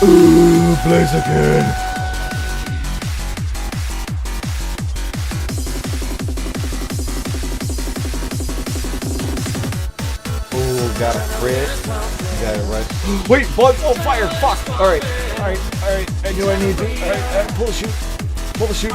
Ooh, Blaziken. Ooh, got a crit. Got it right. Wait, bug, oh, fire, fuck. Alright. I knew I need to. Alright, pull the shoot. Pull the shoot.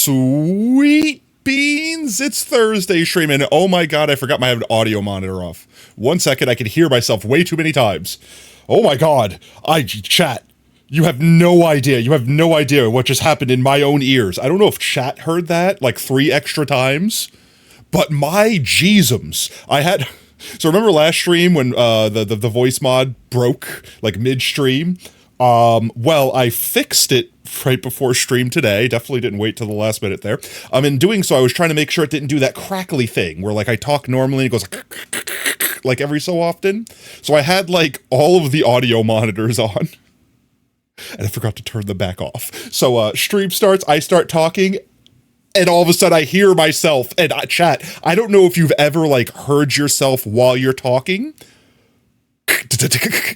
Sweet beans, it's Thursday stream, and oh my god, I forgot my audio monitor off. 1 second, I could hear myself way too many times. Oh my god, chat, you have no idea what just happened in my own ears. I don't know if chat heard that like 3 extra times, but my Jeezums, so remember last stream when the voice mod broke like midstream? Well, I fixed it right before stream today. Definitely didn't wait till the last minute there. In doing so, I was trying to make sure it didn't do that crackly thing where like I talk normally and it goes like every so often. So I had like all of the audio monitors on and I forgot to turn them back off. So stream starts, I start talking, and all of a sudden I hear myself and chat. I don't know if you've ever like heard yourself while you're talking.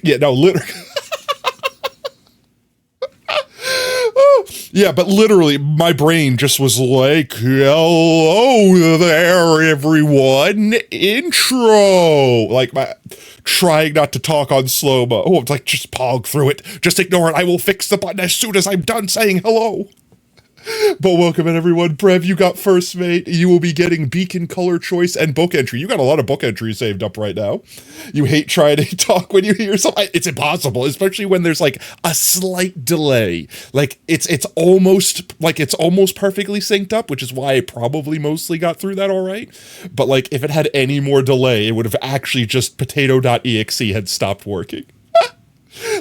Yeah, no, literally. Yeah, but literally my brain just was like, hello there, everyone. Intro. Like trying not to talk on slow-mo. Oh, it's like, just pog through it. Just ignore it. I will fix the button as soon as I'm done saying hello. But welcome in, everyone. Brev, you got first, mate. You will be getting beacon color choice and book entry. You got a lot of book entries saved up right now. You hate trying to talk when you hear yourself. It's impossible, especially when there's like a slight delay. Like it's almost perfectly synced up, which is why I probably mostly got through that all right. But like if it had any more delay, it would have actually just potato.exe had stopped working.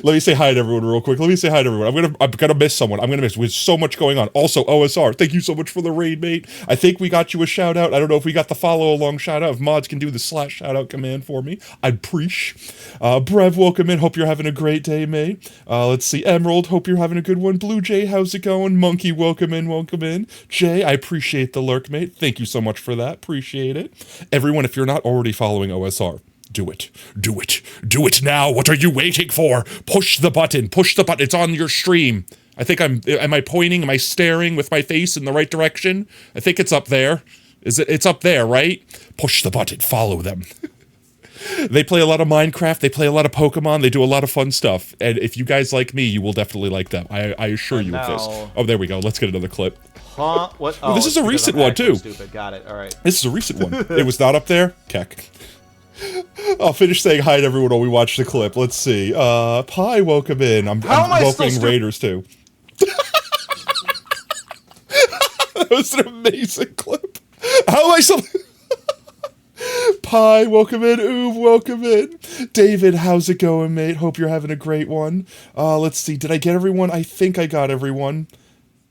Let me say hi to everyone real quick. I'm gonna miss someone. With so much going on. Also, OSR, thank you so much for the raid, mate. I think we got you a shout out. I don't know if we got the follow along shout out. If mods can do the / shout out command for me, I'd preach. Brev, welcome in. Hope you're having a great day, mate. Let's see. Emerald, hope you're having a good one. Blue Jay, how's it going? Monkey, welcome in. Jay, I appreciate the lurk, mate. Thank you so much for that. Appreciate it. Everyone, if you're not already following OSR, do it now. What are you waiting for? Push the button. It's on your stream. I think am I pointing? Am I staring with my face in the right direction? I think it's up there. It's up there, right? Push the button. Follow them. They play a lot of Minecraft. They play a lot of Pokemon. They do a lot of fun stuff. And if you guys like me, you will definitely like them. I assure you of this. Oh, there we go. Let's get another clip. Huh? What? Oh, this is a recent one, too. Stupid. Got it. All right. This is a recent one. It was not up there? Keck. I'll finish saying hi to everyone while we watch the clip. Let's see. Pi, welcome in. I'm welcoming Raiders too. That was an amazing clip. How am I so... Pi, welcome in. Ooh, welcome in. David, how's it going, mate? Hope you're having a great one. Let's see. Did I get everyone? I think I got everyone.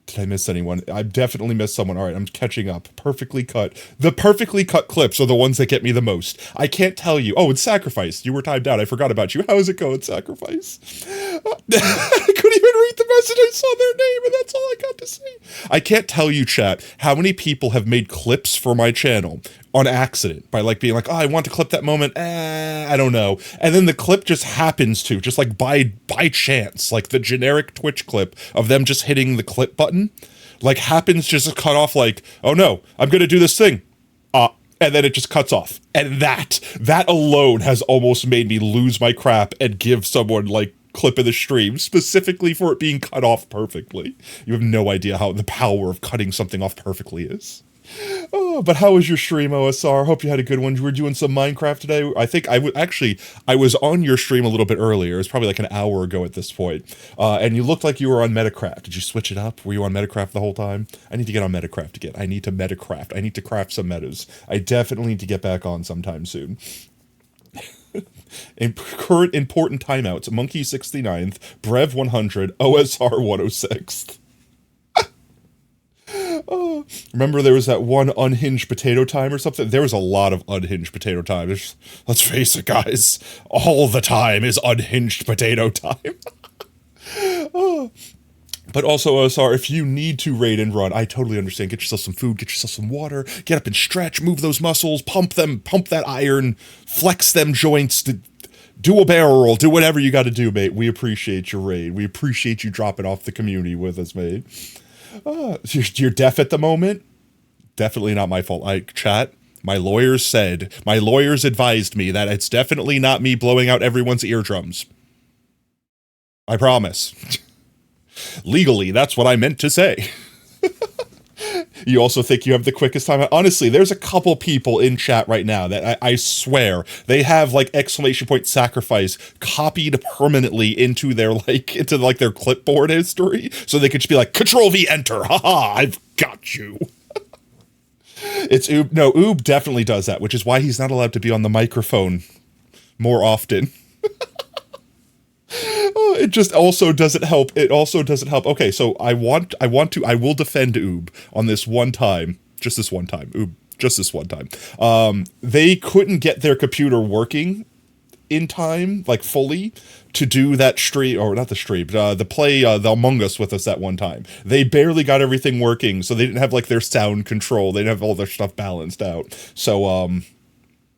Did I miss anyone? I definitely missed someone. All right, I'm catching up. Perfectly cut. The perfectly cut clips are the ones that get me the most. I can't tell you. Oh, it's Sacrifice. You were timed out. I forgot about you. How's it going, Sacrifice? I couldn't even read the message. I saw their name, and that's all I got to say. I can't tell you, chat, how many people have made clips for my channel on accident by like being like, oh, I want to clip that moment. I don't know. And then the clip just happens to, just like by chance, like the generic Twitch clip of them just hitting the clip button, like happens just to cut off like, oh no, I'm going to do this thing. And then it just cuts off. And that alone has almost made me lose my crap and give someone like clip of the stream specifically for it being cut off perfectly. You have no idea how the power of cutting something off perfectly is. But how was your stream, OSR? Hope you had a good one. You were doing some Minecraft today. I think I was on your stream a little bit earlier. It was probably like an hour ago at this point. And you looked like you were on Metacraft. Did you switch it up? Were you on Metacraft the whole time? I need to get on Metacraft again. I need to Metacraft. I need to craft some metas. I definitely need to get back on sometime soon. In current important timeouts: Monkey 69th, Brev 100, OSR 106th. Remember there was that one unhinged potato time or something? There was a lot of unhinged potato time. Let's face it, guys. All the time is unhinged potato time. But also, OSR, if you need to raid and run, I totally understand. Get yourself some food, get yourself some water, get up and stretch, move those muscles, pump that iron, flex them joints, do a barrel roll, do whatever you got to do, mate. We appreciate your raid. We appreciate you dropping off the community with us, mate. You're deaf at the moment? Definitely not my fault. My lawyers advised me that it's definitely not me blowing out everyone's eardrums. I promise. Legally, that's what I meant to say. You also think you have the quickest time? Honestly, there's a couple people in chat right now that I swear they have like exclamation point sacrifice copied permanently into their their clipboard history, so they could just be like Control V Enter. Haha, I've got you. It's Oob. No, Oob definitely does that, which is why he's not allowed to be on the microphone more often. It just also doesn't help. It also doesn't help. Okay, so I will defend Oob on this one time. Just this one time. Oob, just this one time. They couldn't get their computer working in time, like fully, to do that stream, or not the stream, the play, the Among Us with us that one time. They barely got everything working, so they didn't have like their sound control. They didn't have all their stuff balanced out. So,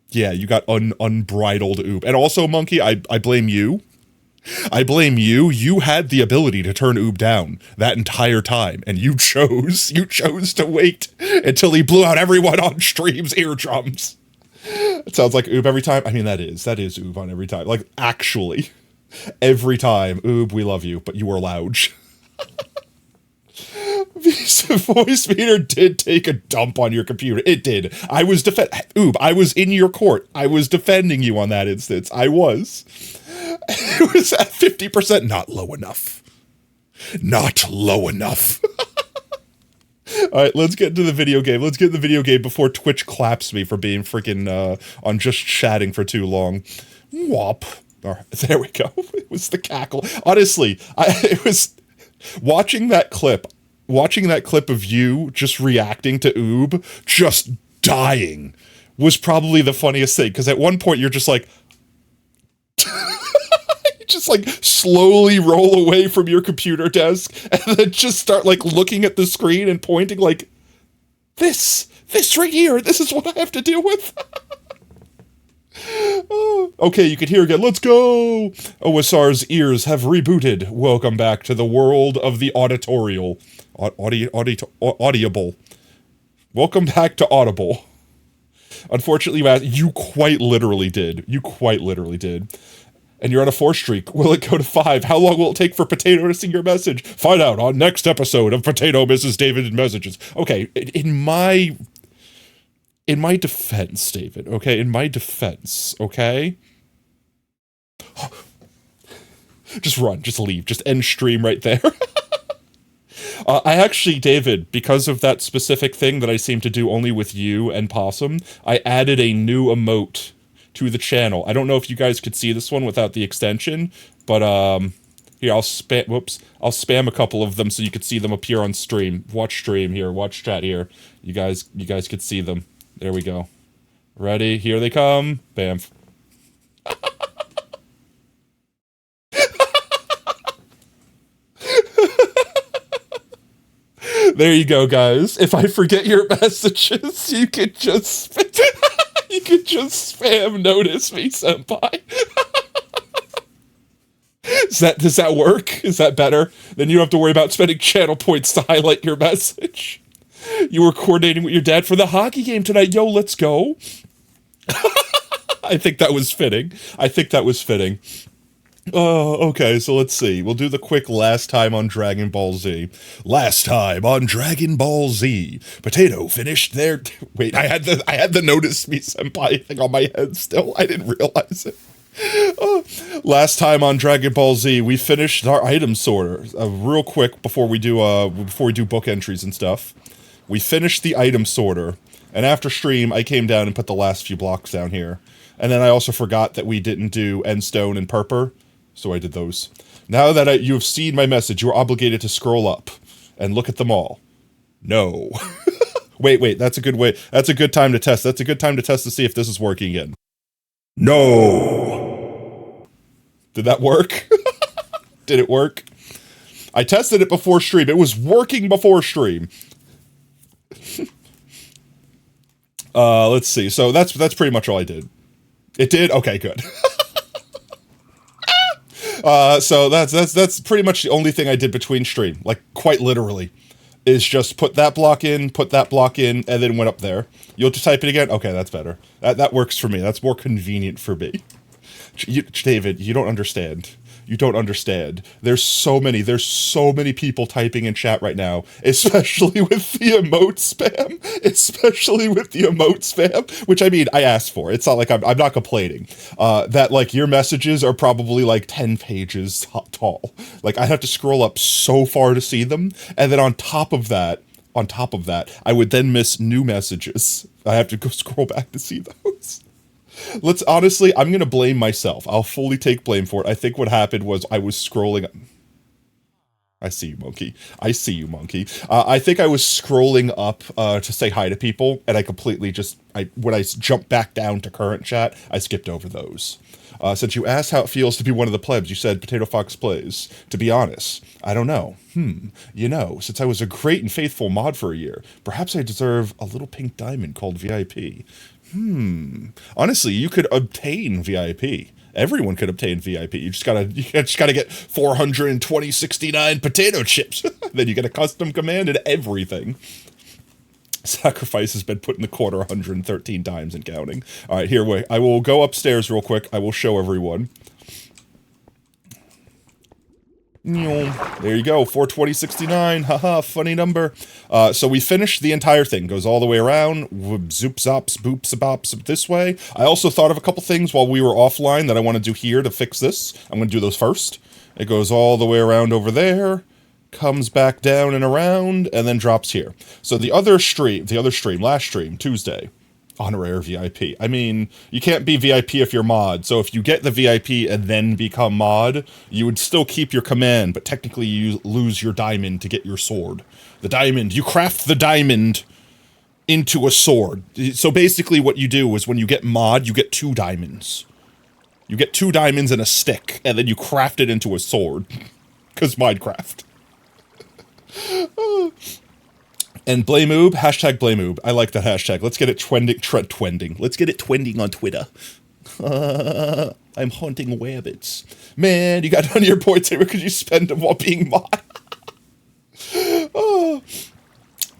yeah, you got unbridled Oob. And also, Monkey, I blame you. I blame you. You had the ability to turn Oob down that entire time, and you chose to wait until he blew out everyone on stream's eardrums. It sounds like Oob every time. I mean, that is Oob on every time. Like, actually, every time. Oob, we love you, but you were loud. The voice meter did take a dump on your computer. It did. I was Oob, I was in your court. I was defending you on that instance. I was. It was at 50%. Not low enough. Not low enough. All right, let's get into the video game. Let's get in the video game before Twitch claps me for being freaking on just chatting for too long. Whop. All right, there we go. It was the cackle. Honestly, it was watching that clip of you just reacting to Oob, just dying, was probably the funniest thing. Because at one point you're just like, just like slowly roll away from your computer desk and then just start like looking at the screen and pointing like, this right here, this is what I have to deal with. Oh, okay, you can hear again. Let's go. OSR's ears have rebooted. Welcome back to the world of the auditorial. Audible. Welcome back to Audible. Unfortunately, Matt, you quite literally did. You quite literally did. And you're on a 4 streak. Will it go to 5? How long will it take for Potato to see your message? Find out on next episode of Potato Misses David Messages. Okay, in my defense, David, okay? In my defense, okay? Just run, just leave, just end stream right there. I actually, David, because of that specific thing that I seem to do only with you and Possum, I added a new emote to the channel. I don't know if you guys could see this one without the extension, but here, I'll spam a couple of them so you could see them appear on stream. Watch stream here, watch chat here. You guys could see them. There we go. Ready? Here they come. Bam. There you go, guys. If I forget your messages, you could just spam notice me, senpai. Does that work? Is that better? Then you don't have to worry about spending channel points to highlight your message. You were coordinating with your dad for the hockey game tonight. Yo, let's go. I think that was fitting. Oh, okay, so let's see. We'll do the quick last time on Dragon Ball Z. Last time on Dragon Ball Z. Potato finished their... Wait, I had the notice me senpai thing on my head still. I didn't realize it. Last time on Dragon Ball Z, we finished our item sorter. Real quick before we do book entries and stuff. We finished the item sorter, and after stream, I came down and put the last few blocks down here. And then I also forgot that we didn't do Endstone and Purpur, so I did those. Now that you have seen my message, you are obligated to scroll up and look at them all. No. Wait, that's a good way. That's a good time to test. That's a good time to test to see if this is working again. No. Did that work? Did it work? I tested it before stream. It was working before stream. Let's see. So that's pretty much all I did. It did? Okay, good. So that's pretty much the only thing I did between stream. Like, quite literally. Is just put that block in, and then went up there. You'll just type it again? Okay, that's better. That works for me. That's more convenient for me. David, you don't understand. You don't understand. There's so many people typing in chat right now, especially with the emote spam, which I mean, I asked for. It's not like I'm not complaining. That like your messages are probably like 10 pages tall. Like I'd have to scroll up so far to see them. And then on top of that, I would then miss new messages. I have to go scroll back to see those. Honestly, I'm going to blame myself. I'll fully take blame for it. I think what happened was I was scrolling. I see you, monkey. I think I was scrolling up to say hi to people, and I completely when I jumped back down to current chat, I skipped over those. Since you asked how it feels to be one of the plebs, you said Potato Fox plays. To be honest, I don't know. Since I was a great and faithful mod for a year, perhaps I deserve a little pink diamond called VIP. Honestly, you could obtain VIP. Everyone could obtain VIP. You just gotta get 420.69 potato chips. Then you get a custom command and everything. Sacrifice has been put in the corner 113 times and counting. All right, here, wait. I will go upstairs real quick. I will show everyone. There you go, 420.69. Haha, funny number. So we finished the entire thing. Goes all the way around. Zoop zops, boops bops this way. I also thought of a couple things while we were offline that I want to do here to fix this. I'm going to do those first. It goes all the way around over there, comes back down and around, and then drops here. So the other stream, last stream, Tuesday, honorary VIP. I mean, you can't be VIP if you're mod, so if you get the VIP and then become mod, you would still keep your command, but technically you lose your diamond to get your sword. The diamond, you craft the diamond into a sword. So basically what you do is when you get mod, you get 2 diamonds. You get 2 diamonds and a stick, and then you craft it into a sword. Because Minecraft. And Blamoob, hashtag Blamoob. I like that hashtag. Let's get it trending. Let's get it trending on Twitter. I'm hunting rabbits. Man, you got none of your points here because you spend them while being mod.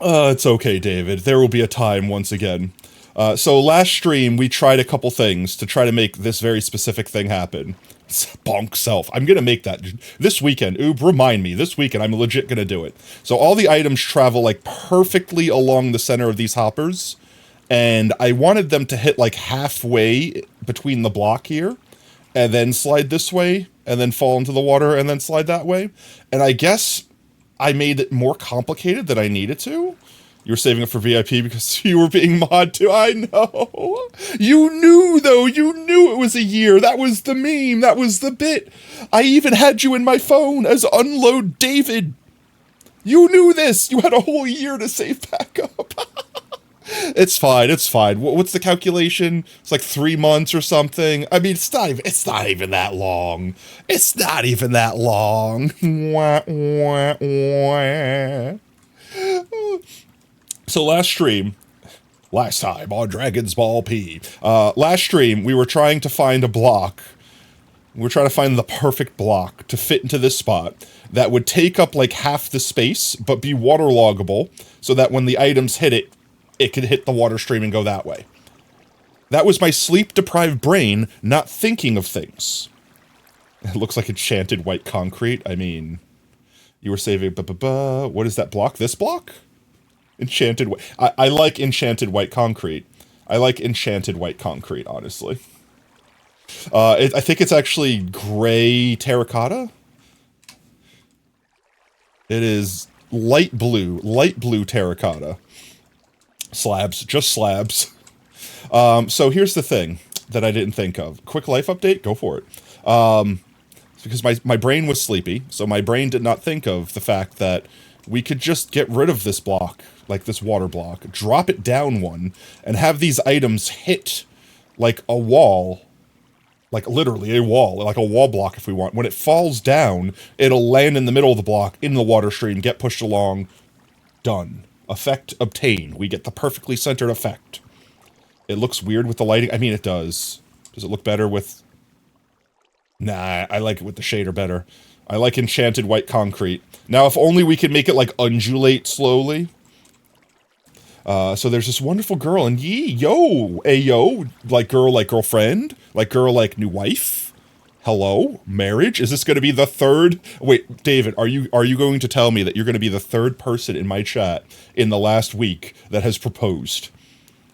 It's okay, David. There will be a time once again. So last stream, we tried a couple things to try to make this very specific thing happen. Bonk self. I'm gonna make that this weekend. Oob, remind me. This weekend, I'm legit gonna do it. So all the items travel like perfectly along the center of these hoppers, and I wanted them to hit like halfway between the block here, and then slide this way, and then fall into the water, and then slide that way. And I guess I made it more complicated than I needed to. You were saving it for VIP because you were being mod too. I know. You knew, though. You knew it was a year. That was the meme. That was the bit. I even had you in my phone as Unload David. You knew this. You had a whole year to save back up. It's fine. It's fine. What's the calculation? It's like 3 months or something. I mean, it's not even that long. It's not even that long. Wah, wah, wah. So last time on Dragon's Ball P, last stream we were trying to find a block. We were trying to find the perfect block to fit into this spot that would take up like half the space, but be waterloggable, so that when the items hit it, it could hit the water stream and go that way. That was my sleep-deprived brain not thinking of things. It looks like enchanted white concrete. I mean, you were saving... What is that block? This block? Enchanted white. I like enchanted white concrete. I like enchanted white concrete, honestly. I think it's actually gray terracotta. It is light blue terracotta. Slabs, just slabs. So here's the thing that I didn't think of. Quick life update, go for it. Because my brain was sleepy, so my brain did not think of the fact that we could just get rid of this block, like this water block, drop it down one, and have these items hit like a wall, like literally a wall, like a wall block if we want. When it falls down, it'll land in the middle of the block, in the water stream, get pushed along, done. Effect obtained. We get the perfectly centered effect. It looks weird with the lighting. I mean, it does. Does it look better with... Nah, I like it with the shader better. I like enchanted white concrete. Now, if only we could make it, like, undulate slowly. So there's this wonderful girl, and ayo, like girl, like girlfriend, like girl, like new wife. Hello? Marriage? Is this going to be the third? Wait, David, are you going to tell me that you're going to be the third person in my chat in the last week that has proposed?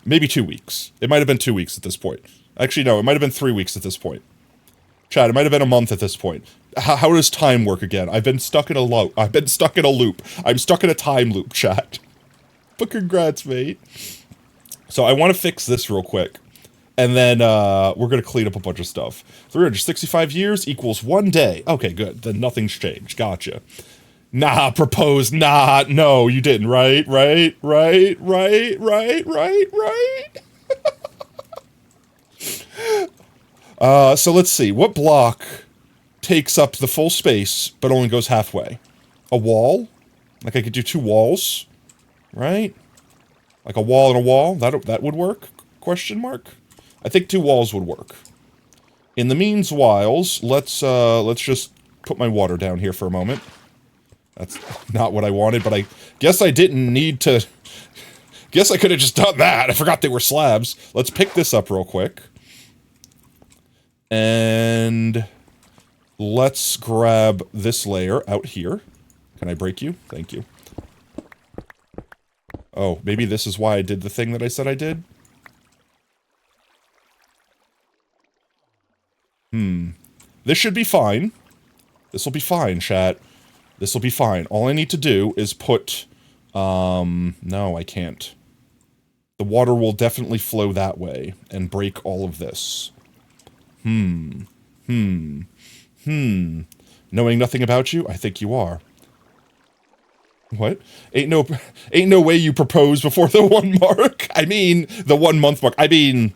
Maybe 2 weeks. It might have been 2 weeks at this point. Actually, no, it might have been 3 weeks at this point. Chat, it might have been a month at this point. How does time work again? I've been stuck in a loop. I'm stuck in a time loop, chat. But congrats, mate. So I want to fix this real quick. And then we're going to clean up a bunch of stuff. 365 years equals 1 day. Okay, good. Then nothing's changed. Gotcha. Nah, propose. Nah, no, you didn't. Right. So let's see. What block takes up the full space, but only goes halfway? A wall? Like I could do 2 walls? Right? Like a wall and a wall? That would work? Question mark? I think 2 walls would work. In the meanwhiles, let's just put my water down here for a moment. That's not what I wanted, but I guess I didn't need to... Guess I could have just done that. I forgot they were slabs. Let's pick this up real quick. And let's grab this layer out here. Can I break you? Thank you. Oh, maybe this is why I did the thing that I said I did? This should be fine. This will be fine, chat. This will be fine. All I need to do is put... no, I can't. The water will definitely flow that way and break all of this. Knowing nothing about you, I think you are. What? Ain't no way you propose before the 1 mark. I mean, the 1 month mark. I mean,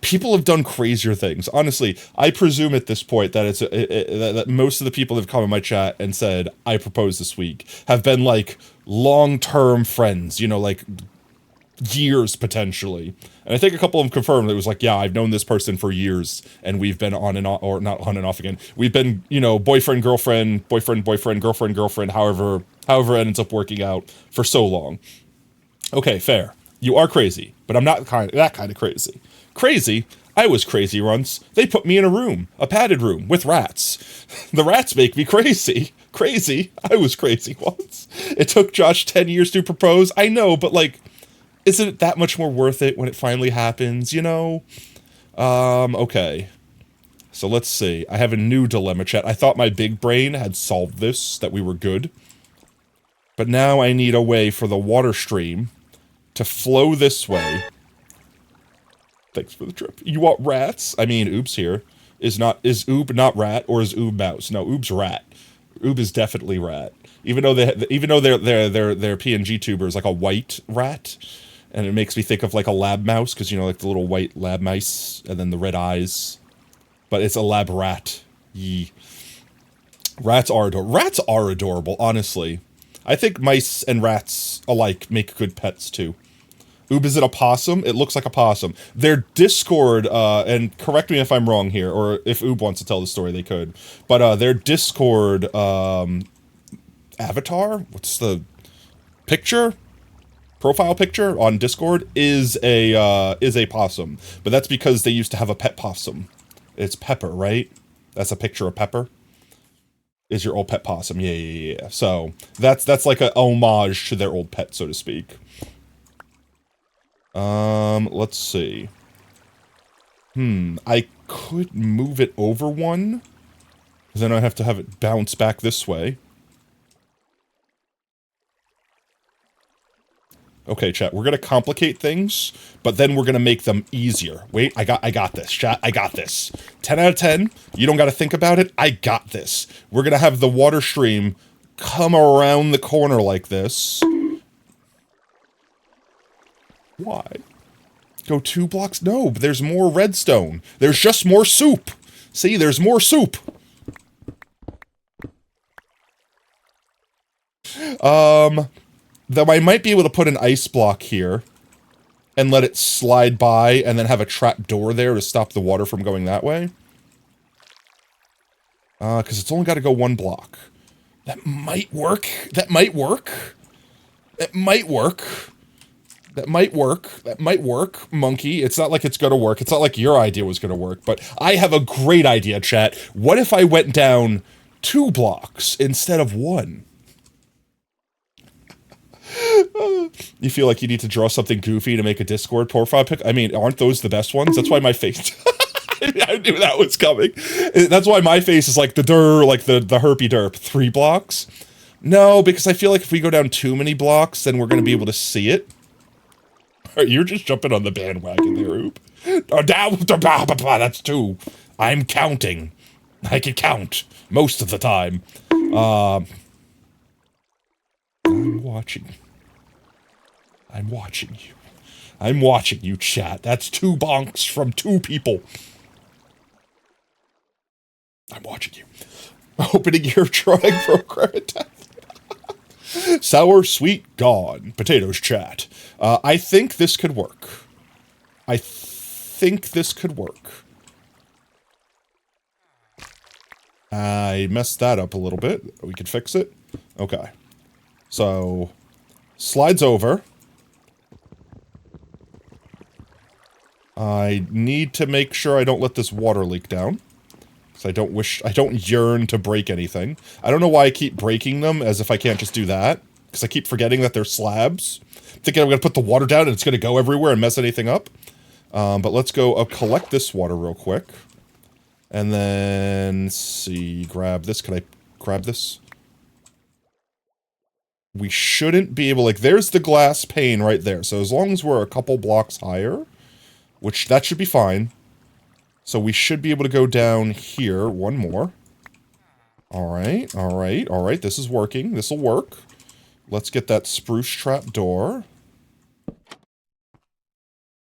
people have done crazier things. Honestly, I presume at this point that that most of the people that have come in my chat and said, I propose this week, have been like long-term friends, you know, like years potentially. And I think a couple of them confirmed it was like, yeah, I've known this person for years and we've been on and off, or not on and off again. We've been, you know, boyfriend, girlfriend, girlfriend, however it ends up working out for so long. Okay, fair. You are crazy, but I'm not that kind of crazy. Crazy? I was crazy once. They put me in a room, a padded room, with rats. The rats make me crazy. Crazy? I was crazy once. It took Josh 10 years to propose. I know, but like, isn't it that much more worth it when it finally happens, you know? Okay. So let's see. I have a new dilemma, chat. I thought my big brain had solved this, that we were good. But now I need a way for the water stream to flow this way. Thanks for the trip. You want rats? I mean, Oops here. Is Oob not rat, or is Oob mouse? No, Oob's rat. Oob is definitely rat. Even though their PNG tuber is like a white rat. And it makes me think of like a lab mouse, because, you know, like the little white lab mice, and then the red eyes. But it's a lab rat. Yee. Rats are adorable, honestly. I think mice and rats alike make good pets, too. Oob, is it a possum? It looks like a possum. Their Discord, and correct me if I'm wrong here, or if Oob wants to tell the story, they could. But their Discord avatar? What's the picture? Profile picture on Discord is a possum, but that's because they used to have a pet possum. It's Pepper, right? That's a picture of Pepper. Is your old pet possum? Yeah. So that's like a homage to their old pet, so to speak. Let's see. I could move it over one, then I have to have it bounce back this way. Okay, chat, we're gonna complicate things, but then we're gonna make them easier. Wait, I got this, chat, I got this. 10 out of 10, you don't gotta think about it, I got this. We're gonna have the water stream come around the corner like this. Why? Go 2 blocks? No, but there's more redstone. There's just more soup. See, there's more soup. Though I might be able to put an ice block here and let it slide by and then have a trap door there to stop the water from going that way. Because it's only got to go 1 block. That might work. That might work. That might work. That might work, monkey. It's not like it's gonna work. It's not like your idea was gonna work, but I have a great idea, chat. What if I went down 2 blocks instead of 1? You feel like you need to draw something goofy to make a Discord profile pic? I mean, aren't those the best ones? That's why my face... I knew that was coming. That's why my face is like the herpy derp. 3 blocks? No, because I feel like if we go down too many blocks, then we're going to be able to see it. You're just jumping on the bandwagon there, Oop. That's 2. I'm counting. I can count most of the time. I'm watching. I'm watching you. I'm watching you, chat. That's 2 bonks from 2 people. I'm watching you. Opening your drawing program attack. Sour, sweet, gone. Potatoes, chat. I think this could work. I think this could work. I messed that up a little bit. We could fix it. Okay. So, slides over. I need to make sure I don't let this water leak down. Because I don't yearn to break anything. I don't know why I keep breaking them, as if I can't just do that. Because I keep forgetting that they're slabs. Thinking I'm going to put the water down and it's going to go everywhere and mess anything up. But let's go collect this water real quick. And then, see, grab this. Can I grab this? We shouldn't be able, like, there's the glass pane right there. So as long as we're a couple blocks higher, which that should be fine. So we should be able to go down here. 1 more. Alright, alright, alright. This is working. This'll work. Let's get that spruce trap door.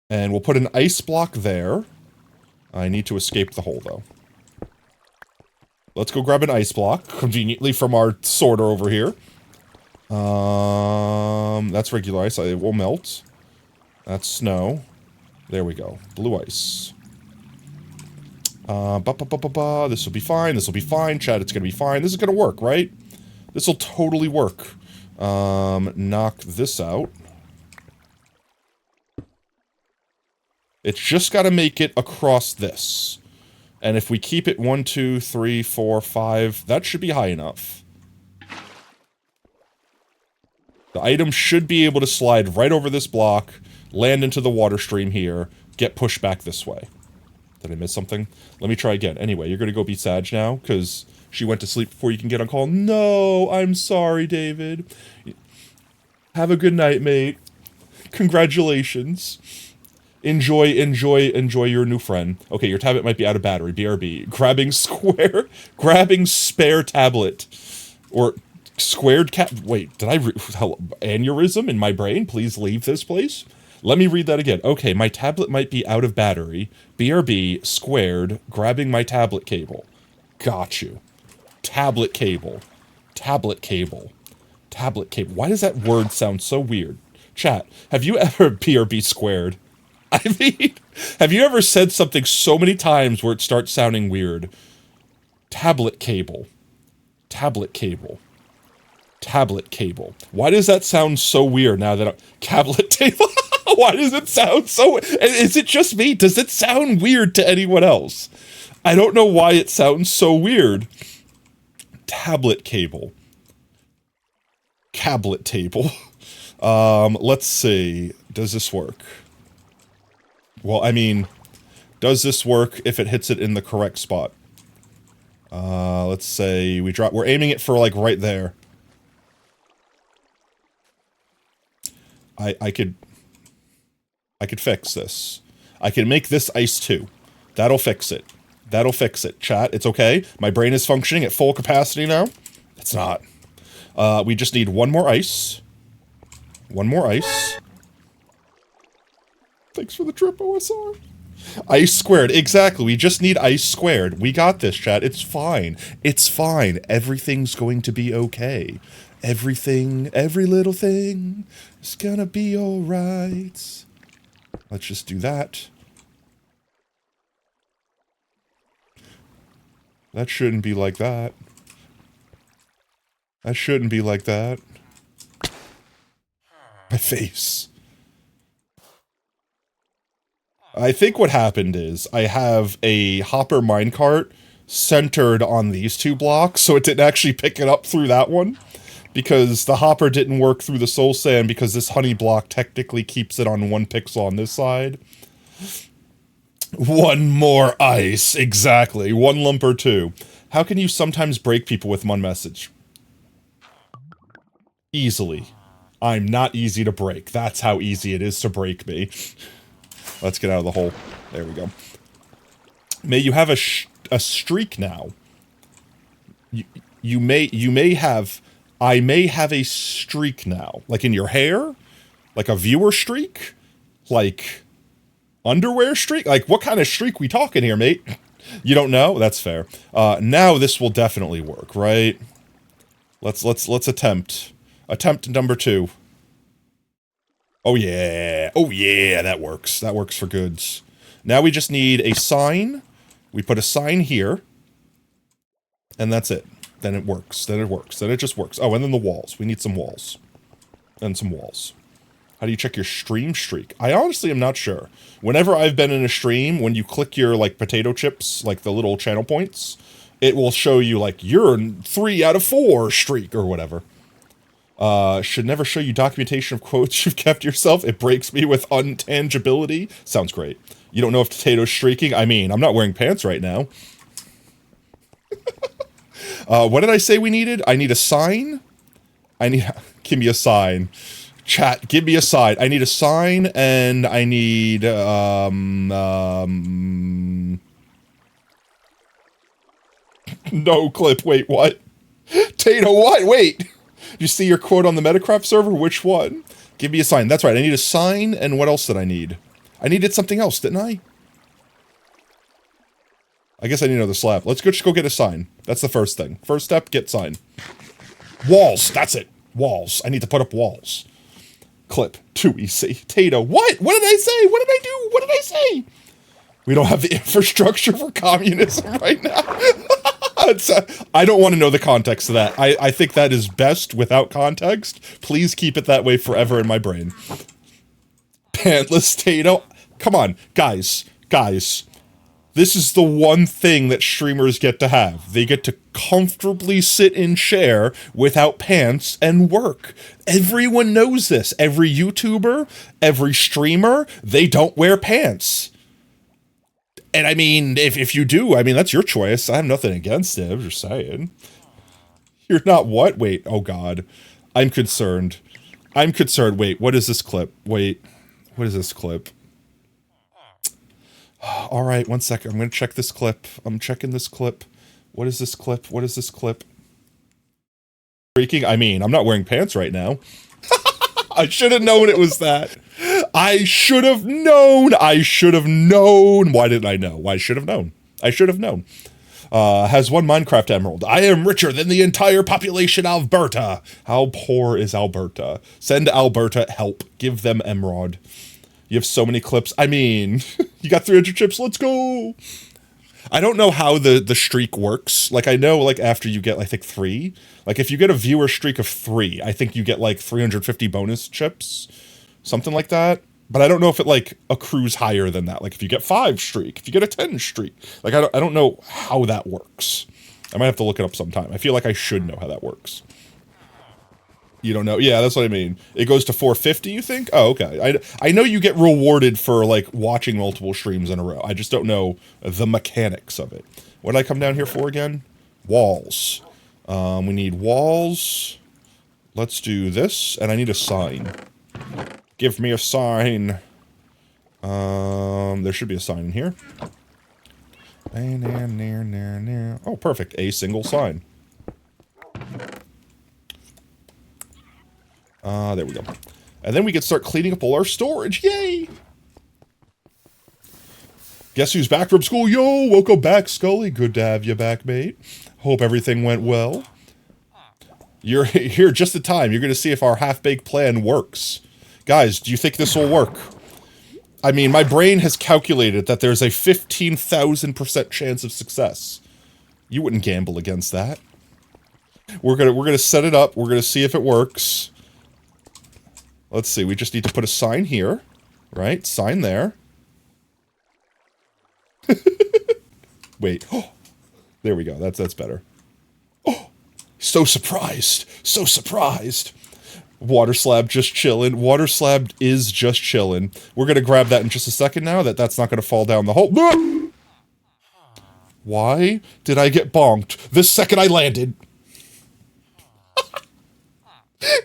And we'll put an ice block there. I need to escape the hole, though. Let's go grab an ice block, conveniently from our sorter over here. That's regular ice. It will melt. That's snow. There we go. Blue ice. This will be fine. This will be fine. Chat, it's gonna be fine. This is gonna work, right? This will totally work. Knock this out. It's just gotta make it across this. And if we keep it 1, 2, 3, 4, 5, that should be high enough. The item should be able to slide right over this block, land into the water stream here, get pushed back this way. Did I miss something? Let me try again. Anyway, you're gonna go be Sag now, because she went to sleep before you can get on call. No, I'm sorry, David. Have a good night, mate. Congratulations. Enjoy your new friend. Okay, your tablet might be out of battery. BRB. Grabbing spare tablet. Or squared wait, did I aneurysm in my brain? Please leave this place. Let me read that again. Okay, my tablet might be out of battery. BRB, squared, grabbing my tablet cable. Got you. Tablet cable. Tablet cable. Tablet cable. Why does that word sound so weird? Chat, have you ever BRB squared? I mean, have you ever said something so many times where it starts sounding weird? Tablet cable. Tablet cable. Tablet cable. Why does that sound so weird now that tablet table? Why does it sound so... Is it just me? Does it sound weird to anyone else? I don't know why it sounds so weird. Tablet cable. Cablet table. Let's see. Does this work? Well, I mean, does this work if it hits it in the correct spot? Let's say we're aiming it for, like, right there. I could fix this. I can make this ice too. That'll fix it. That'll fix it. Chat, it's okay. My brain is functioning at full capacity now. It's not. We just need 1 more ice. 1 more ice. Thanks for the trip, OSR. Ice squared. Exactly. We just need ice squared. We got this, chat. It's fine. It's fine. Everything's going to be okay. Everything, every little thing is gonna be alright. Let's just do that. That shouldn't be like that. That shouldn't be like that. My face. I think what happened is I have a hopper minecart centered on these two blocks, so it didn't actually pick it up through that one. Because the hopper didn't work through the soul sand because this honey block technically keeps it on 1 pixel on this side. 1 more ice, exactly. 1 lump or 2. How can you sometimes break people with 1 message? Easily. I'm not easy to break. That's how easy it is to break me. Let's get out of the hole. There we go. May you have a streak now. You may have... I may have a streak now. Like in your hair? Like a viewer streak? Like underwear streak? Like what kind of streak we talking here, mate? You don't know? That's fair. Now this will definitely work, right? Let's attempt. Attempt number 2. Oh yeah. Oh yeah, that works. That works for goods. Now we just need a sign. We put a sign here. And that's it. Then it works. Then it works. Then it just works. Oh, and then the walls. We need some walls. And some walls. How do you check your stream streak? I honestly am not sure. Whenever I've been in a stream, when you click your, like, potato chips, like the little channel points, it will show you, like, you're 3 out of 4 streak or whatever. Should never show you documentation of quotes you've kept yourself. It breaks me with untangibility. Sounds great. You don't know if Potato's streaking? I mean, I'm not wearing pants right now. What did I say we needed? I need a sign. Give me a sign. Chat, give me a sign. I need a sign, and I need, no clip, wait, what? Tater, what? Wait! You see your quote on the Metacraft server? Which one? Give me a sign. That's right, I need a sign, and what else did I need? I needed something else, didn't I? I guess I need another slab. Let's just go get a sign. That's the first thing. First step, get sign. Walls, that's it. Walls. I need to put up walls. Clip. Too easy. Tato. What? What did I say? What did I do? What did I say? We don't have the infrastructure for communism right now. I don't want to know the context of that. I think that is best without context. Please keep it that way forever in my brain. Pantless Tato. Come on, guys. Guys. This is the one thing that streamers get to have. They get to comfortably sit in chair without pants and work. Everyone knows this. Every YouTuber, every streamer, they don't wear pants. And I mean, if you do, I mean, that's your choice. I have nothing against it. I'm just saying. You're not what? Wait, oh God. I'm concerned. I'm concerned. Wait, what is this clip? Wait, what is this clip? All right, 1 second. I'm going to check this clip. I'm checking this clip. What is this clip? What is this clip? Freaking, I mean, I'm not wearing pants right now. I should have known it was that. I should have known. I should have known. Why didn't I know? I should have known. I should have known. Has 1 Minecraft emerald. I am richer than the entire population of Alberta. How poor is Alberta? Send Alberta help. Give them emerald. You have so many clips. I mean, you got 300 chips. Let's go. I don't know how the streak works. Like, I know, like, after you get, I think, 3. Like, if you get a viewer streak of 3, I think you get, like, 350 bonus chips. Something like that. But I don't know if it, like, accrues higher than that. Like, if you get 5 streak, if you get a 10 streak. Like, I don't know how that works. I might have to look it up sometime. I feel like I should know how that works. You don't know? Yeah, that's what I mean. It goes to 450, you think? Oh, okay. I know you get rewarded for, like, watching multiple streams in a row. I just don't know the mechanics of it. What did I come down here for again? Walls. We need walls. Let's do this, and I need a sign. Give me a sign. There should be a sign in here. Oh, perfect. A single sign. There we go. And then we can start cleaning up all our storage. Yay! Guess who's back from school? Yo, welcome back, Scully. Good to have you back, mate. Hope everything went well. You're here just in time. You're going to see if our half-baked plan works. Guys, do you think this will work? I mean, my brain has calculated that there's a 15,000% chance of success. You wouldn't gamble against that. We're gonna set it up. We're gonna see if it works. Let's see. We just need to put a sign here, right? Sign there. Wait. Oh, there we go. That's better. Oh, so surprised. So surprised. Water slab just chilling. Water slab is just chilling. We're going to grab that in just a second now. That's not going to fall down the hole. Why did I get bonked the second I landed?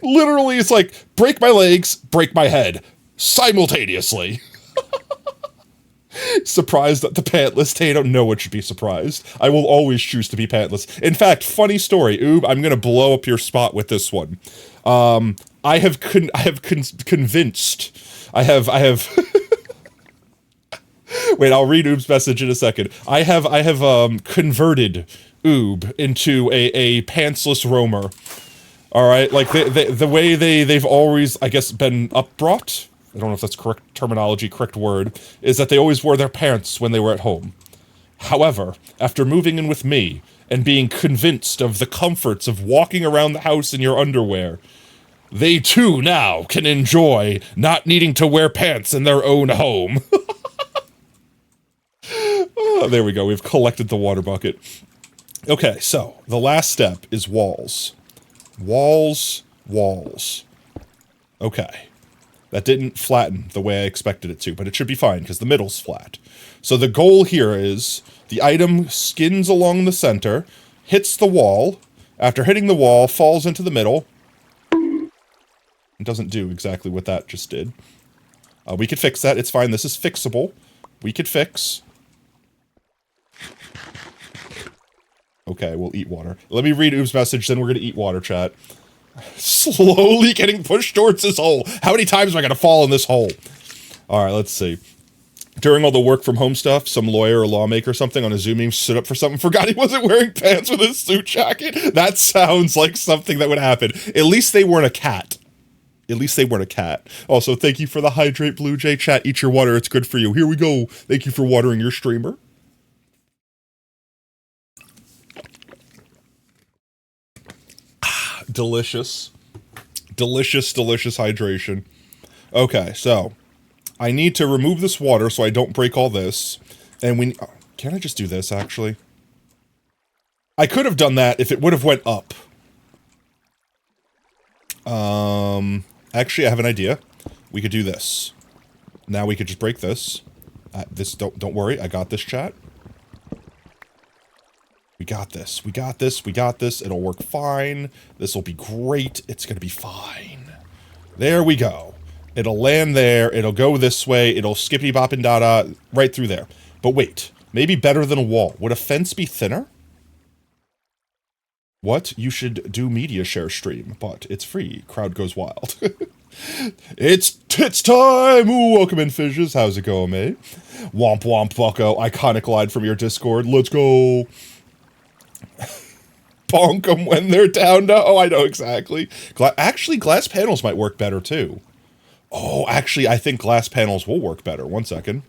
Literally, it's like, break my legs, break my head. Simultaneously. Surprised that the pantless Tato? No one should be surprised. I will always choose to be pantless. In fact, funny story, Oob, I'm gonna blow up your spot with this one. I have convinced. I have. Wait, I'll read Oob's message in a second. I have converted Oob into a pantsless roamer. All right, like the way they've always, I guess, been upbrought. I don't know if that's correct terminology, correct word, is that they always wore their pants when they were at home. However, after moving in with me and being convinced of the comforts of walking around the house in your underwear, they too now can enjoy not needing to wear pants in their own home. Oh, there we go. We've collected the water bucket. Okay, so the last step is walls. Walls. Okay. That didn't flatten the way I expected it to, but it should be fine because the middle's flat. So the goal here is the item skins along the center, hits the wall. After hitting the wall, falls into the middle. It doesn't do exactly what that just did. We could fix that. It's fine. This is fixable. We could fix. Okay, we'll eat water. Let me read Oob's message, then we're going to eat water, chat. Slowly getting pushed towards this hole. How many times am I going to fall in this hole? All right, let's see. During all the work from home stuff, some lawyer or lawmaker or something on a Zoom meeting stood up for something, forgot he wasn't wearing pants with his suit jacket. That sounds like something that would happen. At least they weren't a cat. At least they weren't a cat. Also, thank you for the Hydrate Blue Jay chat. Eat your water. It's good for you. Here we go. Thank you for watering your streamer. Delicious. Delicious hydration. Okay, so I need to remove this water so I don't break all this. And we... Can't I just do this, actually? I could have done that if it would have went up. Actually, I have an idea. We could do this. Now we could just break this. Don't worry, I got this, chat. We got this. We got this. We got this. It'll work fine. This will be great. It's gonna be fine. There we go. It'll land there. It'll go this way. It'll skippity bop and da right through there. But wait, maybe better than a wall. Would a fence be thinner? What? You should do media share stream, but it's free. Crowd goes wild. It's time! Ooh, welcome in, fishes. How's it going, mate? Womp womp bucko. Iconic line from your Discord. Let's go. Bonk them when they're down. No, oh, I know exactly. Actually, glass panels might work better, too. Oh, actually, I think glass panels will work better. One second.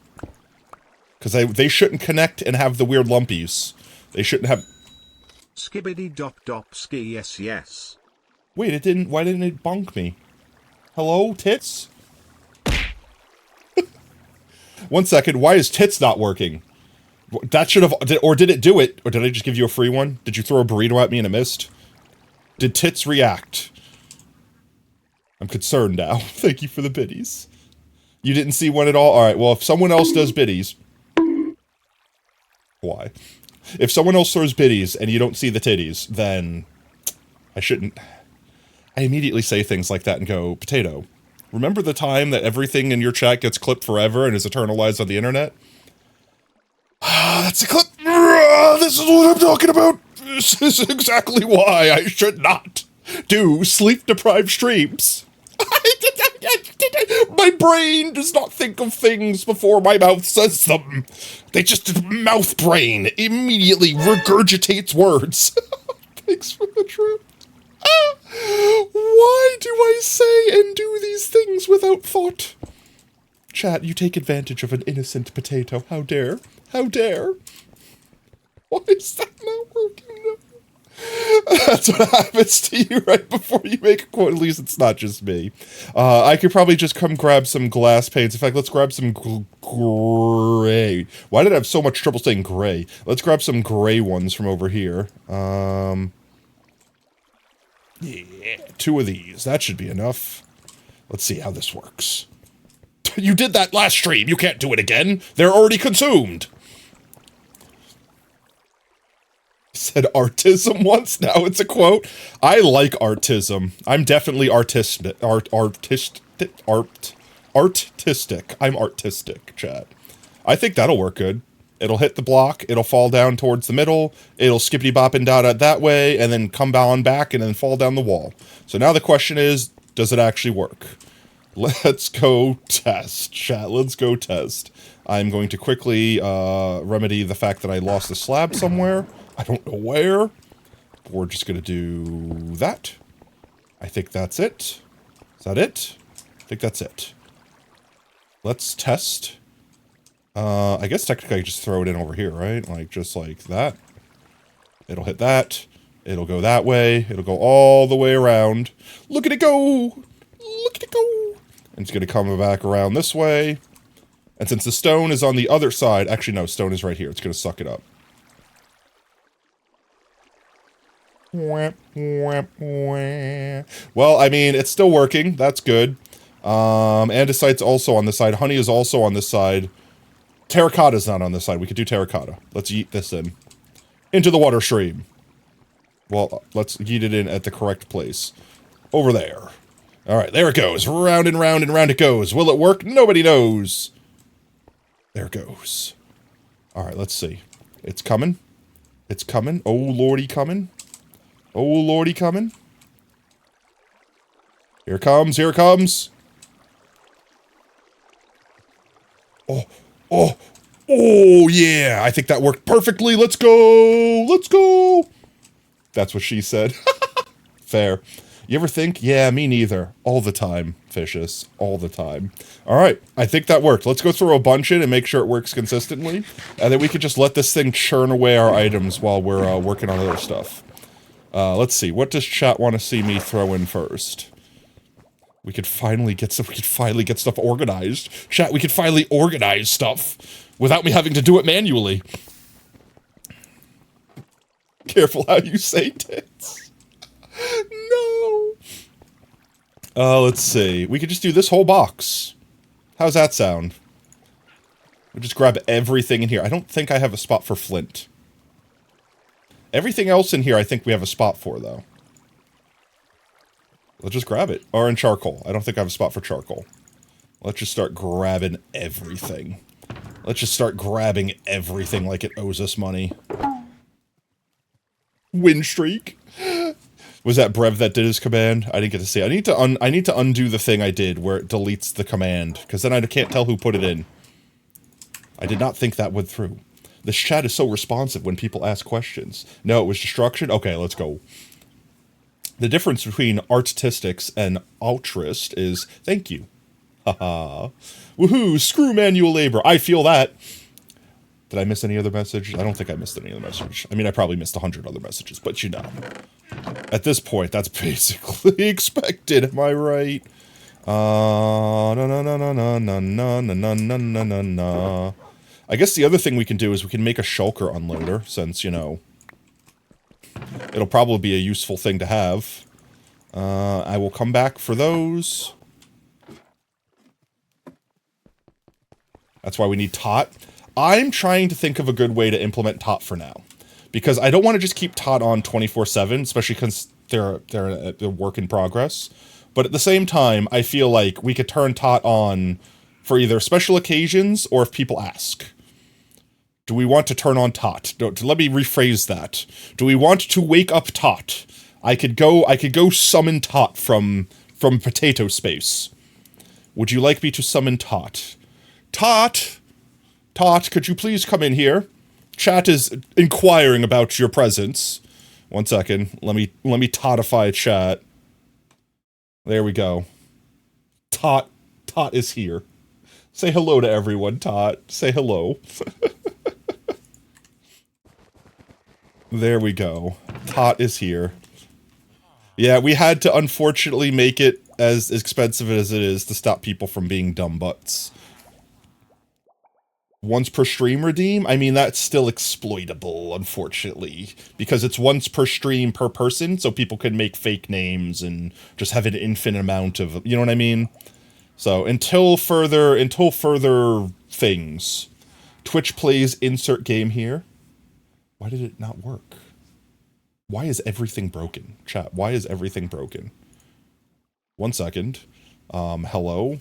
Because they shouldn't connect and have the weird lumpies. They shouldn't have... Skibbity dop dop ski yes. Wait, it didn't... Why didn't it bonk me? Hello, tits? One second, why is tits not working? That should have... Or did it do it? Or did I just give you a free one? Did you throw a burrito at me and it missed? Did tits react? I'm concerned now. Thank you for the biddies. You didn't see one at all? Alright, well, if someone else does biddies... Why? If someone else throws biddies and you don't see the titties, then... I shouldn't... I immediately say things like that and go, Potato, remember the time that everything in your chat gets clipped forever and is eternalized on the internet? That's a clip. This is what I'm talking about. This is exactly why I should not do sleep-deprived streams. My brain does not think of things before my mouth says them. They just, mouth brain immediately regurgitates words. Thanks for the truth. Why do I say and do these things without thought? Chat, you take advantage of an innocent potato. How dare? How dare? Why is that not working now? That's what happens to you right before you make a quote. At least it's not just me. I could probably just come grab some glass paints. In fact, let's grab some gray. Why did I have so much trouble saying gray? Let's grab some gray ones from over here. Yeah, 2 of these. That should be enough. Let's see how this works. You did that last stream. You can't do it again. They're already consumed. Said artism once. Now it's a quote. I like artism. I'm definitely artistic. Artistic. I'm artistic, chat. I think that'll work good. It'll hit the block, it'll fall down towards the middle, it'll skippity bop and dot it that way, and then come on back and then fall down the wall. So now the question is, does it actually work? Let's go test, chat. Let's go test. I'm going to quickly remedy the fact that I lost the slab somewhere. I don't know where. We're just going to do that. I think that's it. Is that it? I think that's it. Let's test. I guess technically I just throw it in over here, right? Like, just like that. It'll hit that. It'll go that way. It'll go all the way around. Look at it go! Look at it go! And it's gonna come back around this way. And since the stone is on the other side... Actually, no, stone is right here. It's gonna suck it up. Well, I mean, it's still working. That's good. Andesite's also on this side. Honey is also on this side. Terracotta's not on this side. We could do terracotta. Let's yeet this in. Into the water stream. Well, let's yeet it in at the correct place. Over there. Alright, there it goes. Round and round and round it goes. Will it work? Nobody knows. There it goes. Alright, let's see. It's coming. It's coming. Oh, lordy coming. Oh, lordy coming. Here it comes. Here it comes. Oh. Oh, oh yeah, I think that worked perfectly. Let's go, let's go. That's what she said. Fair. You ever think? Yeah, me neither. All the time, Fishes. All the time. All right, I think that worked. Let's go throw a bunch in and make sure it works consistently. And then we could just let this thing churn away our items while we're working on other stuff. Let's see, what does chat want to see me throw in first? We could finally get stuff organized. Chat, we could finally organize stuff without me having to do it manually. Careful how you say tits. No. Let's see. We could just do this whole box. How's that sound? We'll just grab everything in here. I don't think I have a spot for flint. Everything else in here I think we have a spot for, though. Let's just grab it. Or in charcoal. I don't think I have a spot for charcoal. Let's just start grabbing everything. Let's just start grabbing everything like it owes us money. Win streak. Was that Brev that did his command? I didn't get to see. I need to undo the thing I did where it deletes the command, because then I can't tell who put it in. I did not think that went through. This chat is so responsive when people ask questions. No, it was destruction? Okay, let's go. The difference between artistics and altruist is thank you. Haha. Woohoo, screw manual labor. I feel that. Did I miss any other message? I don't think I missed any other message. I mean, I probably missed 100 other messages, but you know. At this point, that's basically expected, am I right? I guess the other thing we can do is we can make a shulker unloader, since, you know, it'll probably be a useful thing to have. I will come back for those. That's why we need tot. I'm trying to think of a good way to implement tot for now. Because I don't want to just keep tot on 24/7, especially because they're a work in progress. But at the same time, I feel like we could turn tot on for either special occasions or if people ask. Do we want to turn on tot? Let me rephrase that. Do we want to wake up tot? I could go summon tot from potato space. Would you like me to summon tot? Tot! Tot, could you please come in here? Chat is inquiring about your presence. One second. Let me totify chat. There we go. Tot is here. Say hello to everyone, Tot. Say hello. There we go. Tot is here. Yeah, we had to unfortunately make it as expensive as it is to stop people from being dumb butts. Once per stream redeem? I mean, that's still exploitable, unfortunately. Because it's once per stream per person, so people can make fake names and just have an infinite amount of... You know what I mean? So, until further things. Twitch plays insert game here. Why did it not work? Why is everything broken? Chat, why is everything broken? 1 second. Hello?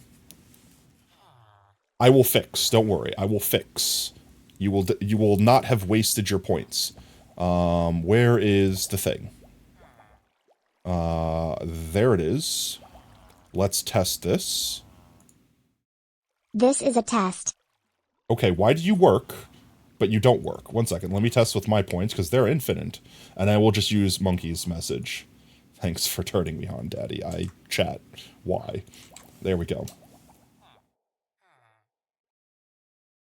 I will fix. Don't worry. I will fix. You will not have wasted your points. Where is the thing? There it is. Let's test this. This is a test. Okay, why do you work, but you don't work? 1 second. Let me test with my points, because they're infinite. And I will just use Monkey's message. Thanks for turning me on, Daddy. I chat. Why? There we go.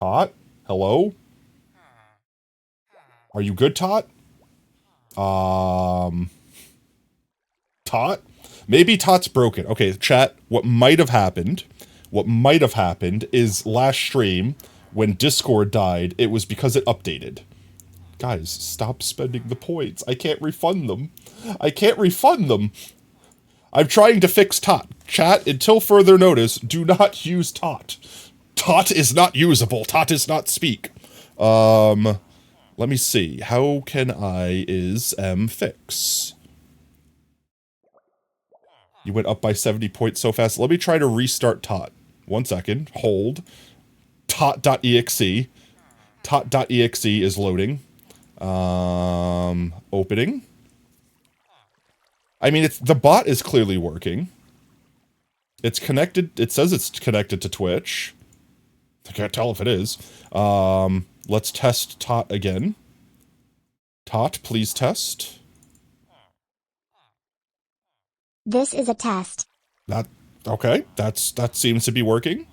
Tot? Hello? Are you good, Tot? Tot? Maybe Tot's broken. Okay, chat, what might have happened is last stream, when Discord died, it was because it updated. Guys, stop spending the points. I can't refund them. I'm trying to fix Tot. Chat, until further notice, do not use Tot. Tot is not usable. Tot is not speak. Let me see. How can I fix? You went up by 70 points so fast. Let me try to restart Tot. 1 second. Hold. Tot.exe. Tot.exe is loading. Opening. I mean, the bot is clearly working. It's connected. It says it's connected to Twitch. I can't tell if it is. Let's test Tot again. Tot, please test. This is a test. Okay. That seems to be working.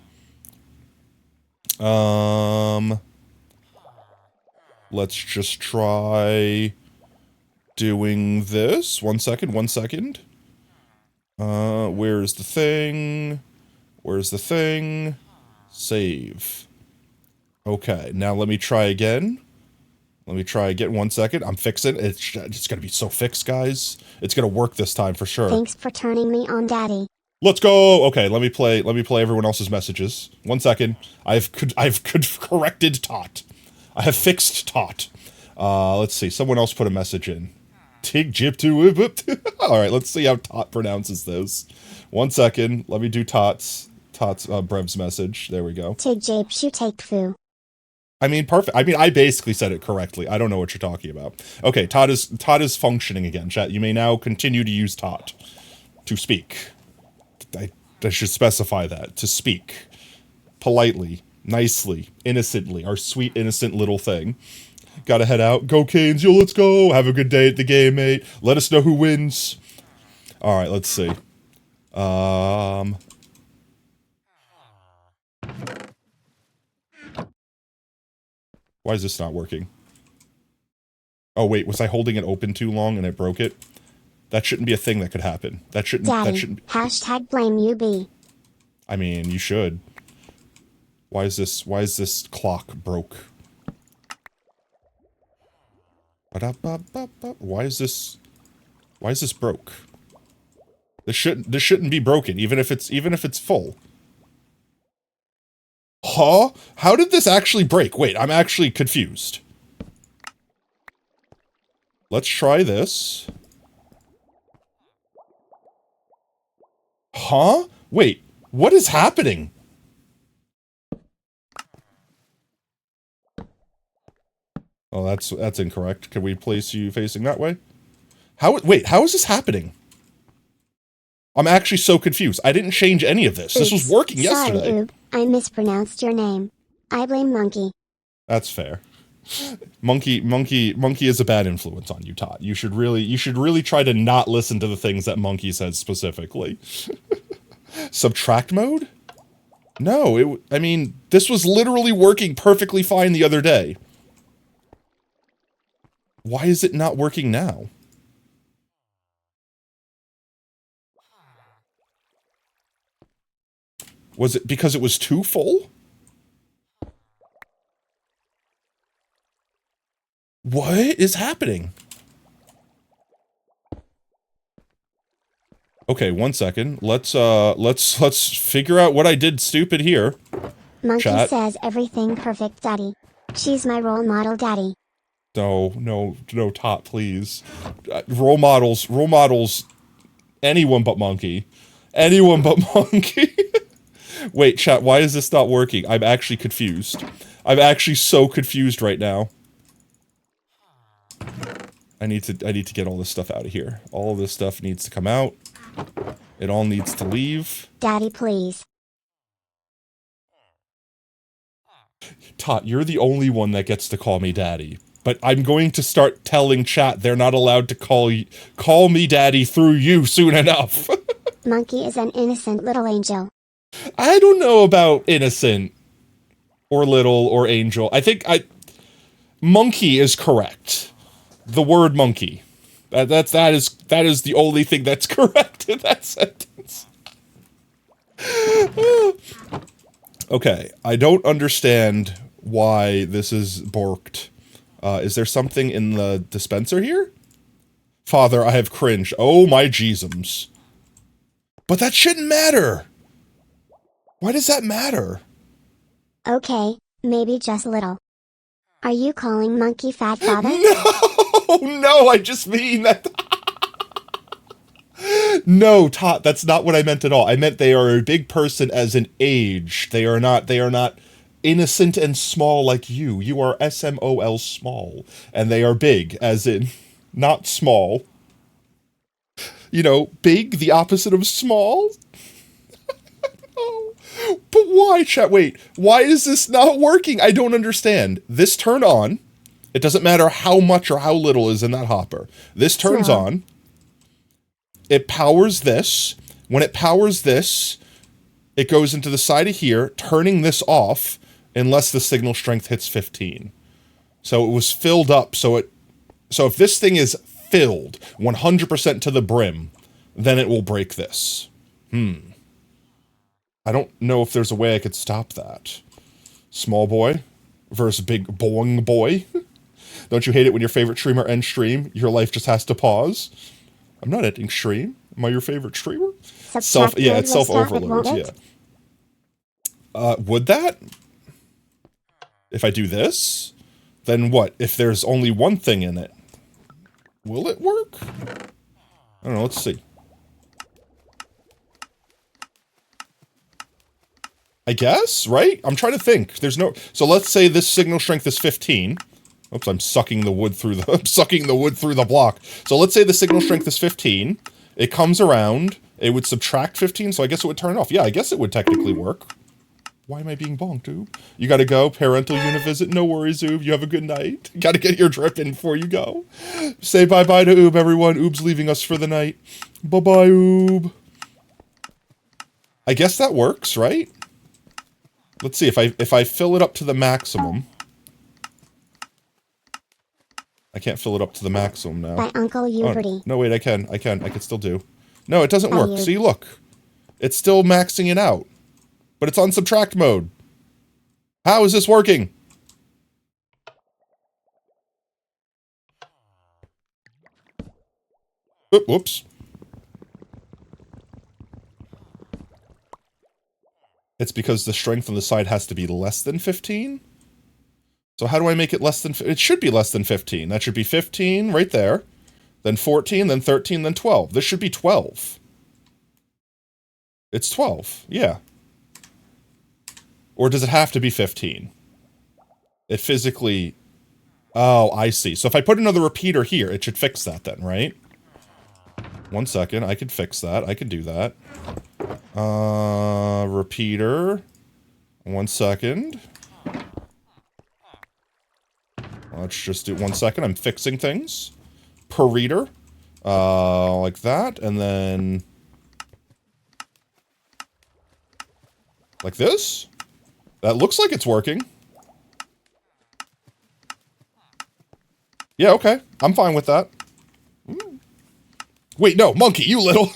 Let's just try doing this. 1 second. Where's the thing? Save. Okay, now let me try again. 1 second. I'm fixing it. It's gonna be so fixed, guys. It's gonna work this time for sure. Thanks for turning me on, Daddy. Let's go! Okay, let me play everyone else's messages. 1 second. I've corrected Tot. I have fixed Tot. Let's see. Someone else put a message in. Tig jip to whip whip. Alright, let's see how Tot pronounces those. 1 second. Let me do Tot's Brev's message. There we go. Tig jape shu take fu. I mean, perfect. I mean, I basically said it correctly. I don't know what you're talking about. Okay, Tot is functioning again, chat. You may now continue to use Tot to speak. I should specify that. To speak. Politely, nicely, innocently. Our sweet, innocent little thing. Gotta head out. Go Canes, yo, let's go. Have a good day at the game, mate. Let us know who wins. Alright, let's see. Why is this not working? Oh wait, was I holding it open too long and it broke it? That shouldn't be a thing that could happen. Daddy, hashtag blame UB. I mean, you should. Why is this clock broke? Why is this broke? This shouldn't be broken, even if it's full. Huh? How did this actually break? Wait, I'm actually confused. Let's try this. Huh? Wait, what is happening? Oh, that's incorrect. Can we place you facing that way? Wait, how is this happening? I'm actually so confused. I didn't change any of this. This was working yesterday. Sorry, Oob. I mispronounced your name. I blame Monkey. That's fair. Monkey is a bad influence on you, Todd. You should really try to not listen to the things that Monkey says specifically. Subtract mode? No, I mean, this was literally working perfectly fine the other day. Why is it not working now? Was it because it was too full? What is happening? Okay, 1 second. Let's figure out what I did stupid here. Monkey Chat. says everything perfect, Daddy. She's my role model, Daddy. No, Tot, please. Role models, anyone but Monkey. Anyone but Monkey. Wait, chat, why is this not working? I'm actually confused. I'm actually so confused right now. I need to get all this stuff out of here. All of this stuff needs to come out. It all needs to leave. Daddy, please. Tot, you're the only one that gets to call me daddy. But I'm going to start telling chat they're not allowed to call me daddy through you soon enough. Monkey is an innocent little angel. I don't know about innocent or little or angel. I think monkey is correct. The word monkey. That is the only thing that's correct in that sentence. Okay, I don't understand why this is borked. Is there something in the dispenser here? Father, I have cringed. Oh my Jeezums. But that shouldn't matter. Why does that matter? Okay, maybe just a little. Are you calling Monkey fat, Father? No, I just mean that... No, Tot, that's not what I meant at all. I meant they are a big person as an age. They are not innocent and small like you. You are SMOL small. And they are big, as in not small. You know, big, the opposite of small. Oh, but why, chat? Wait, why is this not working? I don't understand. This turned on. It doesn't matter how much or how little is in that hopper. This turns on. It powers this. When it powers this, it goes into the side of here, turning this off unless the signal strength hits 15. So it was filled up. So if this thing is filled 100% to the brim, then it will break this. I don't know if there's a way I could stop that. Small boy versus big boing boy. Don't you hate it when your favorite streamer ends stream? Your life just has to pause. I'm not ending stream. Am I your favorite streamer? It's self-overloads, yeah. Would that? If I do this? Then what? If there's only one thing in it, will it work? I don't know, let's see. I guess, right? I'm trying to think. There's no... So let's say this signal strength is 15. Oops, I'm sucking the wood through the... I'm sucking the wood through the block. So let's say the signal strength is 15. It comes around. It would subtract 15, so I guess it would turn it off. Yeah, I guess it would technically work. Why am I being bonked, Oob? You gotta go. Parental unit visit. No worries, Oob. You have a good night. Gotta get your drip in before you go. Say bye-bye to Oob, everyone. Oob's leaving us for the night. Bye-bye, Oob. I guess that works, right? Let's see, if I fill it up to the maximum... I can't fill it up to the maximum now. By Uncle Uberty. Oh, no, wait, I can still do. No, it doesn't work. See, look. It's still maxing it out. But it's on subtract mode. How is this working? Oop, whoops. It's because the strength on the side has to be less than 15? So how do I make it less than... It should be less than 15. That should be 15 right there. Then 14, then 13, then 12. This should be 12. It's 12. Yeah. Or does it have to be 15? It physically... Oh, I see. So if I put another repeater here, it should fix that then, right? 1 second. I could fix that. I could do that. Repeater. 1 second. Let's just do 1 second. I'm fixing things. Per reader. Like that. And then... like this. That looks like it's working. Yeah, okay. I'm fine with that. Wait, no, monkey, you little.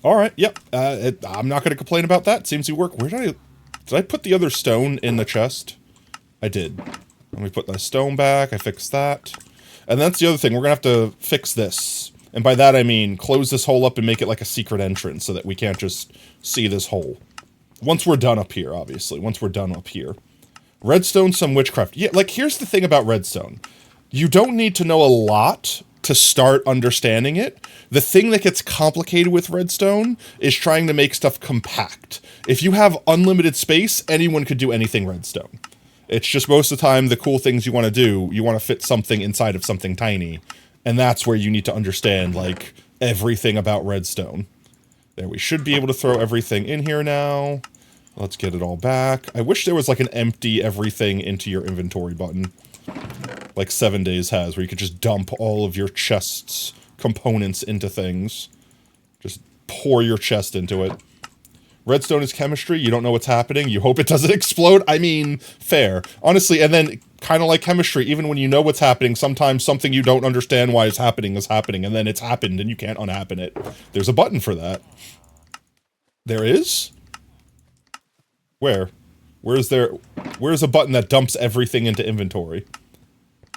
All right, yep. I'm not going to complain about that. Seems to work. Where did I put the other stone in the chest? I did. Let me put the stone back. I fixed that. And that's the other thing. We're going to have to fix this. And by that I mean close this hole up and make it like a secret entrance so that we can't just see this hole. Once we're done up here, obviously. Once we're done up here. Redstone, some witchcraft. Yeah, like, here's the thing about redstone. You don't need to know a lot to start understanding it. The thing that gets complicated with redstone is trying to make stuff compact. If you have unlimited space, anyone could do anything redstone. It's just most of the time the cool things you want to do, you want to fit something inside of something tiny. And that's where you need to understand, like, everything about redstone. There, we should be able to throw everything in here now. Let's get it all back. I wish there was, like, an empty everything into your inventory button. Like 7 Days has, where you could just dump all of your chest's components into things. Just pour your chest into it. Redstone is chemistry, you don't know what's happening, you hope it doesn't explode. I mean, fair. Honestly, and then, kind of like chemistry, even when you know what's happening, sometimes something you don't understand why it's happening is happening, and then it's happened, and you can't unhappen it. There's a button for that. There is? Where? Where's a button that dumps everything into inventory?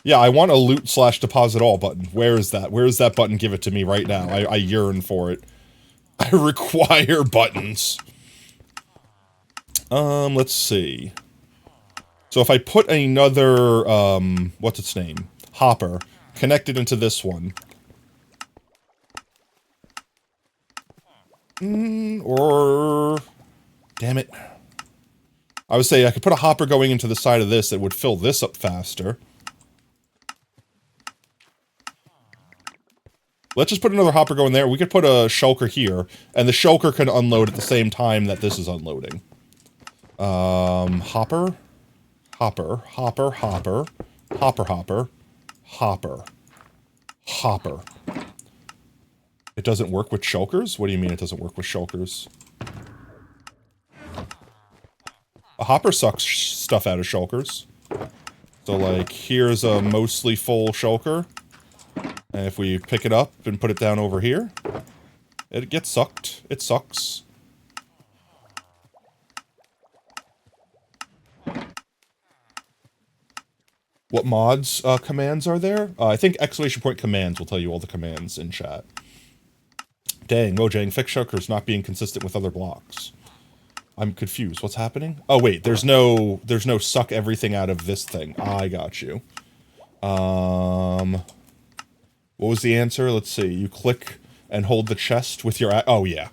Yeah, I want a loot/deposit all button. Where is that? Where is that button? Give it to me right now. I yearn for it. I require buttons. Let's see. So if I put another, what's its name? Hopper, connected into this one. Or... Damn it. I would say I could put a hopper going into the side of this that would fill this up faster. Let's just put another hopper going there. We could put a shulker here, and the shulker can unload at the same time that this is unloading. Hopper, hopper, hopper, hopper, hopper, hopper, hopper, hopper. It doesn't work with shulkers? What do you mean it doesn't work with shulkers? A hopper sucks stuff out of shulkers. So, like, here's a mostly full shulker. And if we pick it up and put it down over here, it gets sucked. It sucks. What mods commands are there? I think exclamation point commands will tell you all the commands in chat. Dang, Mojang, fix shulkers not being consistent with other blocks. I'm confused. What's happening? Oh wait, there's no suck everything out of this thing. I got you. What was the answer? Let's see. You click and hold the chest with your... Oh, yeah.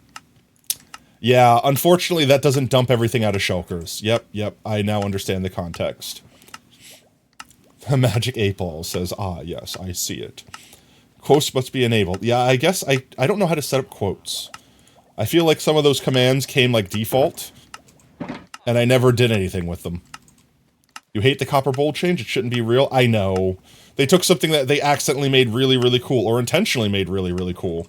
Yeah, unfortunately, that doesn't dump everything out of shulkers. Yep. I now understand the context. The Magic 8 Ball says, ah, yes, I see it. Quotes must be enabled. Yeah, I guess I don't know how to set up quotes. I feel like some of those commands came like default, and I never did anything with them. You hate the copper bowl change? It shouldn't be real? I know. They took something that they accidentally made really, really cool, or intentionally made really, really cool.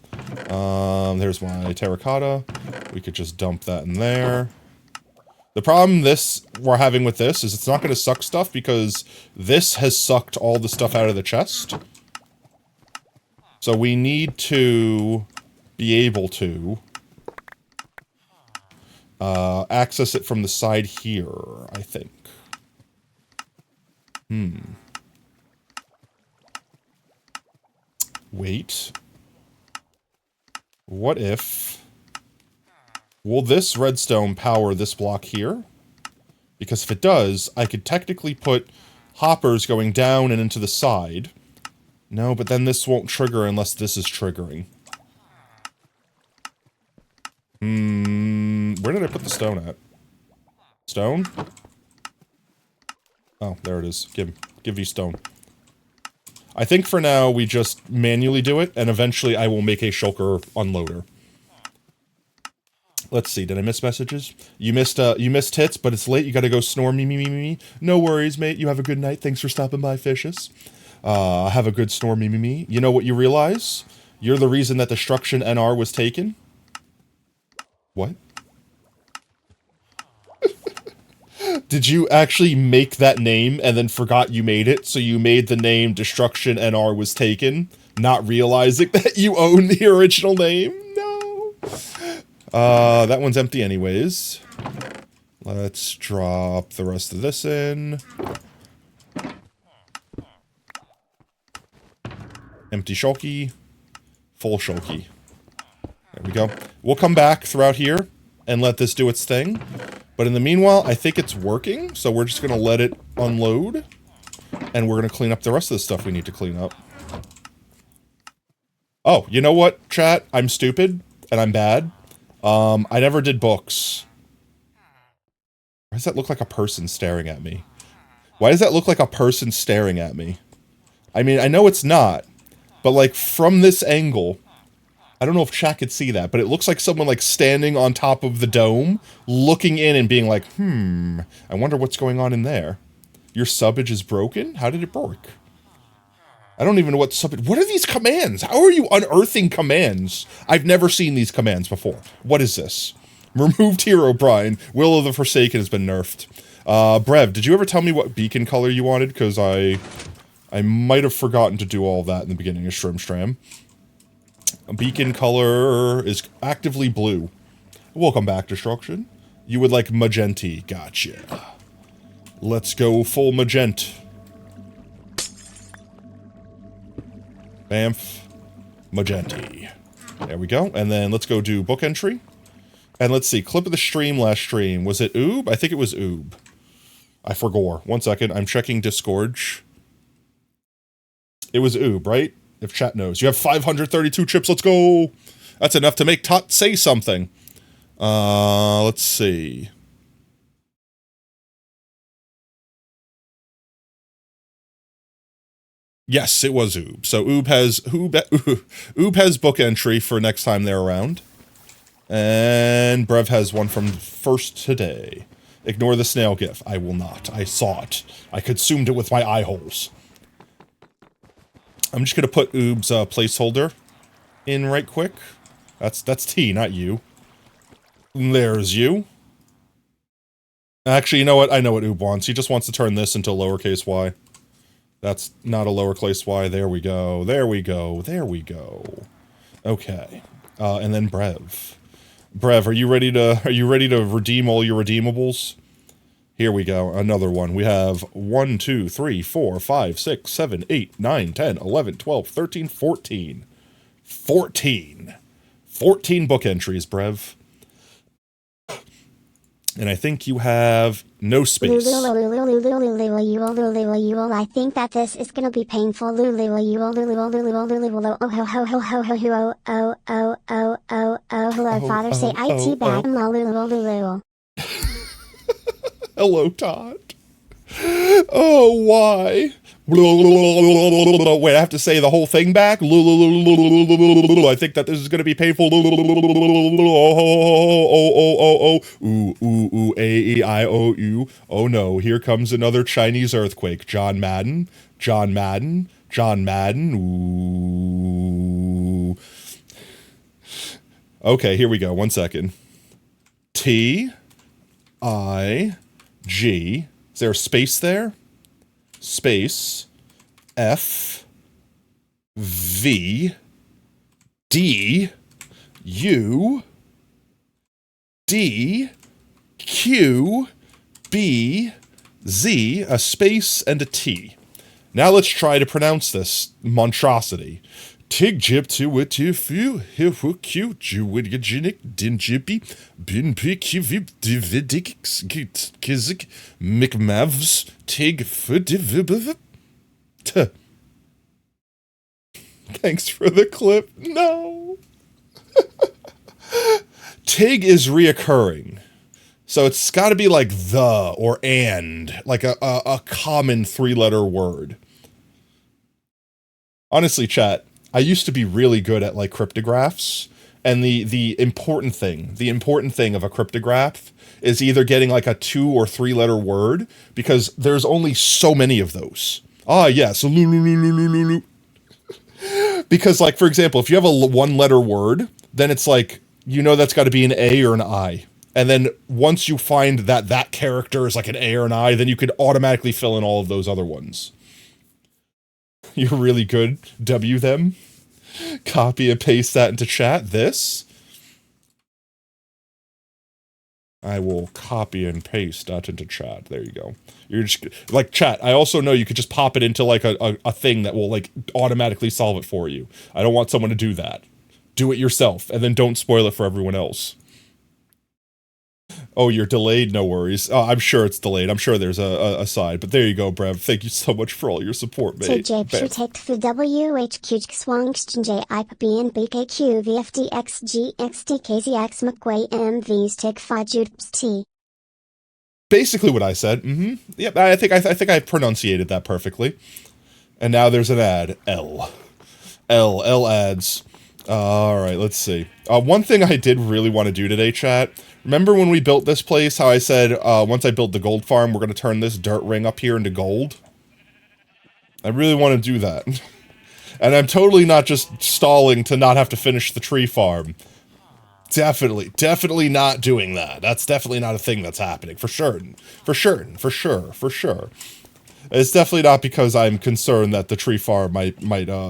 There's my terracotta. We could just dump that in there. The problem we're having with this is it's not going to suck stuff because this has sucked all the stuff out of the chest. So we need to be able to access it from the side here, I think. Wait. What if... Will this redstone power this block here? Because if it does, I could technically put hoppers going down and into the side. No, but then this won't trigger unless this is triggering. Where did I put the stone at? Stone? Oh, there it is. Give you stone. I think for now we just manually do it, and eventually I will make a shulker unloader. Let's see, did I miss messages? You missed hits, but it's late, you gotta go snore, me. No worries, mate, you have a good night, thanks for stopping by, Fishes. Have a good snore, me. You know what you realize? You're the reason that Destruction NR was taken? What? Did you actually make that name and then forgot you made it, so you made the name Destruction NR was taken, not realizing that you own the original name? No. That one's empty anyways. Let's drop the rest of this in. Empty shulky. Full shulky. There we go. We'll come back throughout here and let this do its thing. But in the meanwhile, I think it's working. So we're just going to let it unload. And we're going to clean up the rest of the stuff we need to clean up. Oh, you know what, chat? I'm stupid. And I'm bad. I never did books. Why does that look like a person staring at me? Why does that look like a person staring at me? I mean, I know it's not. But, like, from this angle, I don't know if chat could see that, but it looks like someone, like, standing on top of the dome, looking in and being like, I wonder what's going on in there. Your subbage is broken? How did it break? I don't even know what subbage... What are these commands? How are you unearthing commands? I've never seen these commands before. What is this? Removed hero, Brian. Will of the Forsaken has been nerfed. Brev, did you ever tell me what beacon color you wanted? Because I might have forgotten to do all that in the beginning of Shrimstram. Beacon color is actively blue. Welcome back, Destruction. You would like magenta. Gotcha. Let's go full magenta. Bamf. Magenta. There we go. And then let's go do book entry. And let's see. Clip of the stream last stream. Was it Oob? I think it was Oob. I forgot. 1 second. I'm checking Discord. It was Oob, right? If chat knows. You have 532 chips. Let's go. That's enough to make Tot say something. Let's see. Yes, it was Oob. So Oob has book entry for next time they're around. And Brev has one from first today. Ignore the snail gif. I will not. I saw it. I consumed it with my eye holes. I'm just gonna put Oob's placeholder in right quick. That's T, not you. There's you. Actually, you know what? I know what Oob wants. He just wants to turn this into lowercase y. That's not a lowercase y. There we go. There we go. There we go. Okay. And then Brev. Brev, are you ready to redeem all your redeemables? Here we go. Another one. We have 1, 2, 3, 4, 5, 6, 7, 8, 9, 10, 11, 12, 13, 14. 14. 14 book entries, Brev. And I think you have no space. I think that this is gonna be painful. Hello, Father, say IT back. Hello, Todd. Oh, why? Wait, I have to say the whole thing back? I think that this is going to be painful. Ooh, A-E-I-O-U. Oh no, here comes another Chinese earthquake. John Madden. John Madden. John Madden. Ooh. Okay, here we go. 1 second. T-I-G. Is there a space there? Space. F. V. D. U. D. Q. B. Z. A space and a T. Now let's try to pronounce this monstrosity. Tig jip to it if you hear who cute you would get genic din jippy bin pick you vip dividic kizik mcmavs tig for divibiv. Thanks for the clip. No. Tig is reoccurring. So it's got to be like the or and, like a common 3-letter word. Honestly, chat, I used to be really good at like cryptographs, and the important thing of a cryptograph is either getting like a 2 or 3-letter word, because there's only so many of those. Ah, yes, because like, for example, if you have a 1-letter word, then it's like, you know, that's got to be an A or an I. And then once you find that that character is like an A or an I, then you could automatically fill in all of those other ones. You're really good. W them. Copy and paste that into chat. This. I will copy and paste that into chat. There you go. You're just like chat. I also know you could just pop it into like a thing that will like automatically solve it for you. I don't want someone to do that. Do it yourself and then don't spoil it for everyone else. Oh, you're delayed? No worries. I'm sure it's delayed. I'm sure there's a side. But there you go, Brev. Thank you so much for all your support, mate. TJ for WHQ Swangstnj IPB and BKQ VFDX GXTKZX McQuay MVs Tick Fajud T. Basically what I said. Yep, I think I pronunciated that perfectly. And now there's an ad. L ads. Alright, let's see. One thing I did really want to do today, chat. Remember when we built this place, how I said, once I build the gold farm, we're going to turn this dirt ring up here into gold? I really want to do that. And I'm totally not just stalling to not have to finish the tree farm. Definitely not doing that. That's definitely not a thing that's happening. For sure. It's definitely not because I'm concerned that the tree farm might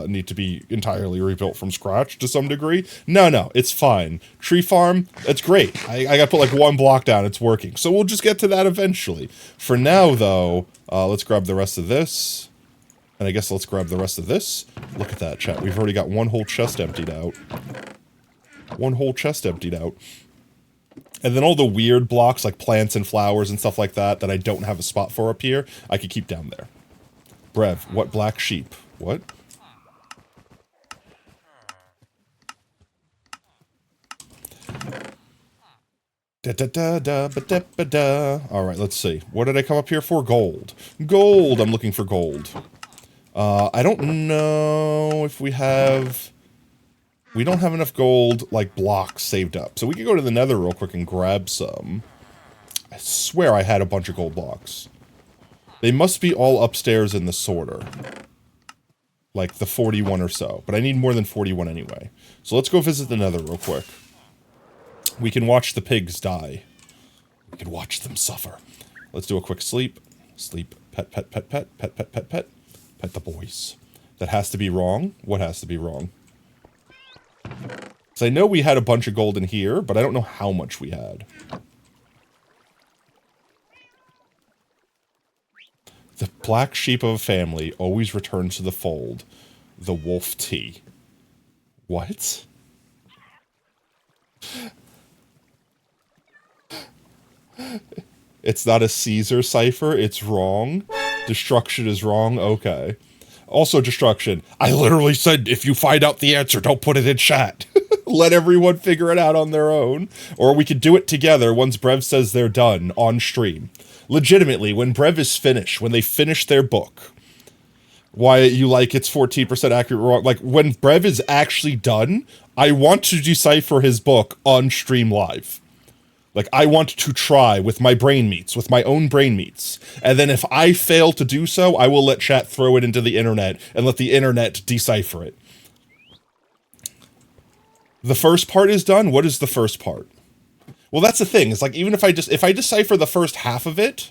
need to be entirely rebuilt from scratch to some degree. No, it's fine. Tree farm, it's great. I gotta put like one block down, it's working. So we'll just get to that eventually. For now, though, let's grab the rest of this. And I guess let's grab the rest of this. Look at that, chat. We've already got one whole chest emptied out. And then all the weird blocks, like plants and flowers and stuff like that I don't have a spot for up here, I could keep down there. Brev, what black sheep? What? Alright, let's see. What did I come up here for? Gold. Gold! I'm looking for gold. I don't know if we have... We don't have enough gold, like, blocks saved up. So we could go to the nether real quick and grab some. I swear I had a bunch of gold blocks. They must be all upstairs in the sorter. Like, the 41 or so. But I need more than 41 anyway. So let's go visit the nether real quick. We can watch the pigs die. We can watch them suffer. Let's do a quick sleep. Sleep. Pet. Pet the boys. That has to be wrong. What has to be wrong? So I know we had a bunch of gold in here, but I don't know how much we had. The black sheep of a family always returns to the fold. The wolf tea. What? It's not a Caesar cipher, it's wrong. Destruction is wrong, okay. Also, destruction. I literally said, if you find out the answer, don't put it in chat. Let everyone figure it out on their own. Or we could do it together once Brev says they're done on stream. Legitimately, when Brev is finished, when they finish their book, why you like it's 14% accurate wrong, like when Brev is actually done, I want to decipher his book on stream live. Like, I want to try with my brain meats, with my own brain meats. And then if I fail to do so, I will let chat throw it into the internet and let the internet decipher it. The first part is done. What is the first part? Well, that's the thing. It's like, even if I decipher the first half of it,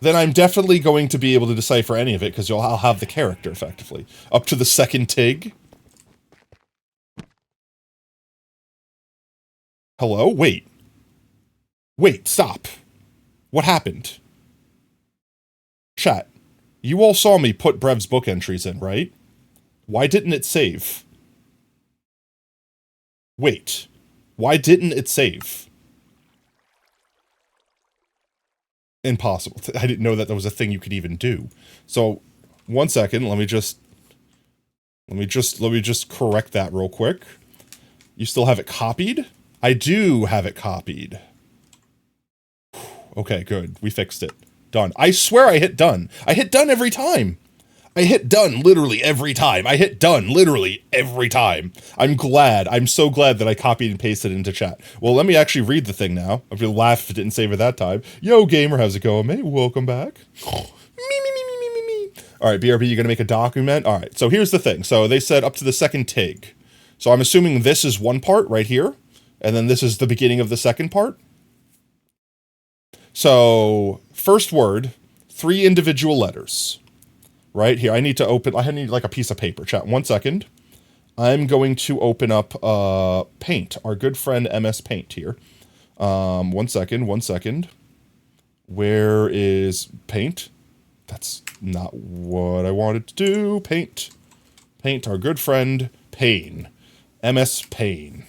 then I'm definitely going to be able to decipher any of it, because I'll have the character, effectively. Up to the second TIG. Hello? Wait, stop. What happened? Chat, you all saw me put Brev's book entries in, right? Why didn't it save? Wait, why didn't it save? Impossible. I didn't know that was a thing you could even do. So, one second, let me just correct that real quick. You still have it copied? I do have it copied. Okay, good. We fixed it. Done. I swear I hit done. I hit done every time. I hit done literally every time. I hit done literally every time. I'm so glad that I copied and pasted it into chat. Well, let me actually read the thing now. I'm gonna laugh if it didn't save it that time. Yo, gamer, how's it going, mate? Welcome back. Me. Alright, BRB, you gonna make a document? Alright, so here's the thing. So they said up to the second TIG. So I'm assuming this is one part right here. And then this is the beginning of the second part. So, first word, 3 individual letters. Right here, I need like a piece of paper. Chat, 1 second. I'm going to open up Paint, our good friend MS Paint here. One second. Where is paint? That's not what I wanted to do. Paint, our good friend, Pain. MS Pain.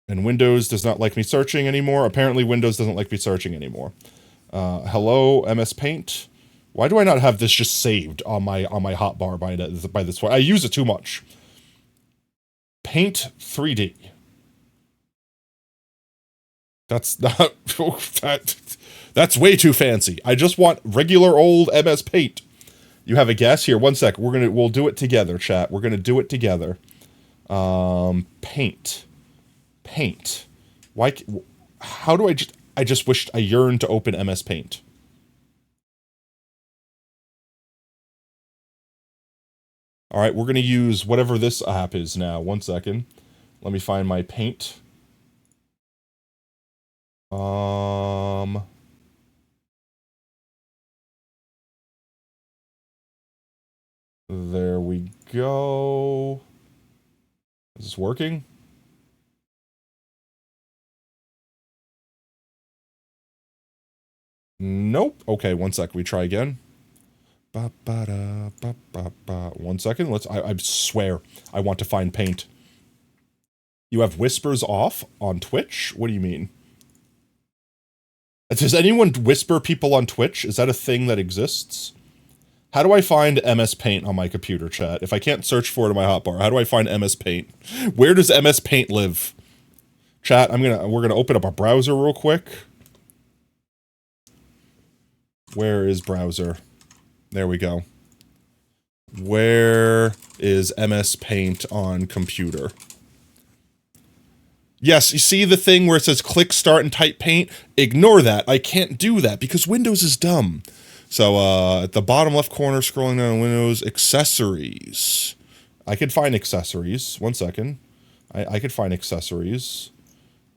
And Windows does not like me searching anymore. Apparently Windows doesn't like me searching anymore. Hello, MS Paint. Why do I not have this just saved on my hotbar by this point? I use it too much. Paint 3D. That's not that's way too fancy. I just want regular old MS Paint. You have a guess? Here, one sec. We'll do it together, chat. We're gonna do it together. Paint. Why? How do I just wished I yearned to open MS Paint. All right, we're gonna use whatever this app is now. One second. Let me find my Paint. There we go. Is this working? Nope. Okay, one sec. We try again. One second. I swear I want to find Paint. You have whispers off on Twitch? What do you mean? Does anyone whisper people on Twitch? Is that a thing that exists? How do I find MS Paint on my computer, chat? If I can't search for it in my hotbar, how do I find MS Paint? Where does MS Paint live? Chat, we're gonna open up a browser real quick. Where is browser? There we go. Where is MS Paint on computer? Yes, you see the thing where it says click start and type Paint? Ignore that. I can't do that because Windows is dumb. So, at the bottom left corner, scrolling down Windows, accessories. I could find accessories. One second. I could find accessories.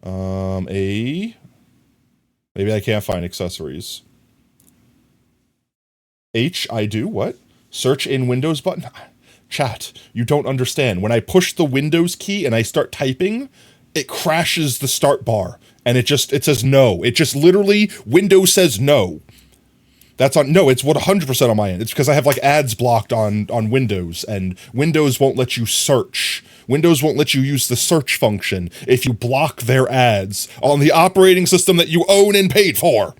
Maybe I can't find accessories. I do, what? Search in Windows button? Chat, you don't understand. When I push the Windows key and I start typing, it crashes the start bar. And it says no. It just literally, Windows says no. It's 100% on my end. It's because I have like ads blocked on Windows, and Windows won't let you search. Windows won't let you use the search function if you block their ads on the operating system that you own and paid for.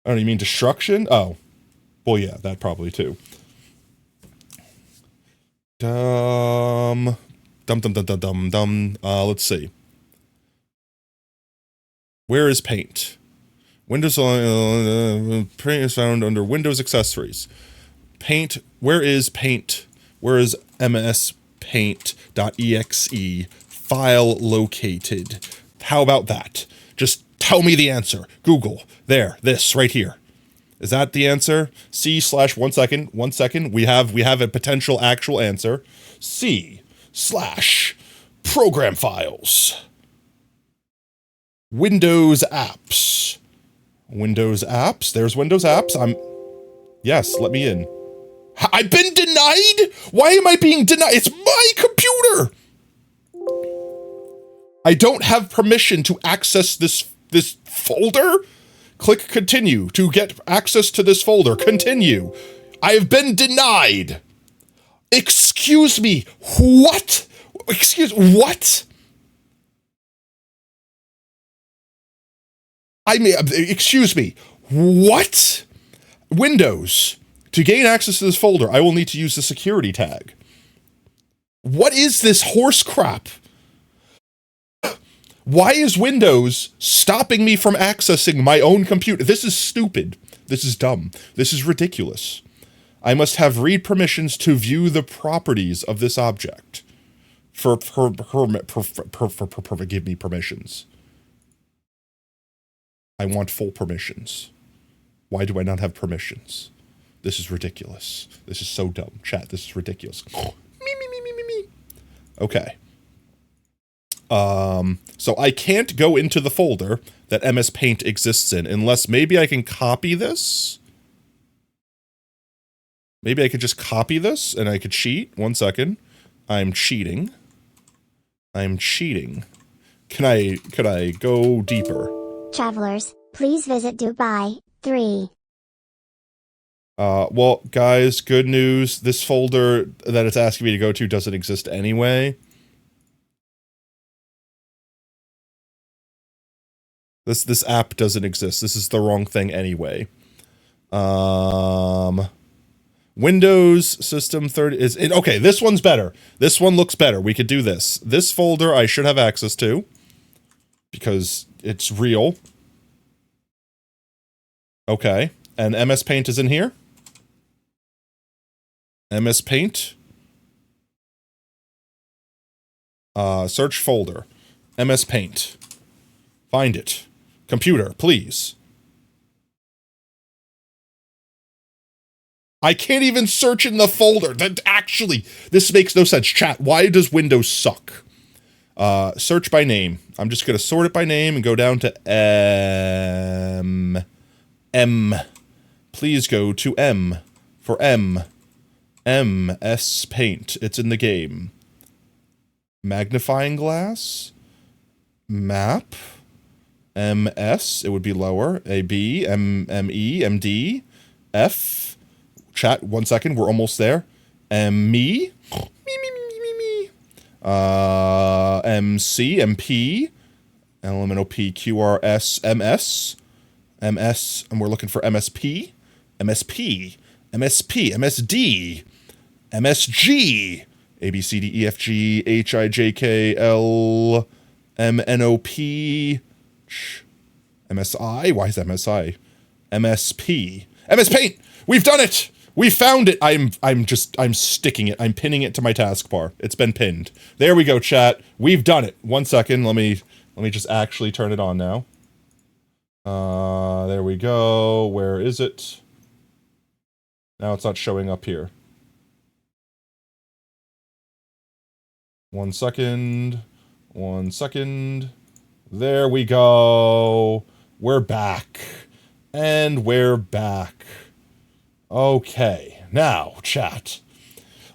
Oh, you mean destruction? Oh. Well, yeah, that probably too. Let's see. Where is Paint? Windows Paint is found under Windows accessories. Paint. Where is Paint? Where is MS Paint.exe file located? How about that? Just tell me the answer. Google. There. This right here. Is that the answer? C/1 second. 1 second. We have a potential actual answer. C/program files. Windows apps. Windows apps. There's Windows apps. Yes, let me in. I've been denied? Why am I being denied? It's my computer. I don't have permission to access this folder. Click continue to get access to this folder. Continue. I have been denied. Excuse me. What? What? Excuse me. What? Windows. To gain access to this folder, I will need to use the security tag. What is this horse crap? Why is Windows stopping me from accessing my own computer? This is stupid. This is dumb. This is ridiculous. I must have read permissions to view the properties of this object. Give me permissions. I want full permissions. Why do I not have permissions? This is ridiculous. This is so dumb. Chat, this is ridiculous. Me. Okay. So I can't go into the folder that MS Paint exists in unless maybe I can copy this. Maybe I could just copy this and I could cheat. 1 second. I'm cheating. Can I go deeper? Travelers, please visit Dubai. 3. Well, guys, good news. This folder that it's asking me to go to doesn't exist anyway. This app doesn't exist. This is the wrong thing anyway. Windows System 30 is it, okay, this one's better. This one looks better. We could do this. This folder I should have access to because it's real. Okay. And MS Paint is in here. MS Paint. Search folder. MS Paint. Find it. Computer, please. I can't even search in the folder. That actually, this makes no sense. Chat, why does Windows suck? Search by name. I'm just gonna sort it by name and go down to M. M. Please go to M for M. MS Paint. It's in the game. Magnifying glass. Map. MS. It would be lower. AB. ME. MD. F. Chat, 1 second. We're almost there. Me. MC. MP. LMNOP. QRS. MS. MS. And we're looking for MSP. MSP. MSP. MSD. MSG. A, B, C, D, E, F, G, H, I, J, K, L, M, N, O, P, MSI? Why is that MSI? MSP. MS Paint! We've done it! We found it! I'm sticking it. I'm pinning it to my taskbar. It's been pinned. There we go, chat. We've done it. 1 second. Let me just actually turn it on now. There we go. Where is it? Now it's not showing up here. 1 second. 1 second. There we go. We're back. And we're back. Okay. Now, chat.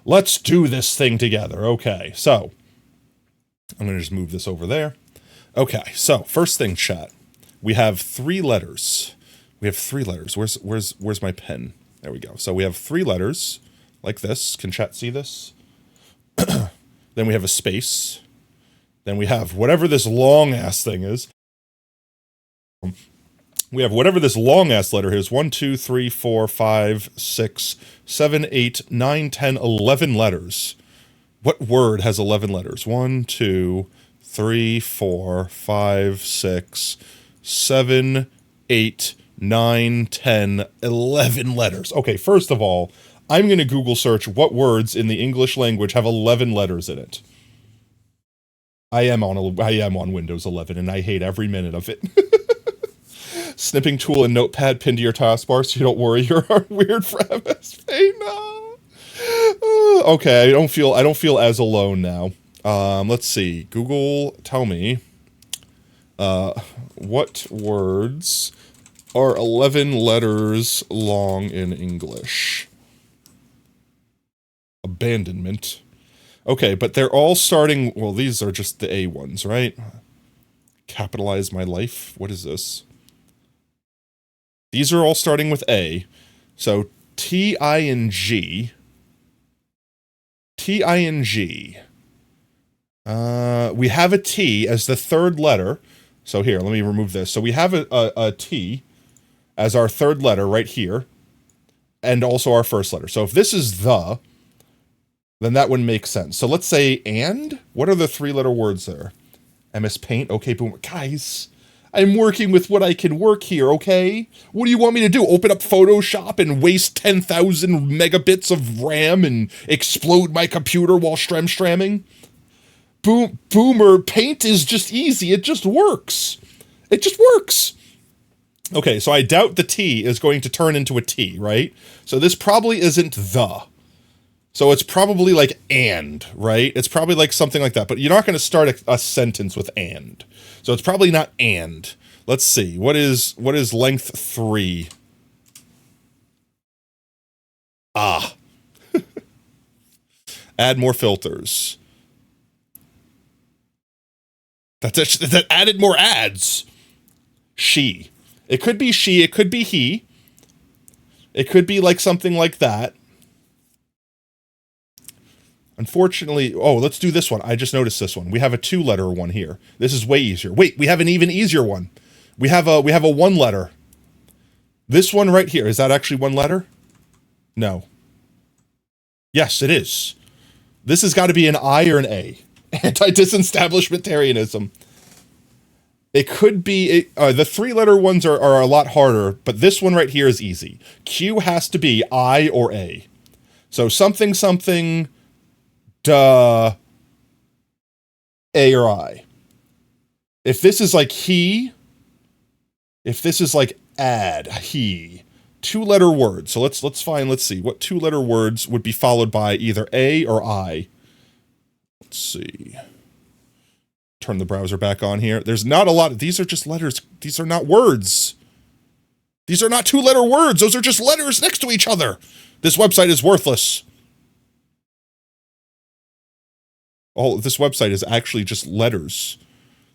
Let's do this thing together. Okay. So, I'm going to just move this over there. Okay. So, first thing, chat. We have 3 letters. We have 3 letters. Where's my pen? There we go. So, we have 3 letters like this. Can chat see this? Then we have a space. Then we have whatever this long-ass thing is. We have whatever this long-ass letter is. 1, 2, 3, 4, 5, 6, 7, 8, 9, 10, 11 letters. What word has 11 letters? 1, 2, 3, 4, 5, 6, 7, 8, 9, 10, 11 letters. Okay, first of all, I'm going to Google search what words in the English language have 11 letters in it. I am on Windows 11 and I hate every minute of it. Snipping tool and notepad pinned to your taskbar so you don't worry you're weird for MSP. No. Okay, I don't feel as alone now. Let's see. Google, tell me what words are 11 letters long in English? Abandonment. Okay, but they're all starting... Well, these are just the A ones, right? Capitalize my life. What is this? These are all starting with A. So, T-I-N-G. T-I-N-G. We have a T as the third letter. So here, let me remove this. So we have a T as our third letter right here. And also our first letter. So if this is the... then that wouldn't make sense. So let's say and? What are the 3-letter words there? MS Paint? Okay, boom. Guys, I'm working with what I can work here, okay? What do you want me to do? Open up Photoshop and waste 10,000 megabits of RAM and explode my computer while stramming? Boomer, Paint is just easy. It just works. It just works. Okay, so I doubt the T is going to turn into a T, right? So this probably isn't the. So it's probably like and, right? It's probably like something like that. But you're not going to start a sentence with and. So it's probably not and. Let's see. What is length 3? Ah. Add more filters. That added more ads. She. It could be she, it could be he. It could be like something like that. Unfortunately, oh, let's do this one. I just noticed this one. We have a 2-letter one here. This is way easier. Wait, we have an even easier one. We have a 1-letter. This one right here, is that actually 1 letter? No. Yes, it is. This has got to be an I or an A. Anti-disestablishmentarianism. It could be, the 3-letter ones are a lot harder, but this one right here is easy. Q has to be I or A. So something, duh, A or I. If this is like he, if this is like add, he, 2-letter words. So let's see, what 2-letter words would be followed by either A or I? Let's see. Turn the browser back on here. There's not a lot of, these are just letters. These are not words. These are not 2-letter words. Those are just letters next to each other. This website is worthless. Oh, this website is actually just letters.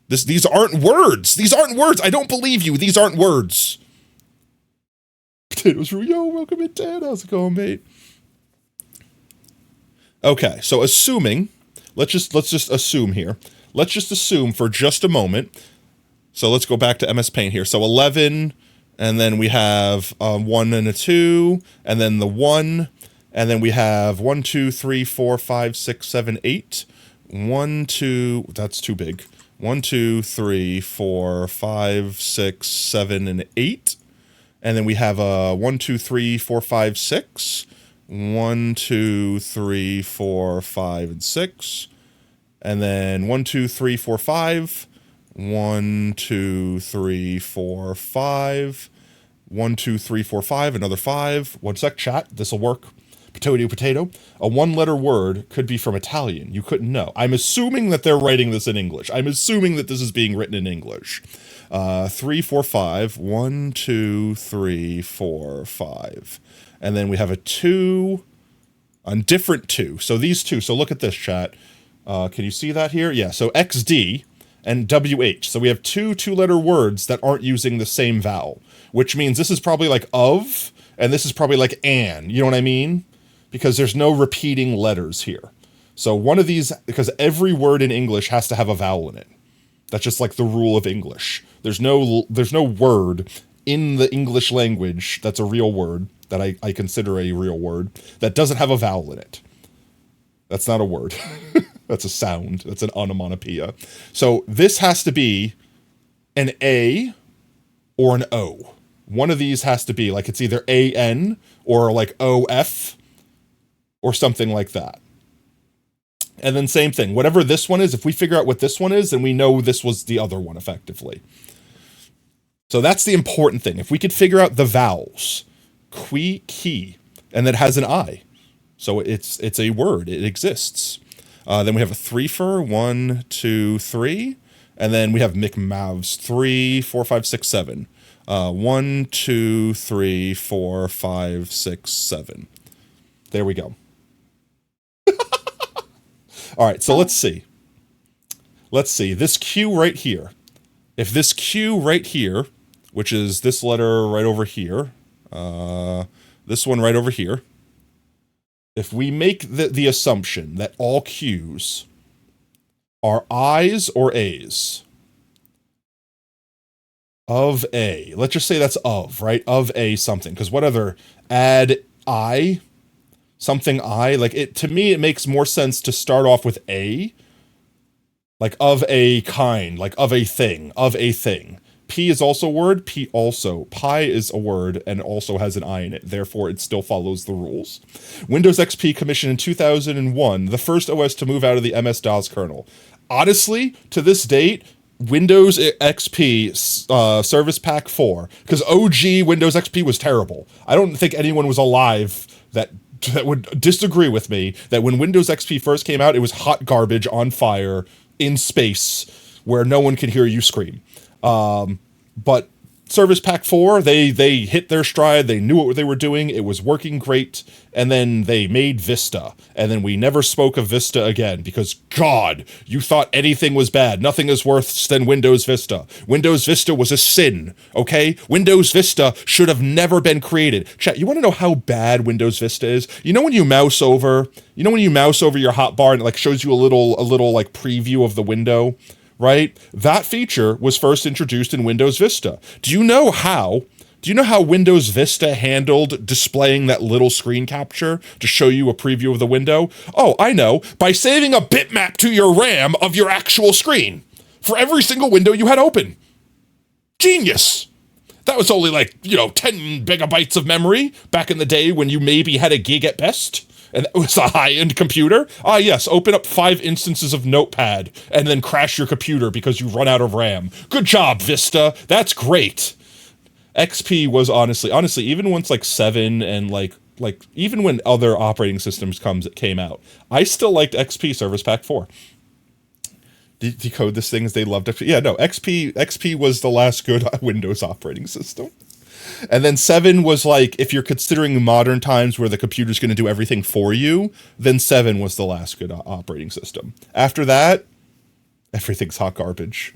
These aren't words. These aren't words. I don't believe you. These aren't words. Potatoes, yo, welcome in, Dad. How's it going, mate? Okay, so assuming, let's just assume here. Let's just assume for just a moment. So let's go back to MS Paint here. So 11, and then we have 1 and a 2, and then the 1, and then we have 1, 2, 3, 4, 5, 6, 7, 8. 1, 2, that's too big. 1, 2, 3, 4, 5, 6, 7, and 8. And then we have a 1, 2, 3, 4, 5, 6. 1, 2, 3, 4, 5, and 6. And then 1, 2, 3, 4, 5. 1, 2, 3, 4, 5. 1, 2, 3, 4, 5. Another 5. 1 sec, chat. This'll work. Potato. A 1-letter word could be from Italian. You couldn't know. I'm assuming that they're writing this in English. I'm assuming that this is being written in English. 3, 4, 5. 1, 2, 3, 4, 5. And then we have a 2, a different 2. So these 2. So look at this, chat. Can you see that here? Yeah, so XD and WH. So we have 2 2-letter words that aren't using the same vowel, which means this is probably like of, and this is probably like an. You know what I mean? Because there's no repeating letters here. So one of these, because every word in English has to have a vowel in it. That's just like the rule of English. There's no word in the English language that's a real word, that I consider a real word, that doesn't have a vowel in it. That's not a word. That's a sound. That's an onomatopoeia. So this has to be an A or an O. One of these has to be like, it's either AN or like OF or something like that. And then same thing, whatever this one is, if we figure out what this one is, then we know this was the other one effectively. So that's the important thing. If we could figure out the vowels, qui, ki, and that has an I. So it's a word, it exists. Then we have a 3-fer, 1, 2, 3. And then we have McMavs, 3, 4, 5, 6, 7. 1, 2, 3, 4, 5, 6, 7. There we go. All right, so let's see. Let's see, this Q right here. If this Q right here, which is this letter right over here, this one right over here, if we make the assumption that all Qs are I's or A's, of A, let's just say that's of, right? Of A something, because what other, add I, something I, like it, to me, it makes more sense to start off with A, like of a kind, like of a thing, of a thing. P is also a word, P also. Pi is a word and also has an I in it, therefore it still follows the rules. Windows XP commissioned in 2001, the first OS to move out of the MS-DOS kernel. Honestly, to this date, Windows XP Service Pack 4, because OG Windows XP was terrible. I don't think anyone was alive that would disagree with me that when Windows XP first came out, it was hot garbage on fire in space where no one could hear you scream. But Service Pack 4, they hit their stride, they knew what they were doing, it was working great, and then they made Vista, and then we never spoke of Vista again, because God, you thought anything was bad, nothing is worse than Windows Vista. Windows Vista was a sin, okay? Windows Vista should have never been created. Chat, you want to know how bad Windows Vista is? You know when you mouse over your hotbar and it like shows you a little like preview of the window? Right? That feature was first introduced in Windows Vista. Do you know how Windows Vista handled displaying that little screen capture to show you a preview of the window? Oh, I know. By saving a bitmap to your RAM of your actual screen for every single window you had open. Genius. That was only like, 10 megabytes of memory back in the day when you maybe had a gig at best. And it was a high-end computer. Ah, yes, open up 5 instances of Notepad and then crash your computer because you run out of RAM. Good job, Vista. That's great. XP was honestly, even once like 7 and like even when other operating systems came out, I still liked XP Service Pack 4. Decode this thing as they loved XP. Yeah, no, XP was the last good Windows operating system. And then 7 was like, if you're considering modern times where the computer's going to do everything for you, then 7 was the last good operating system. After that, everything's hot garbage.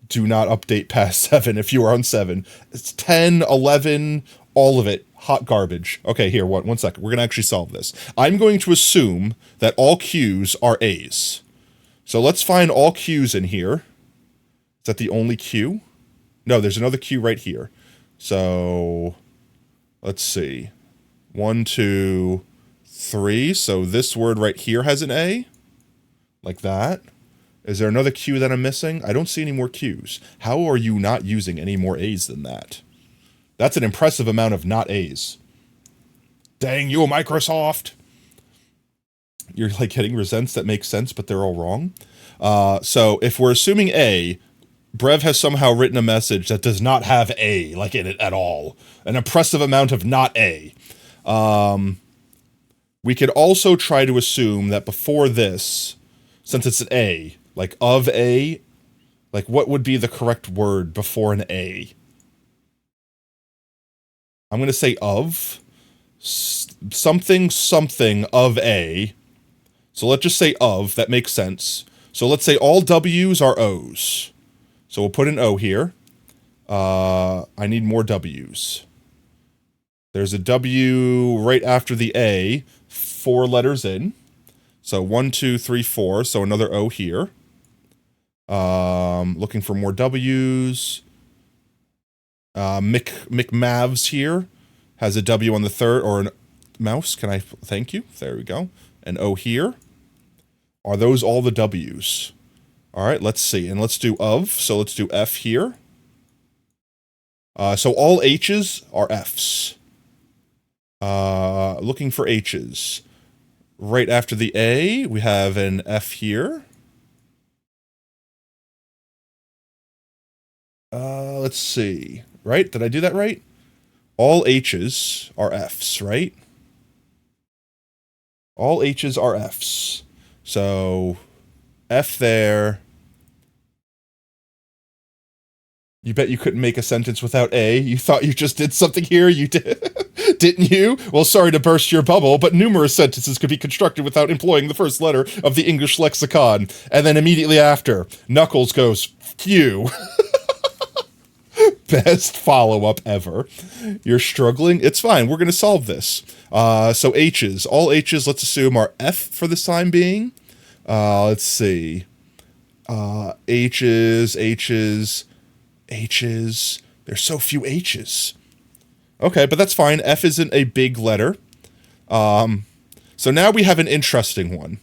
Do not update past 7 if you are on 7. It's 10, 11, all of it, hot garbage. Okay, here, one second. We're going to actually solve this. I'm going to assume that all Qs are As. So let's find all Qs in here. Is that the only Q? No, there's another Q right here. So, let's see. 1, 2, 3. So this word right here has an A. Like that. Is there another Q that I'm missing? I don't see any more Qs. How are you not using any more A's than that? That's an impressive amount of not A's. Dang you, Microsoft! You're like getting resents that make sense, but they're all wrong. So if we're assuming A, Brev has somehow written a message that does not have A, like, in it at all. An impressive amount of not A. We could also try to assume that before this, since it's an A, like, of A, like, what would be the correct word before an A? I'm going to say of. Something of A. So let's just say of. That makes sense. So let's say all W's are O's. So we'll put an O here. I need more W's. There's a W right after the A, 4 letters in. So 1, 2, 3, 4. So another O here. Looking for more W's. McMavs here has a W on the third, or a mouse. Can I? Thank you. There we go. An O here. Are those all the W's? All right, let's see. And let's do of. So let's do F here. So all H's are F's. Looking for H's. Right after the A, we have an F here. Let's see. Right? Did I do that right? All H's are F's, right? All H's are F's. So, F there. You bet you couldn't make a sentence without A. You thought you just did something here? You did, didn't you? Well, sorry to burst your bubble, but numerous sentences could be constructed without employing the first letter of the English lexicon. And then immediately after, Knuckles goes, phew. Best follow-up ever. You're struggling? It's fine. We're going to solve this. So H's. All H's, let's assume, are F for the time being. Let's see. H's. There's so few H's. Okay, but that's fine. F isn't a big letter. So now we have an interesting one.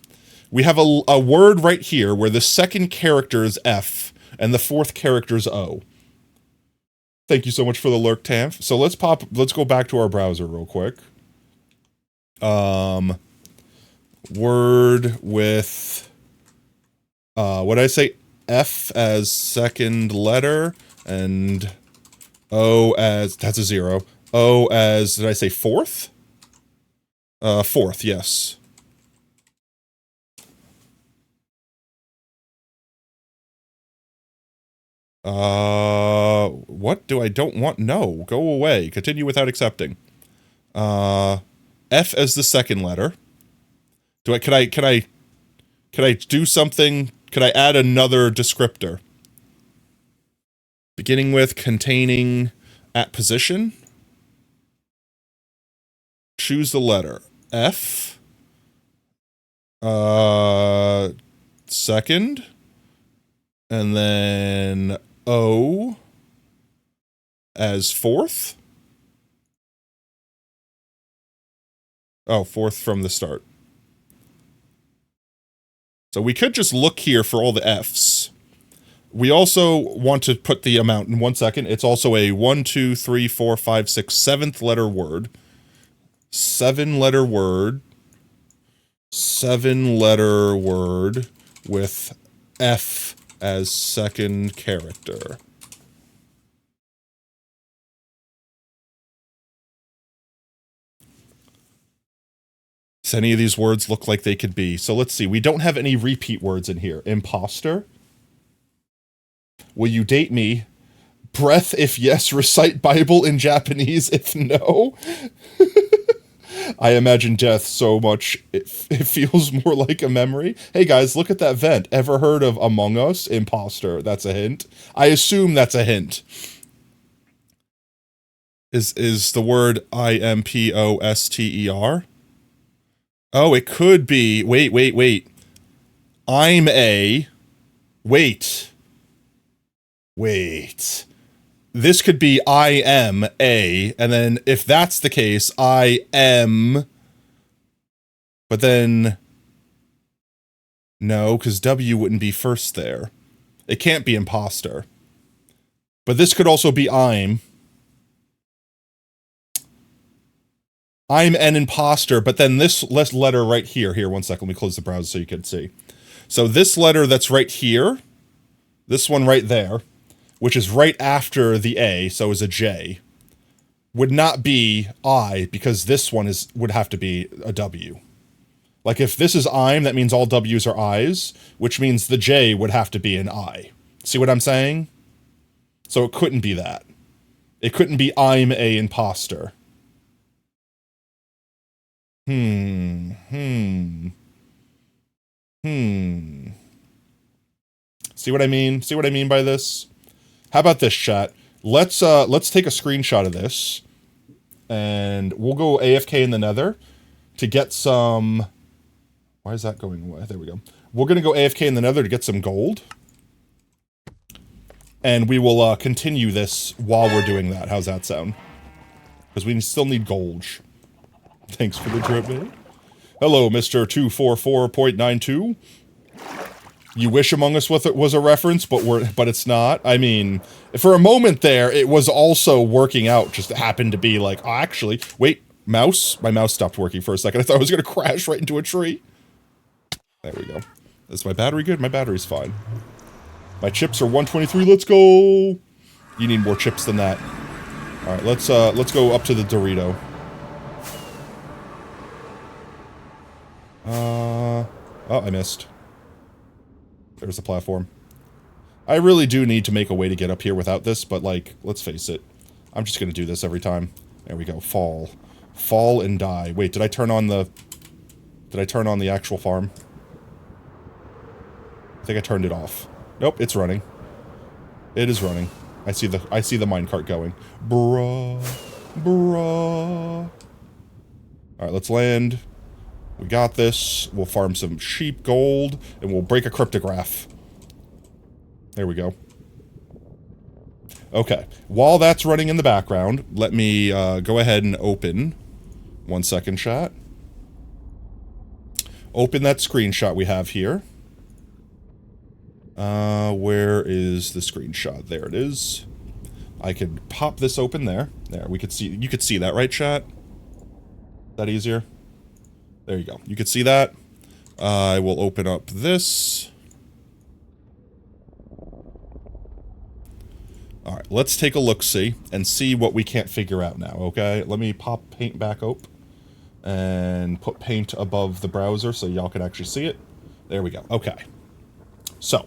We have a word right here where the second character is F and the fourth character is O. Thank you so much for the lurk, Tamf. So let's go back to our browser real quick. Word with, what did I say? F as second letter, and O as, that's a 0. O as, did I say fourth? Fourth, yes. What do I don't want? No, go away. Continue without accepting. F as the second letter. Can I do something? Can I add another descriptor? Beginning with, containing, at position. Choose the letter. F. Second. And then O as fourth. Oh, fourth from the start. So we could just look here for all the F's. We also want to put the amount in 1 second. It's also a 1, 2, 3, 4, 5, 6, 7th letter word. 7-letter word. 7-letter word with F as second character. Does any of these words look like they could be? So let's see. We don't have any repeat words in here. Imposter. Will you date me? Breath if yes. Recite Bible in Japanese if no. I imagine death so much it feels more like a memory. Hey guys, look at that vent. Ever heard of Among Us? Imposter. That's a hint. I assume that's a hint. Is the word imposter? Oh, it could be. Wait. I'm a. Wait. This could be I am a, and then if that's the case, I am. But then. No, because W wouldn't be first there. It can't be imposter. But this could also be I'm. I'm an imposter, but then this letter right here. Here, 1 second. Let me close the browser so you can see. So this letter that's right here, this one right there, which is right after the A, so is a J, would not be I, because this one would have to be a W. Like if this is I'm, that means all W's are I's, which means the J would have to be an I. See what I'm saying? So it couldn't be that. It couldn't be I'm a imposter. See what I mean? See what I mean by this? How about this, chat? Let's take a screenshot of this, and we'll go AFK in the Nether to get some. Why is that going away? There we go. We're gonna go AFK in the Nether to get some gold, and we will continue this while we're doing that. How's that sound? Because we still need gold. Thanks for the drip, man. Hello, Mr. 244.92. You wish Among Us was a reference, but it's not. I mean, for a moment there, it was also working out. Just happened to be like, oh, actually, wait, mouse? My mouse stopped working for a second. I thought I was going to crash right into a tree. There we go. Is my battery good? My battery's fine. My chips are 123. Let's go. You need more chips than that. All right, let's go up to the Dorito. Oh, I missed. There's the platform. I really do need to make a way to get up here without this, but like, let's face it. I'm just gonna do this every time. There we go. Fall. Fall and die. Wait, did I turn on the actual farm? I think I turned it off. Nope, it's running. It is running. I see the minecart going. Bruh. Alright, let's land. We got this. We'll farm some sheep gold, and we'll break a cryptograph. There we go. Okay. While that's running in the background, let me go ahead and open. 1 second, chat. Open that screenshot we have here. Where is the screenshot? There it is. I could pop this open there. There, we could see. You could see that, right, chat? Is that easier? There you go. You can see that. I will open up this. Alright, let's take a look-see and see what we can't figure out now, okay? Let me pop paint back up and put paint above the browser so y'all can actually see it. There we go. Okay. So,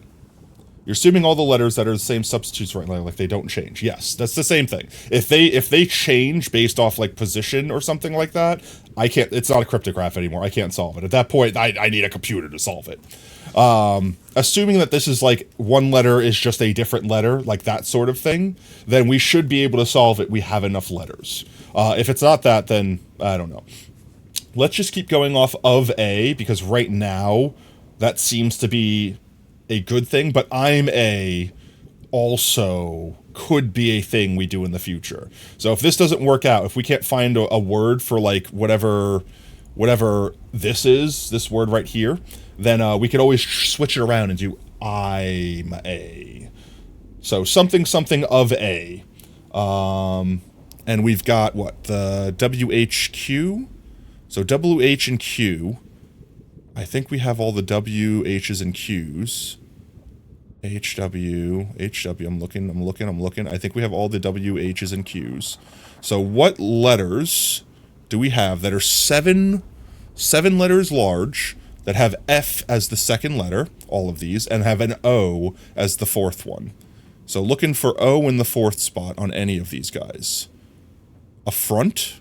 You're assuming all the letters that are the same substitutes right now, like they don't change. Yes, that's the same thing. If they change based off like position or something like that, I can't. It's not a cryptograph anymore. I can't solve it. At that point, I need a computer to solve it. Assuming that this is like one letter is just a different letter, like that sort of thing, then we should be able to solve it. We have enough letters. If it's not that, then I don't know. Let's just keep going off of A, because right now that seems to be a good thing, but I'm A also could be a thing we do in the future. So if this doesn't work out, if we can't find a word for like whatever this is, this word right here, then we could always switch it around and do I'm A. So something of A. And we've got what? The WHQ? So WH and Q. I think we have all the W, H's, and Q's. HW, I'm looking. I think we have all the W, H's, and Q's. So what letters do we have that are seven letters large, that have F as the second letter, all of these, and have an O as the fourth one? So looking for O in the fourth spot on any of these guys. A front?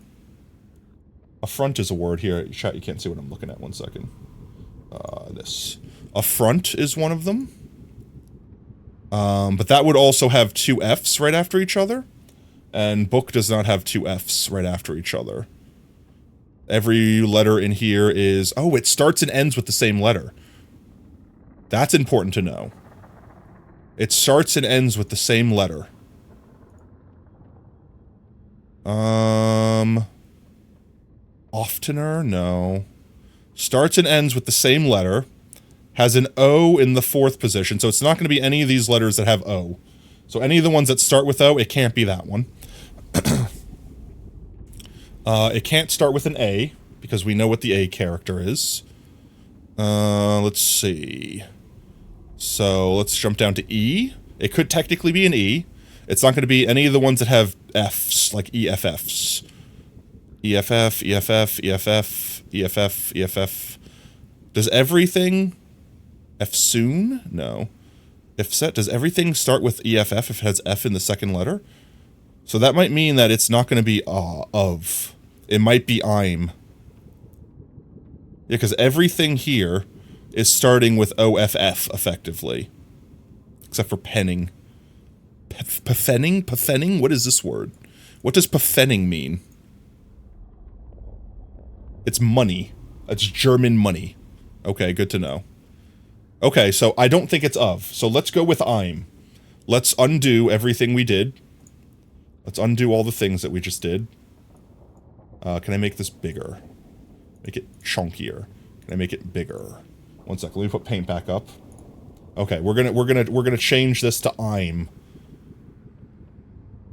A front is a word here. Chat, you can't see what I'm looking at. 1 second. This. A front is one of them. But that would also have two F's right after each other. And book does not have two F's right after each other. Every letter in here is... Oh, it starts and ends with the same letter. That's important to know. It starts and ends with the same letter. Oftener? No. Starts and ends with the same letter. Has an O in the fourth position, so it's not going to be any of these letters that have O. So any of the ones that start with O, it can't be that one. It can't start with an A, because we know what the A character is. Let's see. So let's jump down to E. It could technically be an E. It's not going to be any of the ones that have Fs, like EFFs. EFF, EFF, EFF, EFF, EFF. Does everything... F-soon? No. If set, does everything start with EFF if it has F in the second letter? So that might mean that it's not going to be of. It might be I'm. Yeah, because everything here is starting with OFF, effectively. Except for penning. Pfenning? Pfenning? What is this word? What does pfenning mean? It's money. It's German money. Okay, good to know. Okay, so I don't think it's of. So let's go with I'm. Let's undo everything we did. Let's undo all the things that we just did. Can I make this bigger? Make it chunkier. Can I make it bigger? 1 second. Let me put paint back up. Okay, we're gonna change this to I'm.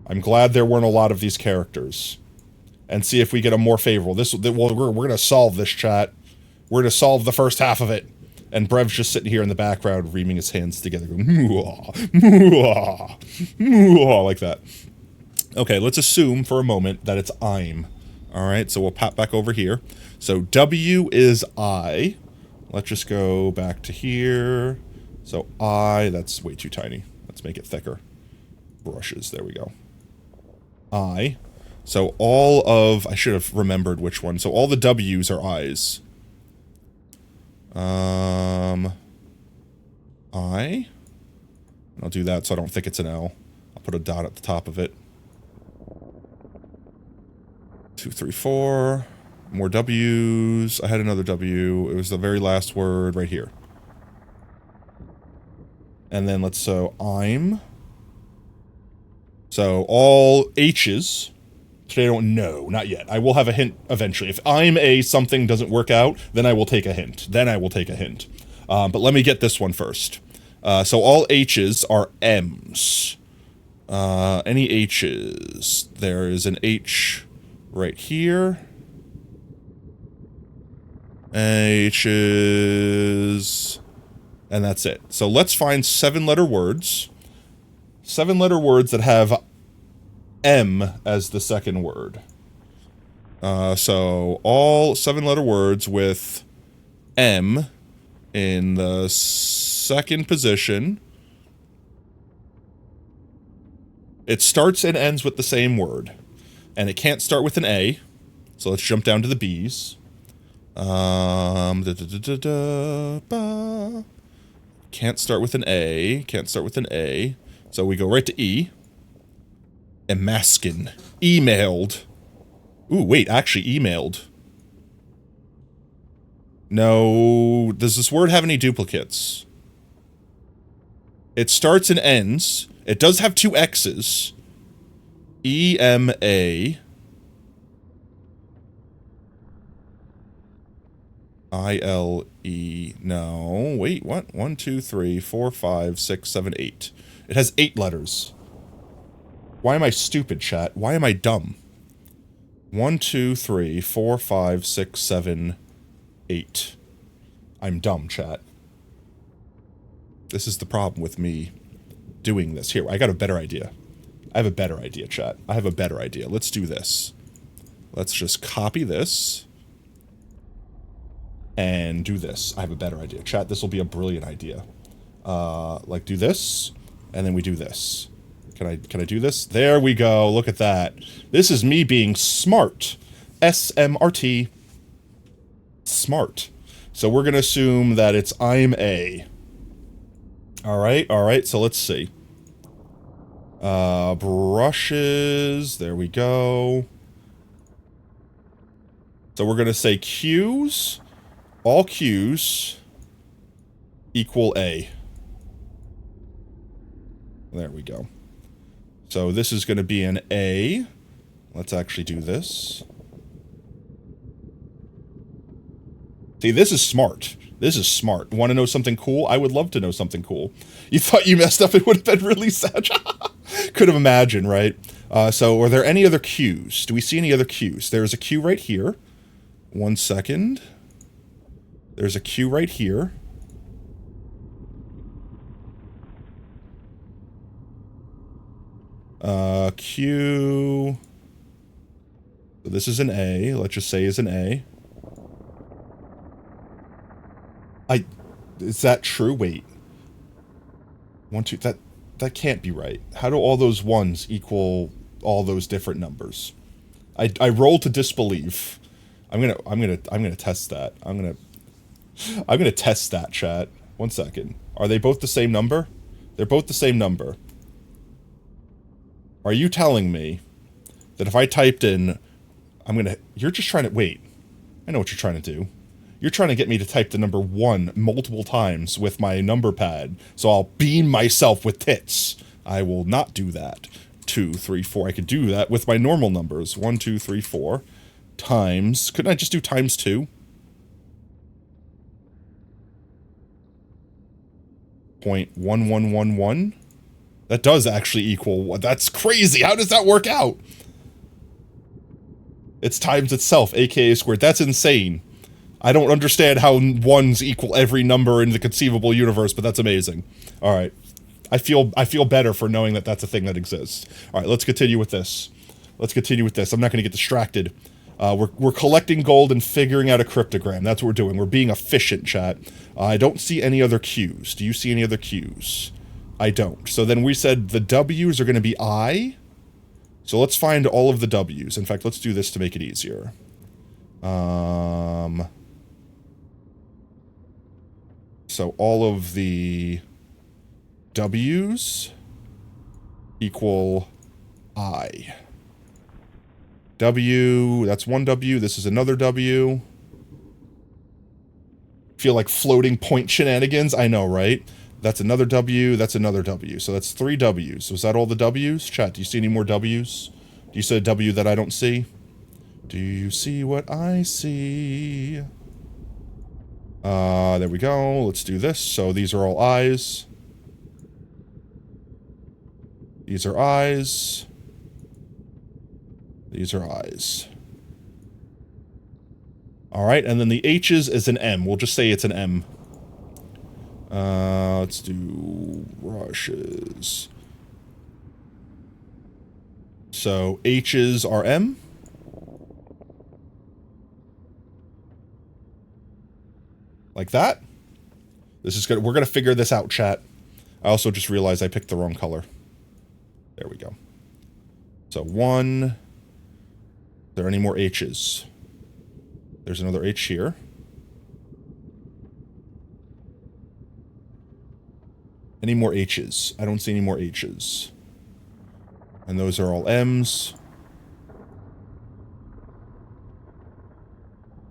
I'm glad there weren't a lot of these characters. And see if we get a more favorable. We're gonna solve this, chat. We're gonna solve the first half of it. And Brev's just sitting here in the background, reaming his hands together, going, "Mwah, mwah, mwah," like that. Okay, let's assume for a moment that it's I'm. Alright, so we'll pop back over here. So W is I. Let's just go back to here. So I, that's way too tiny. Let's make it thicker. Brushes, there we go. I. So all of, I should have remembered which one. So all the W's are I's. I. I'll do that so I don't think it's an L. I'll put a dot at the top of it. 2, 3, 4. More W's. I had another W. It was the very last word right here. And then let's, so I'm. So all H's. Today I don't know, not yet. I will have a hint eventually. If I'm a something doesn't work out, then I will take a hint. But let me get this one first. So all H's are M's. Any H's? There is an H right here. H's. And that's it. So let's find 7-letter words. 7-letter words that have M as the second word. So all 7-letter words with M in the second position It starts and ends with the same word. And it can't start with an A. So let's jump down to the B's. Can't start with an A. Can't start with an A. So we go right to E. Emaskin. Emailed. Ooh, wait, actually emailed. No, does this word have any duplicates? It starts and ends. It does have two X's. E-M-A. I-L-E. No, wait, what? 1, 2, 3, 4, 5, 6, 7, 8. It has 8 letters. Why am I stupid, chat? Why am I dumb? 1, 2, 3, 4, 5, 6, 7, 8. I'm dumb, chat. This is the problem with me doing this. Here, I got a better idea. I have a better idea, chat. I have a better idea. Let's do this. Let's just copy this. And do this. I have a better idea. Chat, this will be a brilliant idea. Like, do this, and then we do this. Can I do this? There we go. Look at that. This is me being smart. S-M-R-T. Smart. So we're going to assume that it's I'm A. Alright, so let's see. Brushes. There we go. So we're going to say Q's. All Q's equal A. There we go. So this is going to be an A. Let's actually do this. See, this is smart. This is smart. Want to know something cool? I would love to know something cool. You thought you messed up, it would have been really sad. Could have imagined, right? So are there any other Q's? Do we see any other Q's? There's a Q right here. 1 second. There's a Q right here. Q. So this is an A. Let's just say is an A. Is that true? Wait. 1, 2. That can't be right. How do all those ones equal all those different numbers? I roll to disbelieve. I'm gonna test that. I'm gonna test that, chat. 1 second. Are they both the same number? They're both the same number. Are you telling me that if I typed in, you're just trying to, wait. I know what you're trying to do. You're trying to get me to type the number 1 multiple times with my number pad, so I'll beam myself with tits. I will not do that. 2, 3, 4. I could do that with my normal numbers. 1, 2, 3, 4. Times. Couldn't I just do times 2? 0.1111? That does actually equal... That's crazy! How does that work out? It's times itself, aka squared. That's insane. I don't understand how 1s equal every number in the conceivable universe, but that's amazing. Alright. I feel better for knowing that that's a thing that exists. Alright, let's continue with this. Let's continue with this. I'm not going to get distracted. We're collecting gold and figuring out a cryptogram. That's what we're doing. We're being efficient, chat. I don't see any other Q's. Do you see any other Q's? I don't. So then we said the W's are going to be I. So let's find all of the W's. In fact, let's do this to make it easier. So all of the W's equal I. W, that's one W, this is another W. Feel like floating point shenanigans? I know, right? That's another W, that's another W. So that's 3 W's. Was that all the W's? Chat, do you see any more W's? Do you see a W that I don't see? Do you see what I see? There we go. Let's do this. So these are all I's. These are I's. These are I's. Alright, and then the H's is an M. We'll just say it's an M. Let's do brushes. So H's are M. Like that. This is good. We're gonna figure this out, chat. I also just realized I picked the wrong color. There we go. So 1. Are there any more H's? There's another H here. Any more H's? I don't see any more H's. And those are all M's.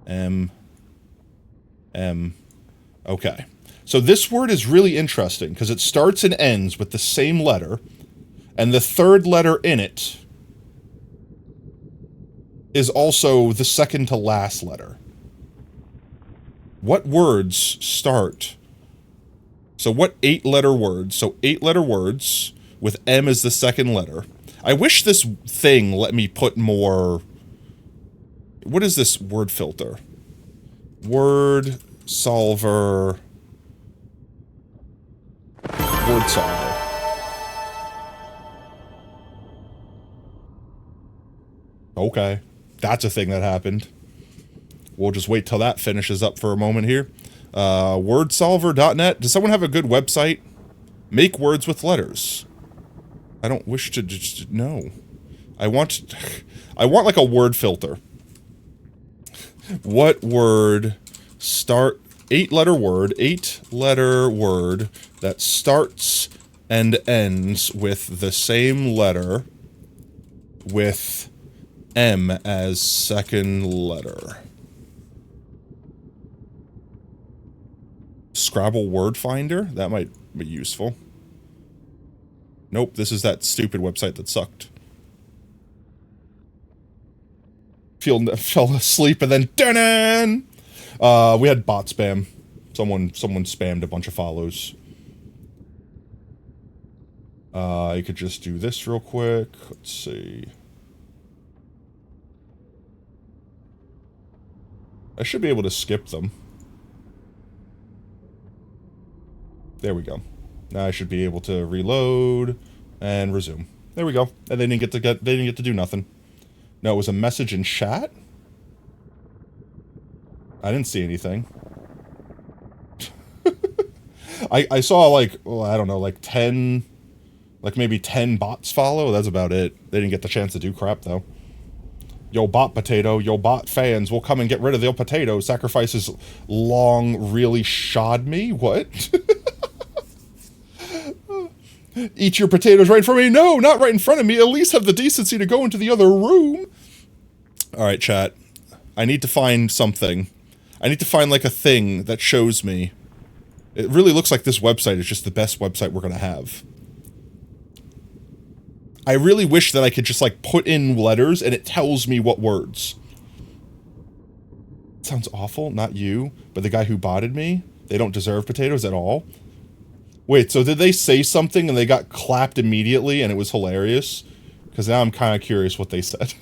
M. Okay. So this word is really interesting because it starts and ends with the same letter, and the third letter in it is also the second to last letter. What words start? So what 8-letter words? So 8-letter words with M as the second letter. I wish this thing let me put more... What is this word filter? Word solver... Word solver. Okay. That's a thing that happened. We'll just wait till that finishes up for a moment here. Wordsolver.net. Does someone have a good website? Make words with letters. I don't wish to just... No. I want like a word filter. What word start... 8-letter word that starts and ends with the same letter with M as second letter. Scrabble word finder? That might be useful. Nope, this is that stupid website that sucked. Fell asleep and then dun-dun! We had bot spam. Someone spammed a bunch of follows. You could just do this real quick. Let's see. I should be able to skip them. There we go. Now I should be able to reload and resume. There we go. And they didn't get to do nothing. No, it was a message in chat. I didn't see anything. I saw like, well, I don't know, like 10, like maybe 10 bots follow. That's about it. They didn't get the chance to do crap though. Yo bot potato, yo bot fans will come and get rid of the potato. Sacrifices long really shod me. What? Eat your potatoes right in front of me. No, not right in front of me. At least have the decency to go into the other room. All right, chat. I need to find something. I need to find like a thing that shows me. It really looks like this website is just the best website we're going to have. I really wish that I could just like put in letters and it tells me what words. Sounds awful, not you, but the guy who botted me. They don't deserve potatoes at all. Wait, so did they say something and they got clapped immediately and it was hilarious? Because now I'm kind of curious what they said.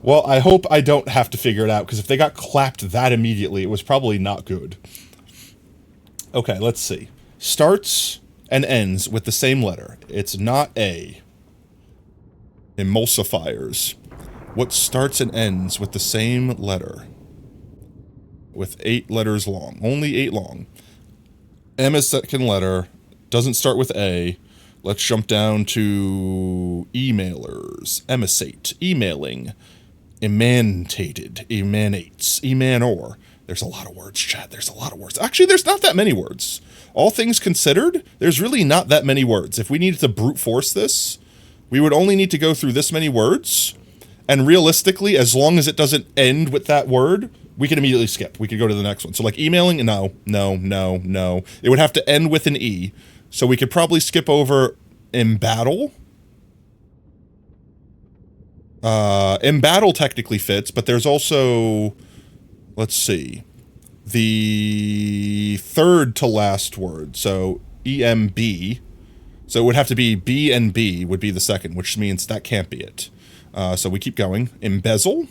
Well, I hope I don't have to figure it out, because if they got clapped that immediately, it was probably not good. Okay, let's see. Starts and ends with the same letter. It's not A. Emulsifiers. What starts and ends with the same letter? With 8 letters long. Only 8 long. M is second letter. Doesn't start with A. Let's jump down to emailers. Emissate. Emailing. Emantated. Emanates. Emanor. There's a lot of words, chat. There's a lot of words. Actually, there's not that many words. All things considered, there's really not that many words. If we needed to brute force this, we would only need to go through this many words. And realistically, as long as it doesn't end with that word, we can immediately skip. We could go to the next one. So like emailing, no. It would have to end with an E. So we could probably skip over embattle. Embattle technically fits, but there's also, let's see, the third to last word. So EMB. So it would have to be B and B would be the second, which means that can't be it. So we keep going. Embezzle?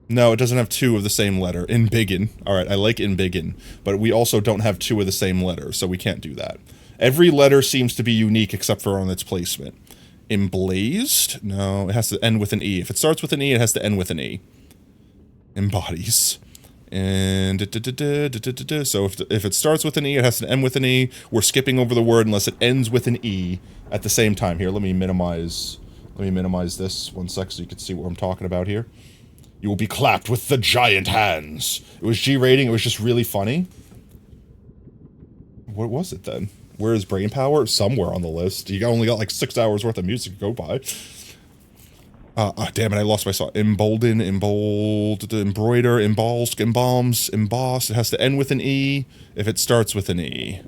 No, it doesn't have 2 of the same letter. Embiggen. Alright, I like embiggen. But we also don't have 2 of the same letter, so we can't do that. Every letter seems to be unique except for on its placement. Emblazed? No, it has to end with an E. If it starts with an E, it has to end with an E. Embodies. And so if it starts with an E, it has to end with an E. We're skipping over the word unless it ends with an E at the same time. Here, let me minimize this 1 sec so you can see what I'm talking about here. You will be clapped with the giant hands. It was G rating. It was just really funny. What was it then? Where is brain power? Somewhere on the list. You only got like 6 hours worth of music to go by. Damn it, I lost my song. Embolden, embroider, embalsk, embalms, emboss. It has to end with an E if it starts with an E.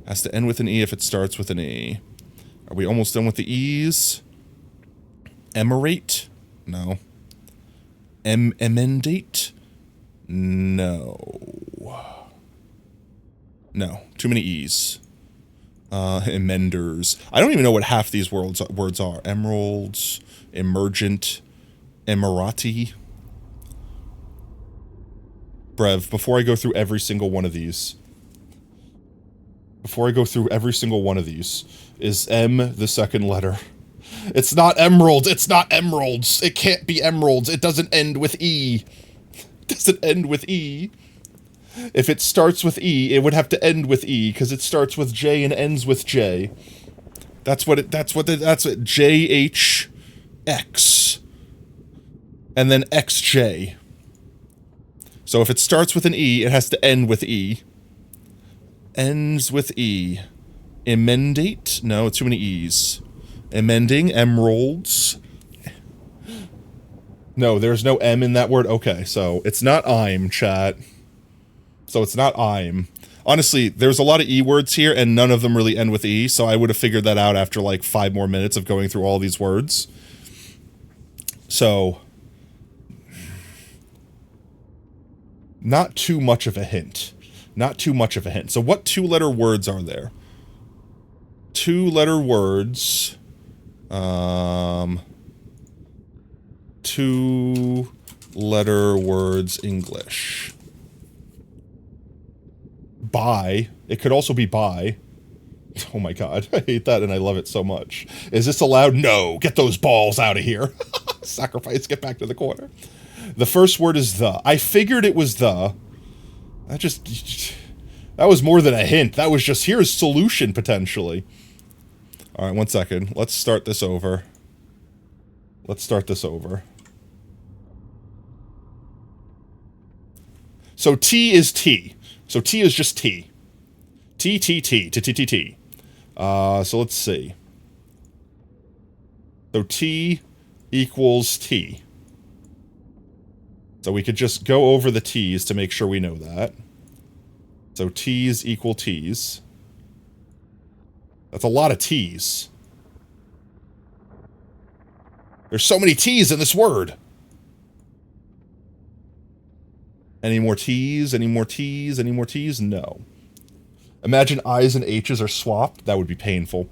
It has to end with an E if it starts with an E. Are we almost done with the E's? Emirate? No. Emendate? No. No. Too many E's. Emenders. I don't even know what half these words are. Emeralds, emergent, emirati. Brev, before I go through every single one of these, is M the second letter? It's not emerald, it's not emeralds. It can't be emeralds. It doesn't end with E. It doesn't end with E. If it starts with E, it would have to end with E, because it starts with J and ends with J. That's what JHX. And then XJ. So if it starts with an E, it has to end with E. Ends with E. Emendate? No, too many E's. Emending, emeralds. No, there's no M in that word. Okay, so it's not I'm, chat. So it's not I'm. Honestly, there's a lot of E words here, and none of them really end with E, so I would have figured that out after like 5 more minutes of going through all these words. So, not too much of a hint. Not too much of a hint. So what 2-letter words are there? 2-letter words. 2-letter words English. By. It could also be by. Oh my god, I hate that and I love it so much. Is this allowed? No! Get those balls out of here! Sacrifice, get back to the corner. The first word is the. I figured it was the. That was more than a hint. That was just, here's solution, potentially. Alright, 1 second. Let's start this over. So T is T. So T is just T. T, T, T, T, T, T, T. So let's see. So T equals T. So we could just go over the T's to make sure we know that. So T's equal T's. That's a lot of T's. There's so many T's in this word. Any more T's? Any more T's? Any more T's? No. Imagine I's and H's are swapped. That would be painful.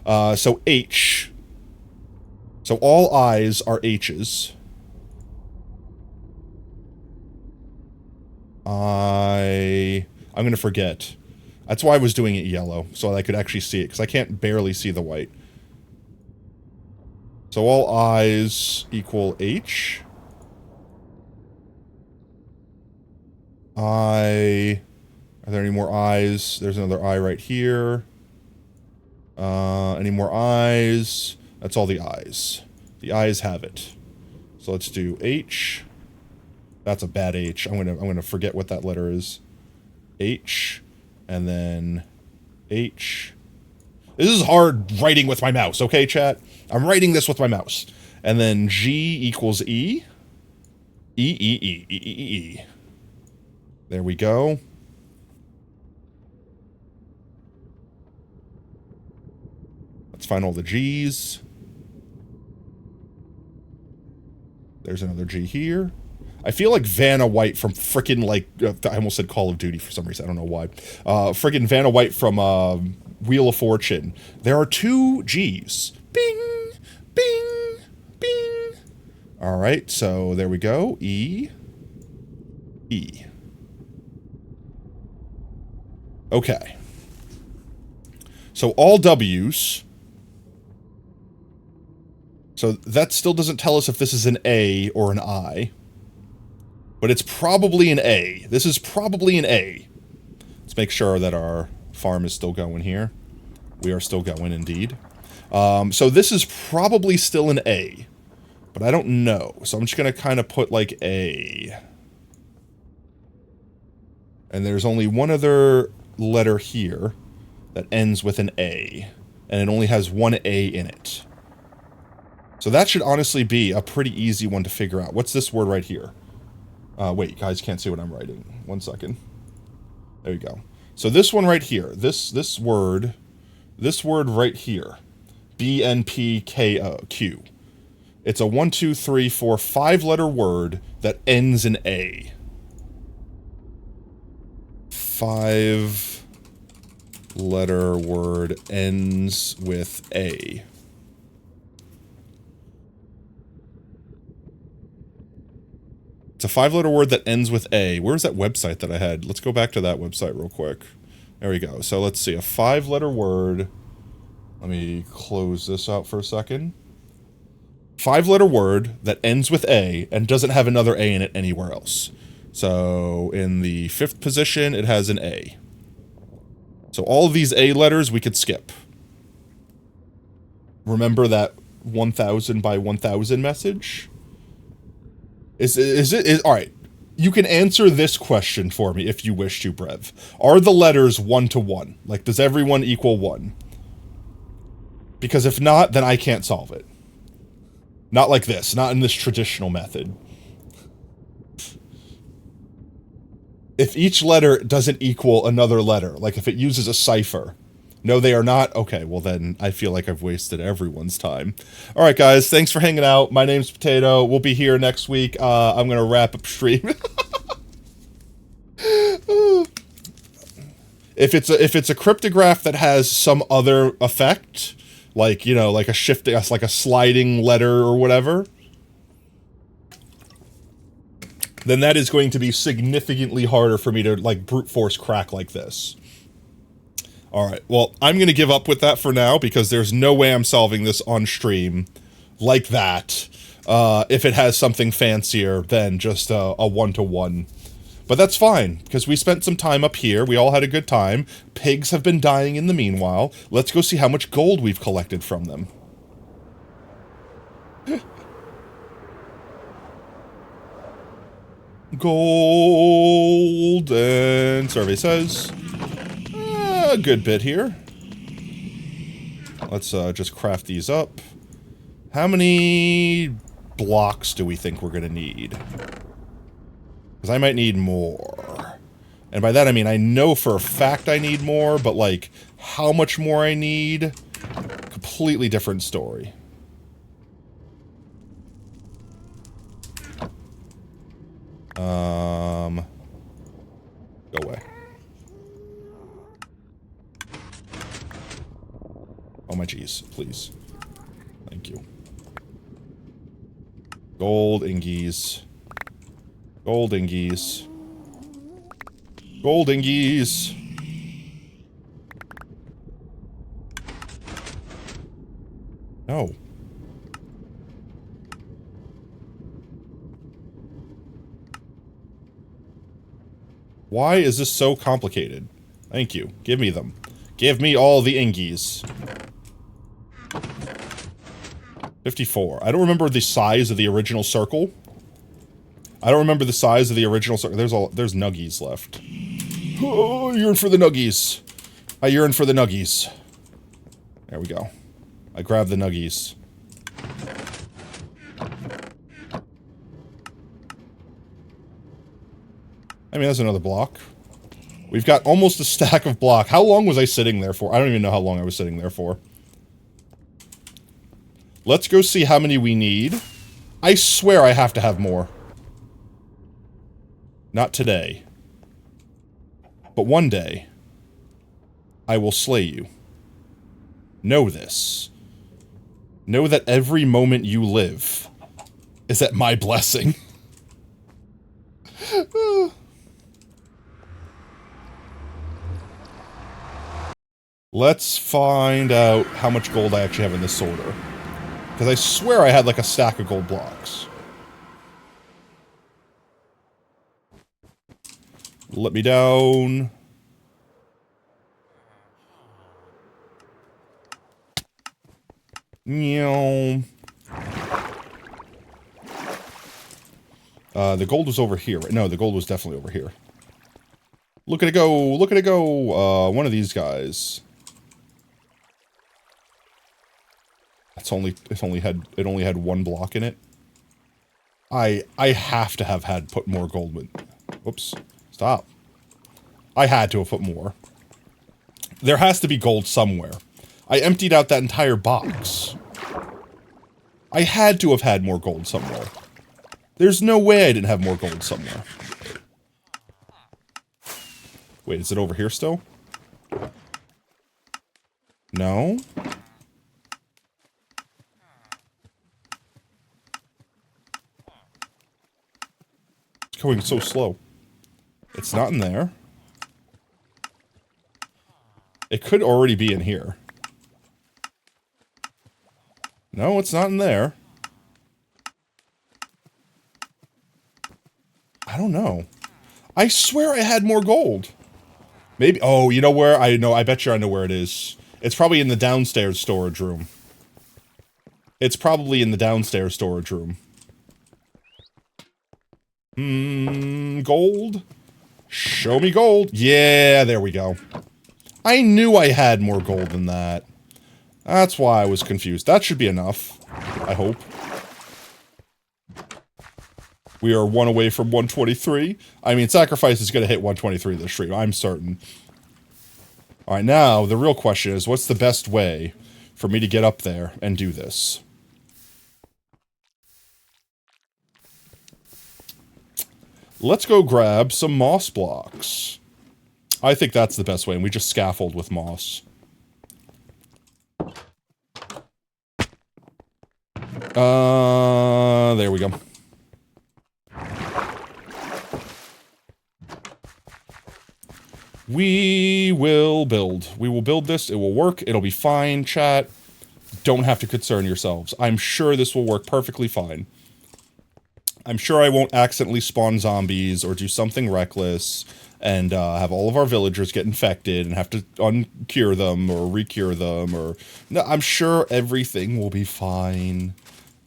So H. So all I's are H's. I'm going to forget. That's why I was doing it yellow, so I could actually see it, because I can't barely see the white. So all I's equal H. I... Are there any more I's? There's another I right here. Any more I's? That's all the I's. The I's have it. So let's do H. That's a bad H. I'm gonna forget what that letter is. H, and then H. This is hard writing with my mouse, okay, chat? I'm writing this with my mouse. And then G equals E. E, E, E, E, E, E. There we go. Let's find all the G's. There's another G here. I feel like Vanna White from frickin' like, I almost said Call of Duty for some reason, I don't know why. Frickin' Vanna White from Wheel of Fortune. There are 2 G's. Bing! Bing! Bing! Alright, so there we go. E. E. Okay. So all W's. So that still doesn't tell us if this is an A or an I. But it's probably an A. This is probably an A. Let's make sure that our farm is still going here. We are still going, indeed. So this is probably still an A. But I don't know. So I'm just going to kind of put, like, A. And there's only one other letter here that ends with an A. And it only has one A in it. So that should honestly be a pretty easy one to figure out. What's this word right here? Wait, you guys can't see what I'm writing. 1 second. There you go. So this one right here, this word right here, BNPKQ. It's a 1, 2, 3, 4, 5-letter word that ends in A. 5-letter word ends with A. It's a 5-letter word that ends with A. Where's that website that I had? Let's go back to that website real quick. There we go. So let's see. A 5-letter word. Let me close this out for a second. 5-letter word that ends with A and doesn't have another A in it anywhere else. So in the 5th position, it has an A. So all of these A letters we could skip. Remember that 1000 by 1000 message? Is it alright, you can answer this question for me if you wish to, Brev. Are the letters 1 to 1? Like, does everyone equal 1? Because if not, then I can't solve it. Not like this, not in this traditional method. If each letter doesn't equal another letter, like if it uses a cipher. No, they are not? Okay, well then, I feel like I've wasted everyone's time. Alright guys, thanks for hanging out. My name's Potato. We'll be here next week. I'm gonna wrap up stream. If it's a cryptograph that has some other effect, like, you know, like a shifting, like a sliding letter or whatever, then that is going to be significantly harder for me to, like, brute force crack like this. Alright, well, I'm going to give up with that for now, because there's no way I'm solving this on stream like that, if it has something fancier than just a 1-to-1. But that's fine, because we spent some time up here, we all had a good time, pigs have been dying in the meanwhile, let's go see how much gold we've collected from them. Golden survey says... a good bit here. Let's just craft these up. How many blocks do we think we're gonna need? Because I might need more. And by that I mean I know for a fact I need more, but like how much more I need, completely different story. Go away. Oh my jeez, please. Thank you. Gold ingies. Gold ingies. Gold ingies. No. Why is this so complicated? Thank you. Give me them. Give me all the ingies. 54. I don't remember the size of the original circle. I don't remember the size of the original circle. There's nuggies left. Oh, yearn for the nuggies. I yearn for the nuggies. There we go. I grabbed the nuggies. I mean, that's another block. We've got almost a stack of block. How long was I sitting there for? I don't even know how long I was sitting there for. Let's go see how many we need. I swear I have to have more. Not today. But one day, I will slay you. Know this. Know that every moment you live is at my blessing. Let's find out how much gold I actually have in this sorter. Because I swear I had like a stack of gold blocks. Let me down. Meow. The gold was over here. No, the gold was definitely over here. Look at it go! Look at it go! One of these guys. It only had one block in it. I have to have had put more gold in. Whoops. Stop. I had to have put more. There has to be gold somewhere. I emptied out that entire box. I had to have had more gold somewhere. There's no way I didn't have more gold somewhere. Wait, is it over here still? No? It's going so slow. It's not in there. It could already be in here. No, it's not in there. I don't know. I swear I had more gold. Maybe. Oh, you know where? I know. I bet you I know where it is. It's probably in the downstairs storage room. It's probably in the downstairs storage room. Gold? Show me gold. Yeah, there we go. I knew I had more gold than that. That's why I was confused. That should be enough. I hope. We are 1 away from 123. I mean, Sacrifice is going to hit 123 this stream, I'm certain. Alright, now, the real question is, what's the best way for me to get up there and do this? Let's go grab some moss blocks. I think that's the best way, and we just scaffold with moss. There we go. We will build. We will build this. It will work. It'll be fine, chat. Don't have to concern yourselves. I'm sure this will work perfectly fine. I'm sure I won't accidentally spawn zombies or do something reckless and have all of our villagers get infected and have to uncure them or recure them or... No, I'm sure everything will be fine.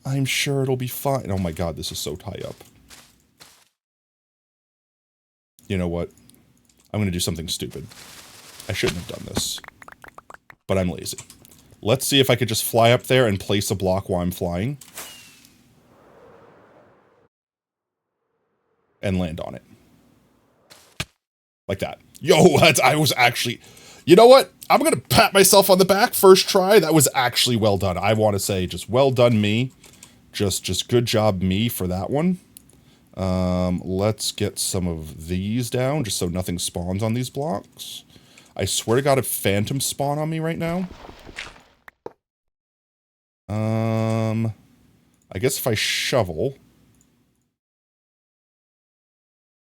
I'm sure it'll be fine. Oh my god, this is so high up. You know what? I'm gonna do something stupid. I shouldn't have done this. But I'm lazy. Let's see if I could just fly up there and place a block while I'm flying. And land on it. Like that. Yo, I was actually... You know what? I'm gonna pat myself on the back first try. That was actually well done. I want to say just well done me. Just good job me for that one. Let's get some of these down just so nothing spawns on these blocks. I swear to god if phantoms spawn on me right now. I guess if I shovel...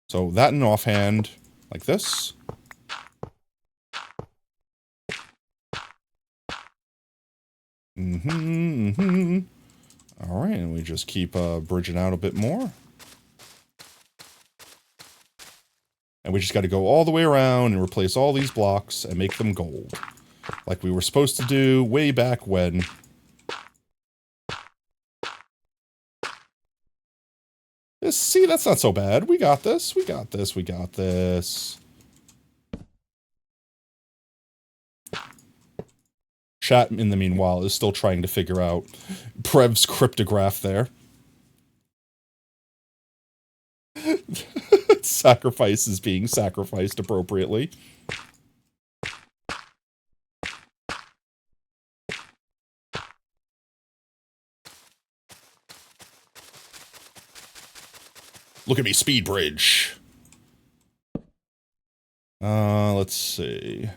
So that in offhand, like this. Alright, and we just keep bridging out a bit more. And we just got to go all the way around and replace all these blocks and make them gold. Like we were supposed to do way back when. See, that's not so bad. We got this, we got this, we got this. Chat, in the meanwhile, is still trying to figure out Prev's cryptograph there. Sacrifice is being sacrificed appropriately. Look at me, speed bridge. Let's see.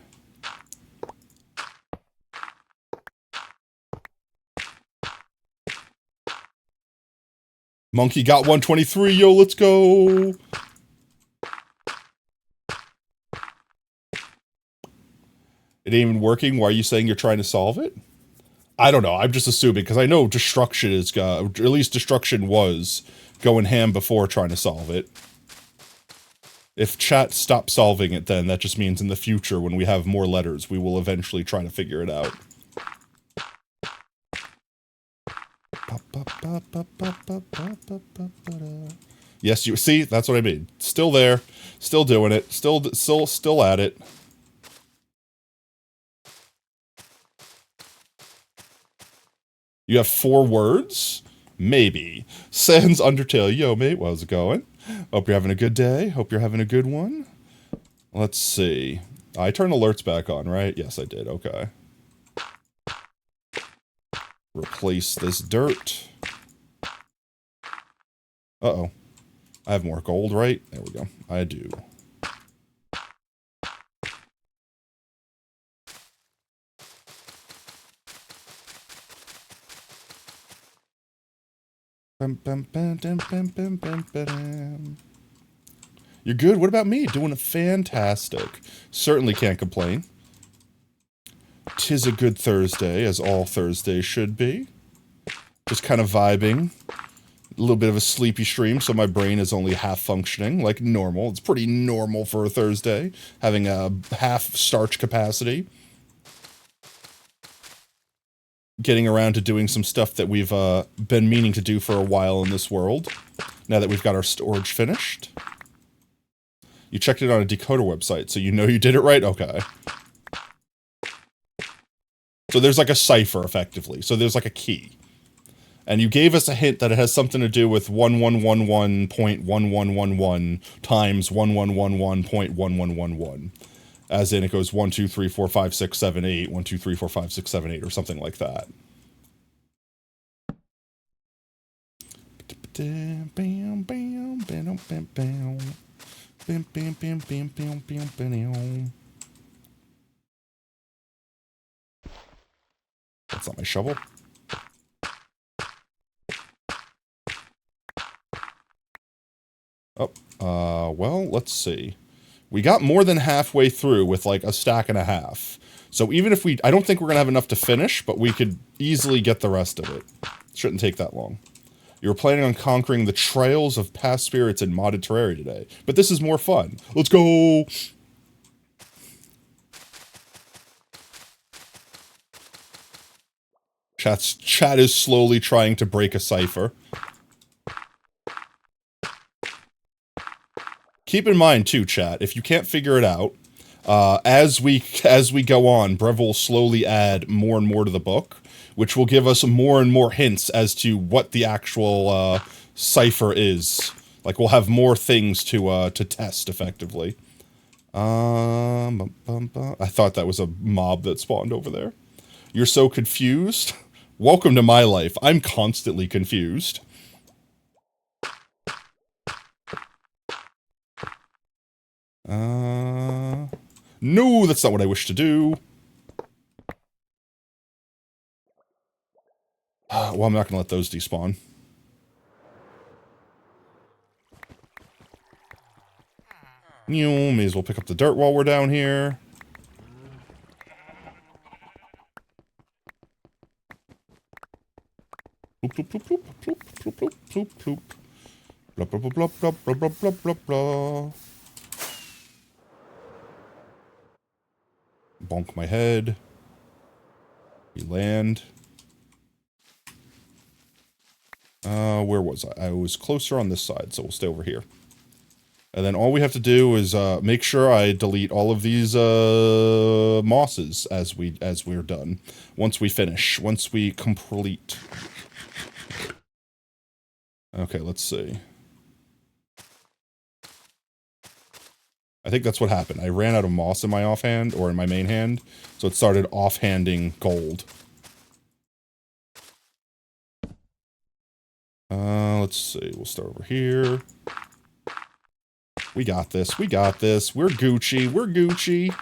Monkey got 123, yo, let's go. It ain't even working. Why are you saying you're trying to solve it? I don't know. I'm just assuming, because I know destruction is, or at least destruction was going ham before trying to solve it. If chat stops solving it, then that just means in the future, when we have more letters, we will eventually try to figure it out. Yes, you see, that's what I mean. Still there, still doing it, still at it. You have 4 words? Maybe. Sans Undertale. Yo, mate, how's it going? Hope you're having a good day. Hope you're having a good one. Let's see. I turned alerts back on, right? Yes, I did. Okay. Replace this dirt. Uh-oh. I have more gold, right? There we go. I do. You're good? What about me? Doing fantastic. Certainly can't complain. 'Tis a good Thursday, as all Thursdays should be. Just kind of vibing. A little bit of a sleepy stream, so my brain is only half functioning, like normal. It's pretty normal for a Thursday, having a half starch capacity. Getting around to doing some stuff that we've been meaning to do for a while in this world, now that we've got our storage finished. You checked it on a decoder website, so you know you did it right? Okay. So there's like a cipher, effectively. So there's like a key. And you gave us a hint that it has something to do with 1111.1111 times 1111.1111. As in, it goes 1, 2, 3, 4, 5, 6, 7, 8, 1, 2, 3, 4, 5, 6, 7, 8, or something like that. That's not my shovel. Oh, well, let's see. We got more than halfway through with like a stack and a half. So even if I don't think we're gonna have enough to finish, but we could easily get the rest of it. Shouldn't take that long. You were planning on conquering the trails of past spirits in modded Terraria today, but this is more fun. Let's go! Chat is slowly trying to break a cipher. Keep in mind, too, chat, if you can't figure it out, as we go on, Brev will slowly add more and more to the book, which will give us more and more hints as to what the actual cipher is. Like, we'll have more things to test, effectively. I thought that was a mob that spawned over there. You're so confused? Welcome to my life. I'm constantly confused. No, that's not what I wish to do. Well, I'm not gonna let those despawn. May as well pick up the dirt while we're down here. Bloop, bloop, bloop, bloop, bloop, bloop, bloop, bloop, bloop. Blah, blah, blah, blah, blah, blah, blah, blah, blah, blah. Bonk my head. We land. Where was I? I was closer on this side, so we'll stay over here. And then all we have to do is make sure I delete all of these mosses as we're done. Once we finish, once we complete. Okay, let's see. I think that's what happened. I ran out of moss in my offhand, or in my main hand, so it started offhanding gold. Let's see. We'll start over here. We got this. We got this. We're Gucci. We're Gucci.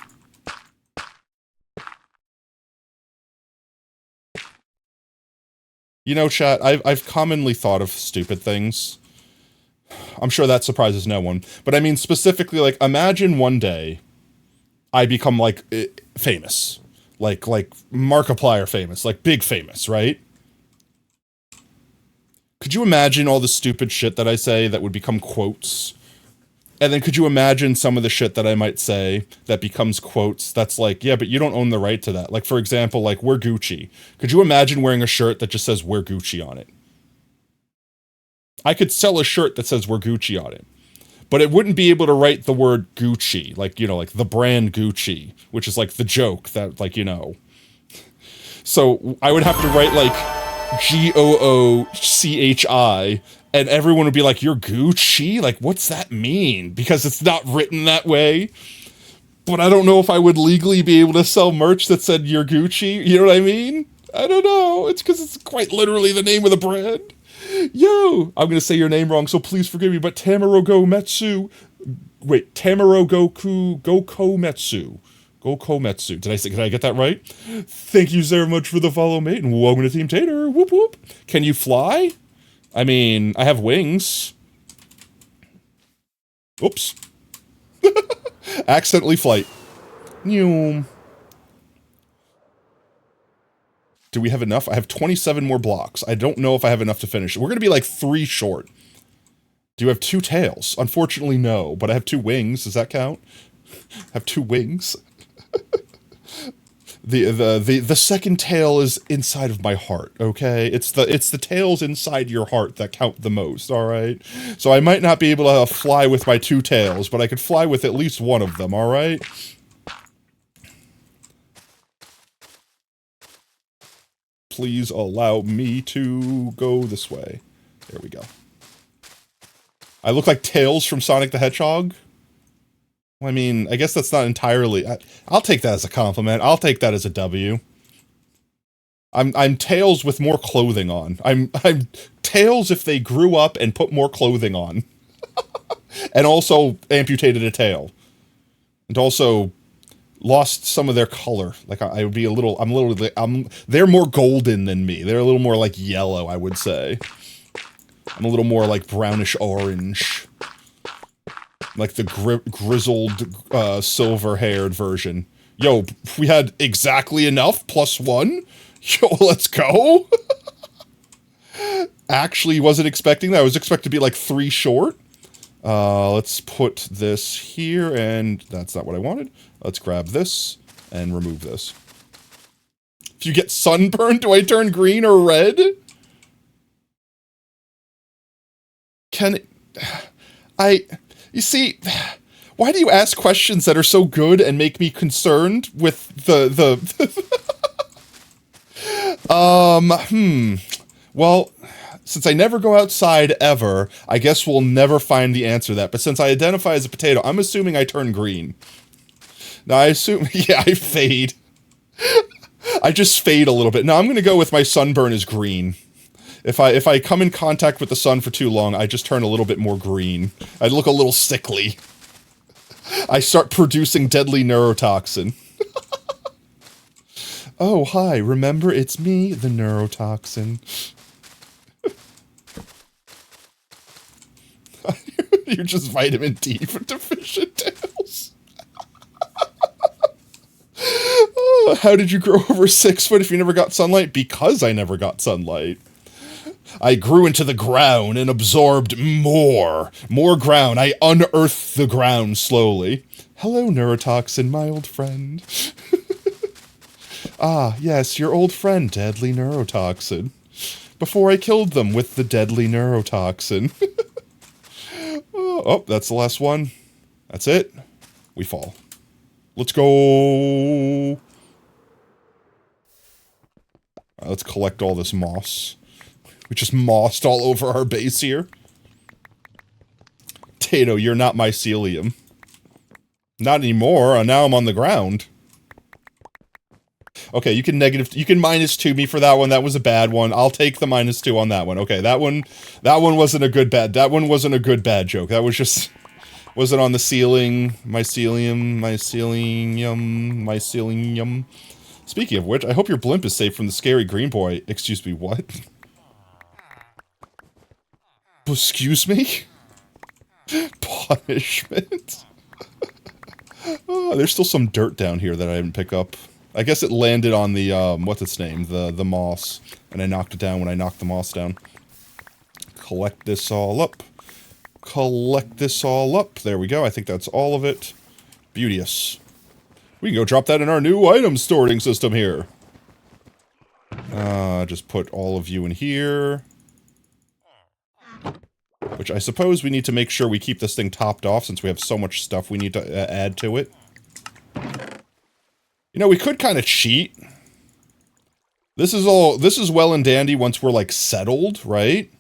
You know, chat, I've commonly thought of stupid things. I'm sure that surprises no one. But I mean, specifically, like, imagine one day I become, like, famous. Like Markiplier famous. Like, big famous, right? Could you imagine all the stupid shit that I say that would become quotes? And then could you imagine some of the shit that I might say that becomes quotes that's like, yeah, but you don't own the right to that. Like, for example, like, we're Gucci. Could you imagine wearing a shirt that just says we're Gucci on it? I could sell a shirt that says we're Gucci on it. But it wouldn't be able to write the word Gucci, like, you know, like the brand Gucci, which is like the joke that, like, you know. So I would have to write like Goochi, and everyone would be like, you're Gucci? Like, what's that mean? Because it's not written that way. But I don't know if I would legally be able to sell merch that said you're Gucci. You know what I mean? I don't know. It's because it's quite literally the name of the brand. Yo, I'm going to say your name wrong, so please forgive me, but Tamarogometsu. Wait, Gokometsu. Gokometsu. Did I get that right? Thank you very much for the follow, mate, and welcome to Team Tater. Whoop whoop. Can you fly? I mean, I have wings. Oops. Accidentally flight. Do we have enough? I have 27 more blocks. I don't know if I have enough to finish. We're going to be like 3 short. Do you have 2 tails? Unfortunately, no. But I have 2 wings. Does that count? I have 2 wings. The second tail is inside of my heart, okay? It's the tails inside your heart that count the most, all right? So I might not be able to fly with my 2 tails, but I could fly with at least one of them, all right? Please allow me to go this way. There we go. I look like Tails from Sonic the Hedgehog. Well, I mean, I guess that's not entirely... I'll take that as a compliment. I'll take that as a W. I'm Tails with more clothing on. I'm Tails if they grew up and put more clothing on. And also amputated a tail. And also lost some of their color. Like, I would be a little... they're more golden than me. They're a little more, like, yellow, I would say. I'm a little more, like, brownish orange. Like the grizzled, silver-haired version. Yo, we had exactly enough, +1? Yo, let's go! Actually, wasn't expecting that. I was expecting to be, like, 3 short. Let's put this here, and that's not what I wanted. Let's grab this, and remove this. If you get sunburned, do I turn green or red? You see, why do you ask questions that are so good and make me concerned with Well, since I never go outside ever, I guess we'll never find the answer to that. But since I identify as a potato, I'm assuming I turn green. Now, I assume, yeah, I fade. I just fade a little bit. No, I'm going to go with my sunburn is green. If I come in contact with the sun for too long, I just turn a little bit more green. I look a little sickly. I start producing deadly neurotoxin. Oh, hi, remember, it's me, the neurotoxin. You're just vitamin D for deficient tails. Oh, how did you grow over 6 foot if you never got sunlight? Because I never got sunlight. I grew into the ground and absorbed more ground. I unearthed the ground slowly. Hello, neurotoxin, my old friend. Ah, yes, your old friend, deadly neurotoxin. Before I killed them with the deadly neurotoxin. Oh, that's the last one. That's it. We fall. Let's go. Let's collect all this moss. We just mossed all over our base here. Tato, you're not mycelium. Not anymore. Now I'm on the ground. Okay, you can -2 me for that one. That was a bad one. I'll take the -2 on that one. Okay, that one wasn't a good bad joke. That was just wasn't on the ceiling. Mycelium. Speaking of which, I hope your blimp is safe from the scary green boy. Excuse me, what? Excuse me? Punishment? Oh, there's still some dirt down here that I didn't pick up. I guess it landed on the, what's its name? The moss. And I knocked it down when I knocked the moss down. Collect this all up. collect this all up. There we go. I think that's all of it. Beauteous. We can go drop that in our new item storing system here. Just put all of you in here. Which I suppose we need to make sure we keep this thing topped off since we have so much stuff we need to add to it. You know, we could kind of cheat. This is well and dandy once we're, like, settled, right?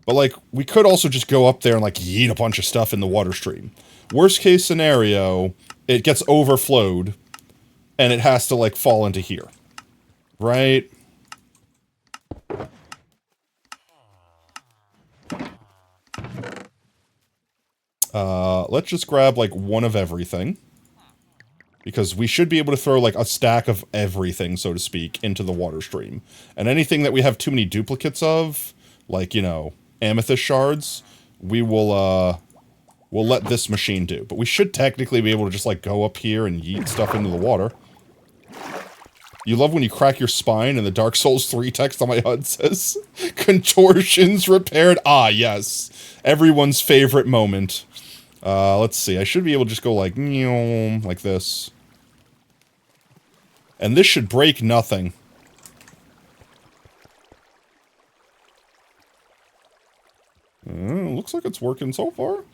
But, like, we could also just go up there and, like, yeet a bunch of stuff in the water stream. Worst case scenario, it gets overflowed, and it has to, like, fall into here. Right? Let's just grab, like, one of everything. Because we should be able to throw, like, a stack of everything, so to speak, into the water stream. And anything that we have too many duplicates of, like, you know, amethyst shards, we'll let this machine do. But we should technically be able to just, like, go up here and yeet stuff into the water. You love when you crack your spine and the Dark Souls 3 text on my HUD says, contortions repaired. Ah, yes. Everyone's favorite moment. Let's see. I should be able to just go like this. And this should break nothing. Looks like it's working so far.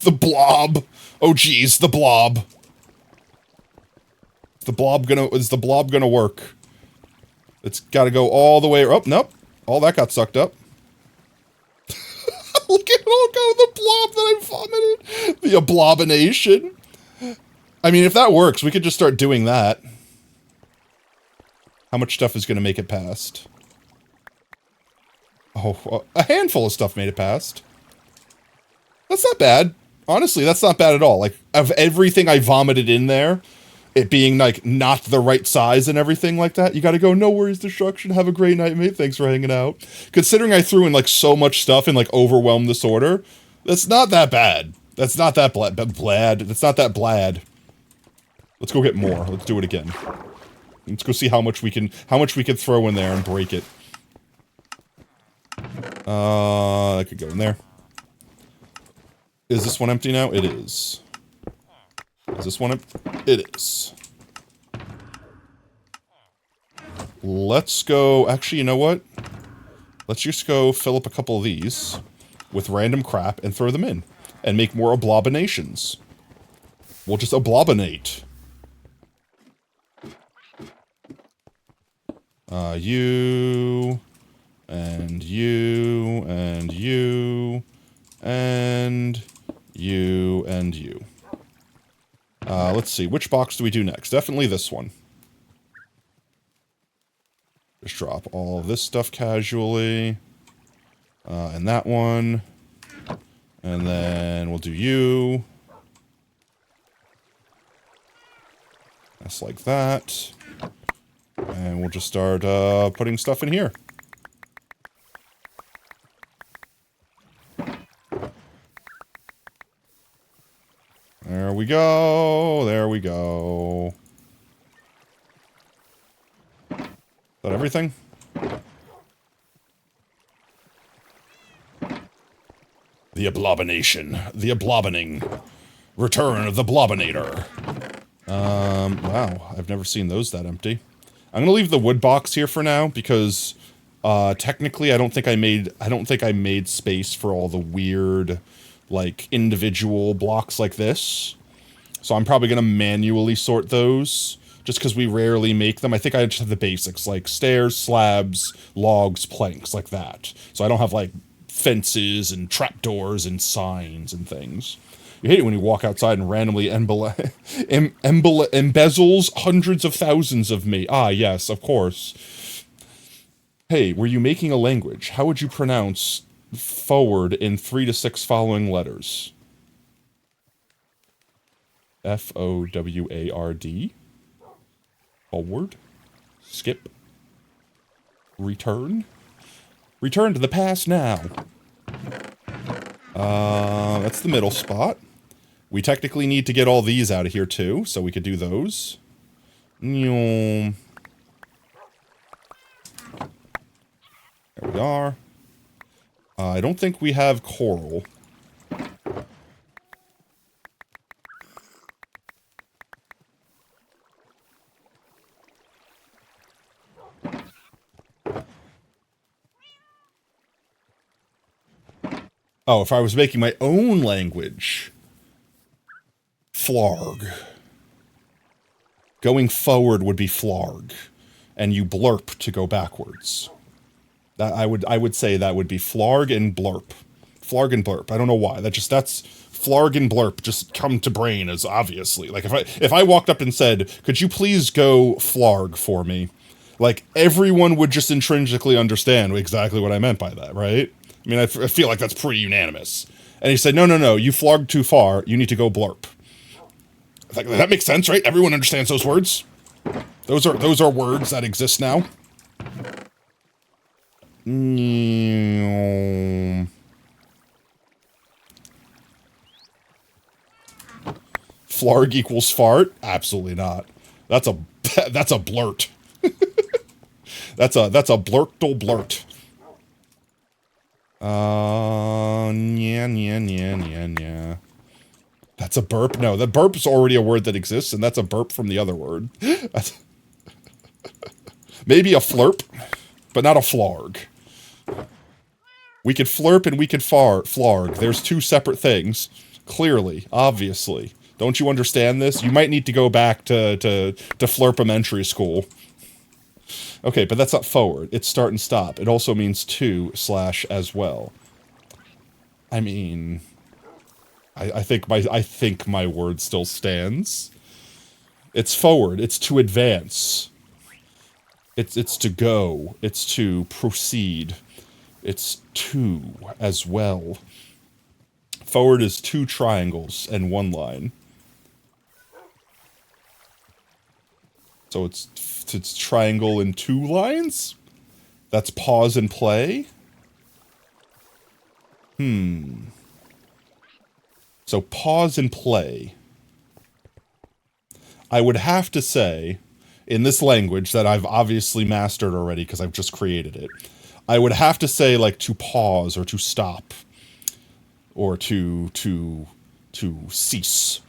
The blob! Oh geez, the blob. Is the blob gonna work? It's gotta go all the way... Oh, nope. All that got sucked up. Look at all go the blob that I vomited. The abomination. I mean, if that works, we could just start doing that. How much stuff is going to make it past? Oh, a handful of stuff made it past. That's not bad. Honestly, that's not bad at all. Like, of everything I vomited in there, it being, like, not the right size and everything like that, you gotta go, no worries, destruction, have a great night, mate, thanks for hanging out. Considering I threw in, like, so much stuff and, like, overwhelmed this order, that's not that bad. That's not that That's not that blad. Let's go get more. Let's do it again. Let's go see how much we can throw in there and break it. That could go in there. Is this one empty now? It is. Is this one empty? It is. Let's go... Actually, you know what? Let's just go fill up a couple of these with random crap and throw them in. And make more oblobinations. We'll just oblobinate. You... And you... And you... And... You... And you. Let's see, which box do we do next? Definitely this one. Just drop all of this stuff casually. And that one. And then we'll do you. Just like that. And we'll just start putting stuff in here. There we go. There we go. Is that everything? The abomination. The oblobining. Return of the blobinator. Wow. I've never seen those that empty. I'm gonna leave the wood box here for now because technically I don't think I made space for all the weird like individual blocks like this. So I'm probably gonna manually sort those just because we rarely make them. I think I just have the basics like stairs, slabs, logs, planks, like that. So I don't have like fences and trapdoors and signs and things. You hate it when you walk outside and randomly embezzles hundreds of thousands of me. Ah, yes, of course. Hey, were you making a language? How would you pronounce forward in 3 to 6 following letters? F-O-W-A-R-D. Forward. Skip. Return. Return to the past now. That's the middle spot. We technically need to get all these out of here too, so we could do those. There we are. I don't think we have coral. Oh, if I was making my own language. Flarg. Going forward would be flarg. And you blurp to go backwards. That I would say that would be flarg and blurp. Flarg and blurp. I don't know why. That's flarg and blurp just come to brain as obviously. Like if I walked up and said, "Could you please go flarg for me?" Like everyone would just intrinsically understand exactly what I meant by that, right? I mean, I feel like that's pretty unanimous. And he said, no, you flarged too far. You need to go blurp. Like, that makes sense, right? Everyone understands those words. Those are words that exist now. Flarg equals fart? Absolutely not. That's a blurt. that's a blurtle blurt. Yeah. That's a burp? No, the burp's already a word that exists, and that's a burp from the other word. Maybe a flurp, but not a flarg. We could flurp and we could flarg. There's two separate things. Clearly, obviously. Don't you understand this? You might need to go back to flurpamentary school. Okay, but that's not forward. It's start and stop. It also means to / as well. I mean, I think my word still stands. It's forward. It's to advance. It's to go. It's to proceed. It's to as well. Forward is 2 triangles and 1 line. So it's triangle and 2 lines? That's pause and play? So pause and play. I would have to say, in this language that I've obviously mastered already because I've just created it, I would have to say like to pause or to stop or to cease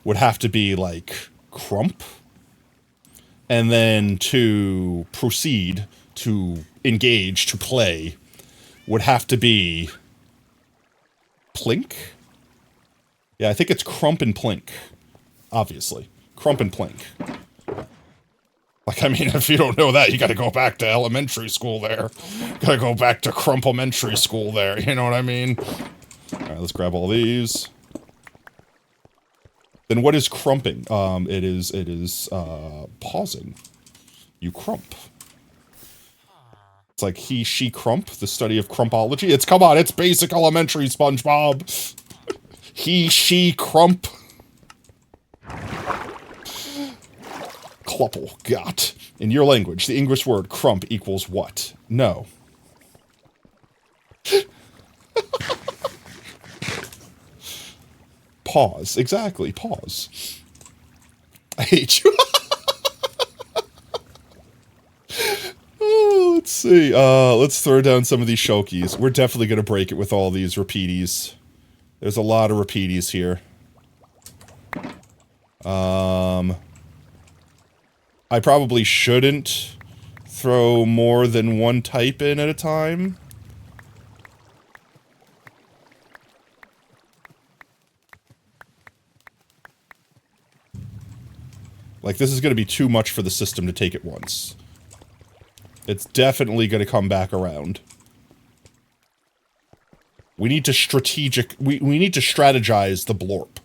would have to be like crump. And then to proceed, to engage, to play would have to be plink? Yeah, I think it's crump and plink. Obviously. Crump and plink. Like, I mean, if you don't know that, you gotta go back to elementary school there. Gotta go back to crumplementary school there, you know what I mean? Alright, let's grab all these. Then what is crumping? It is pausing. You crump. It's like he, she, crump, the study of crumpology. Come on, it's basic elementary, SpongeBob. He, she, crump. Clupple, got. In your language, the English word crump equals what? No. Pause. Exactly, pause. I hate you. Oh, let's see. Let's throw down some of these shokies. We're definitely going to break it with all these repeaties. There's a lot of repeaties here. I probably shouldn't throw more than one type in at a time. Like, this is going to be too much for the system to take at once. It's definitely going to come back around. We need to we need to strategize the blorp.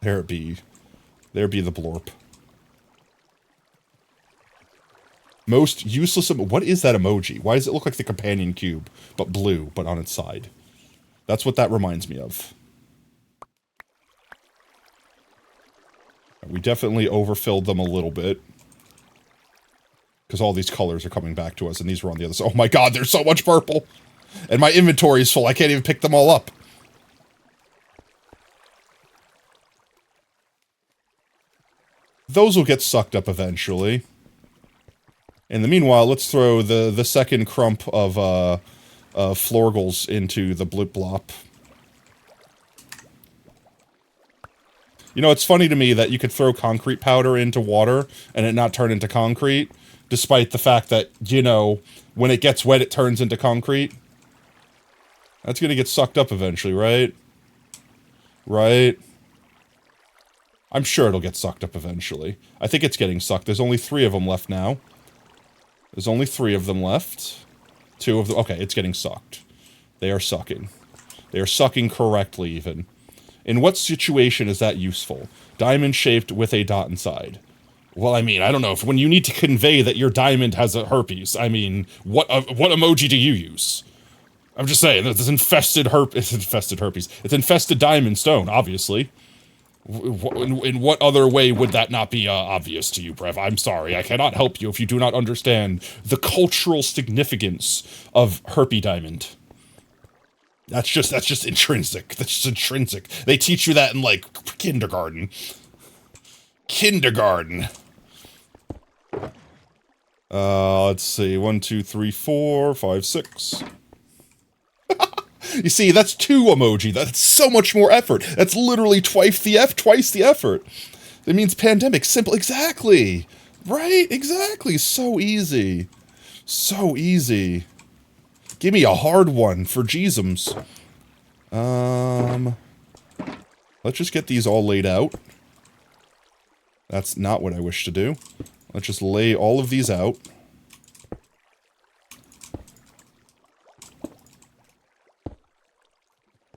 There it be. There be the blorp. Most useless what is that emoji? Why does it look like the companion cube, but blue, but on its side? That's what that reminds me of. We definitely overfilled them a little bit. Because all these colors are coming back to us, and these were on the other side. Oh my god, there's so much purple! And my inventory is full, I can't even pick them all up. Those will get sucked up eventually. In the meanwhile, let's throw the second crump of Florgles into the blip blop. You know, it's funny to me that you could throw concrete powder into water and it not turn into concrete, despite the fact that, you know, when it gets wet, it turns into concrete. That's gonna get sucked up eventually, right? Right? I'm sure it'll get sucked up eventually. I think it's getting sucked. There's only 3 of them left now. There's only 3 of them left. 2 of them. Okay, it's getting sucked. They are sucking. They are sucking correctly, even. In what situation is that useful? Diamond shaped with a dot inside. Well, I mean, I don't know. If when you need to convey that your diamond has a herpes, I mean, what emoji do you use? I'm just saying, there's infested herpes. It's infested diamond stone, obviously. In what other way would that not be obvious to you, Brev? I'm sorry, I cannot help you if you do not understand the cultural significance of herpy diamond. That's just intrinsic. That's just intrinsic. They teach you that in, like, kindergarten. Kindergarten. Let's see. 1, 2, 3, 4, 5, 6. You see, that's 2 emoji. That's so much more effort. That's literally twice the effort. It means pandemic. Simple. Exactly. Right? Exactly. So easy. So easy. Give me a hard one for Jeezums. Let's just get these all laid out. That's not what I wish to do. Let's just lay all of these out.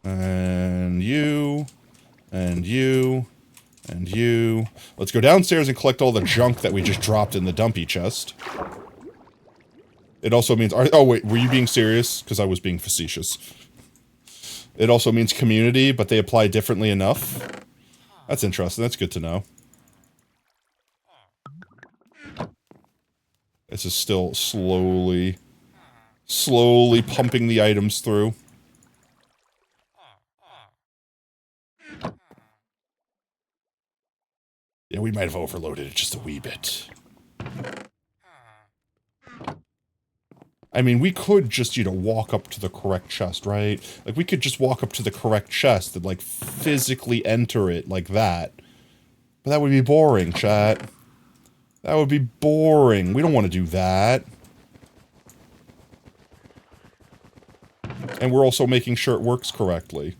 And you, and you, and you. Let's go downstairs and collect all the junk that we just dropped in the dumpy chest. It also means... Oh, wait, were you being serious? Because I was being facetious. It also means community, but they apply differently enough. That's interesting. That's good to know. This is still slowly pumping the items through. Yeah, we might have overloaded it just a wee bit. I mean, we could just, you know, walk up to the correct chest, right? Like, we could just walk up to the correct chest and, like, physically enter it like that. But that would be boring, chat. That would be boring. We don't want to do that. And we're also making sure it works correctly,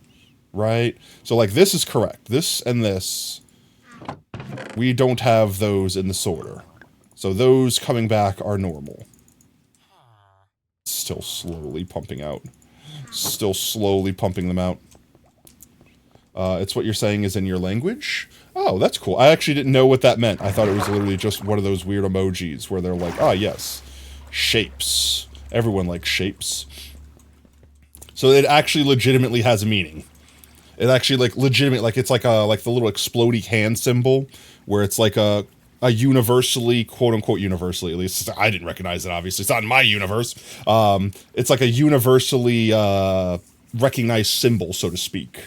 right? So, like, this is correct. This and this. We don't have those in the sorter. So those coming back are normal. Still slowly pumping out. Still slowly pumping them out. It's what you're saying is in your language? Oh, that's cool. I actually didn't know what that meant. I thought it was literally just one of those weird emojis where they're like, ah, yes. Shapes. Everyone likes shapes. So it actually legitimately has a meaning. It actually, like, legitimate, like, it's like like the little explodey hand symbol, where it's like a universally, quote-unquote universally, at least, I didn't recognize it, obviously, it's not in my universe, it's like a universally, recognized symbol, so to speak,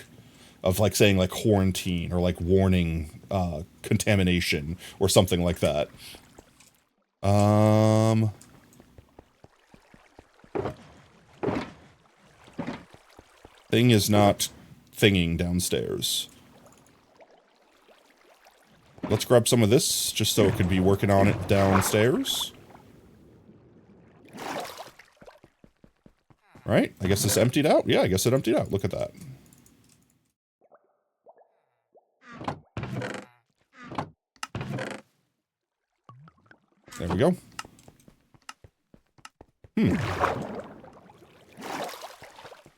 of, like, saying, like, quarantine, or, like, warning, contamination, or something like that. Thing is not thinging downstairs. Let's grab some of this, just so it could be working on it downstairs. Right? I guess this emptied out? Yeah, I guess it emptied out. Look at that. There we go.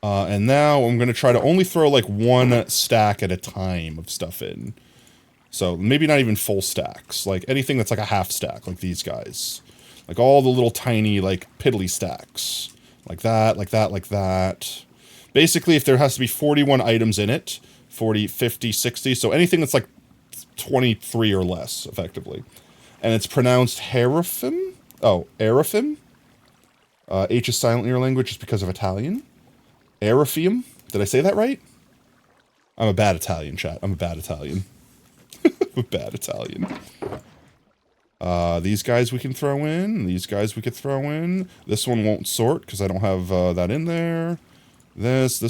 And now I'm going to try to only throw like 1 stack at a time of stuff in. So maybe not even full stacks. Like anything that's like a half stack, like these guys. Like all the little tiny, like piddly stacks. Like that, like that, like that. Basically, if there has to be 41 items in it, 40, 50, 60, so anything that's like 23 or less, effectively. And it's pronounced Herafim? Oh, Erafim? H is silent in your language just because of Italian. Erafium? Did I say that right? I'm a bad Italian, chat. I'm a bad Italian. I'm a bad Italian. These guys we can throw in. These guys we could throw in. This one won't sort because I don't have that in there. This.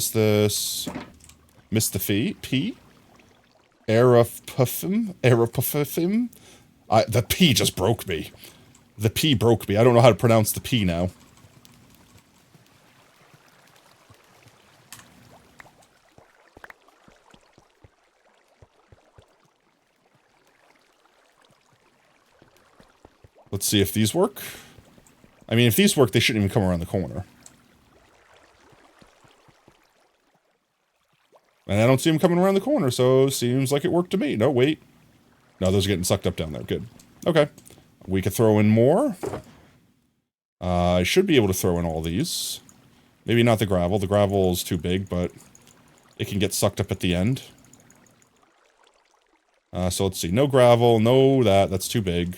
Missed the P. Aeropuffim. The P just broke me. The P broke me. I don't know how to pronounce the P now. Let's see if these work. I mean, if these work, they shouldn't even come around the corner. And I don't see them coming around the corner, so seems like it worked to me. No, wait. No, those are getting sucked up down there. Good. Okay. We could throw in more. I should be able to throw in all these. Maybe not the gravel. The gravel is too big, but it can get sucked up at the end. So let's see. No gravel. No that. That's too big.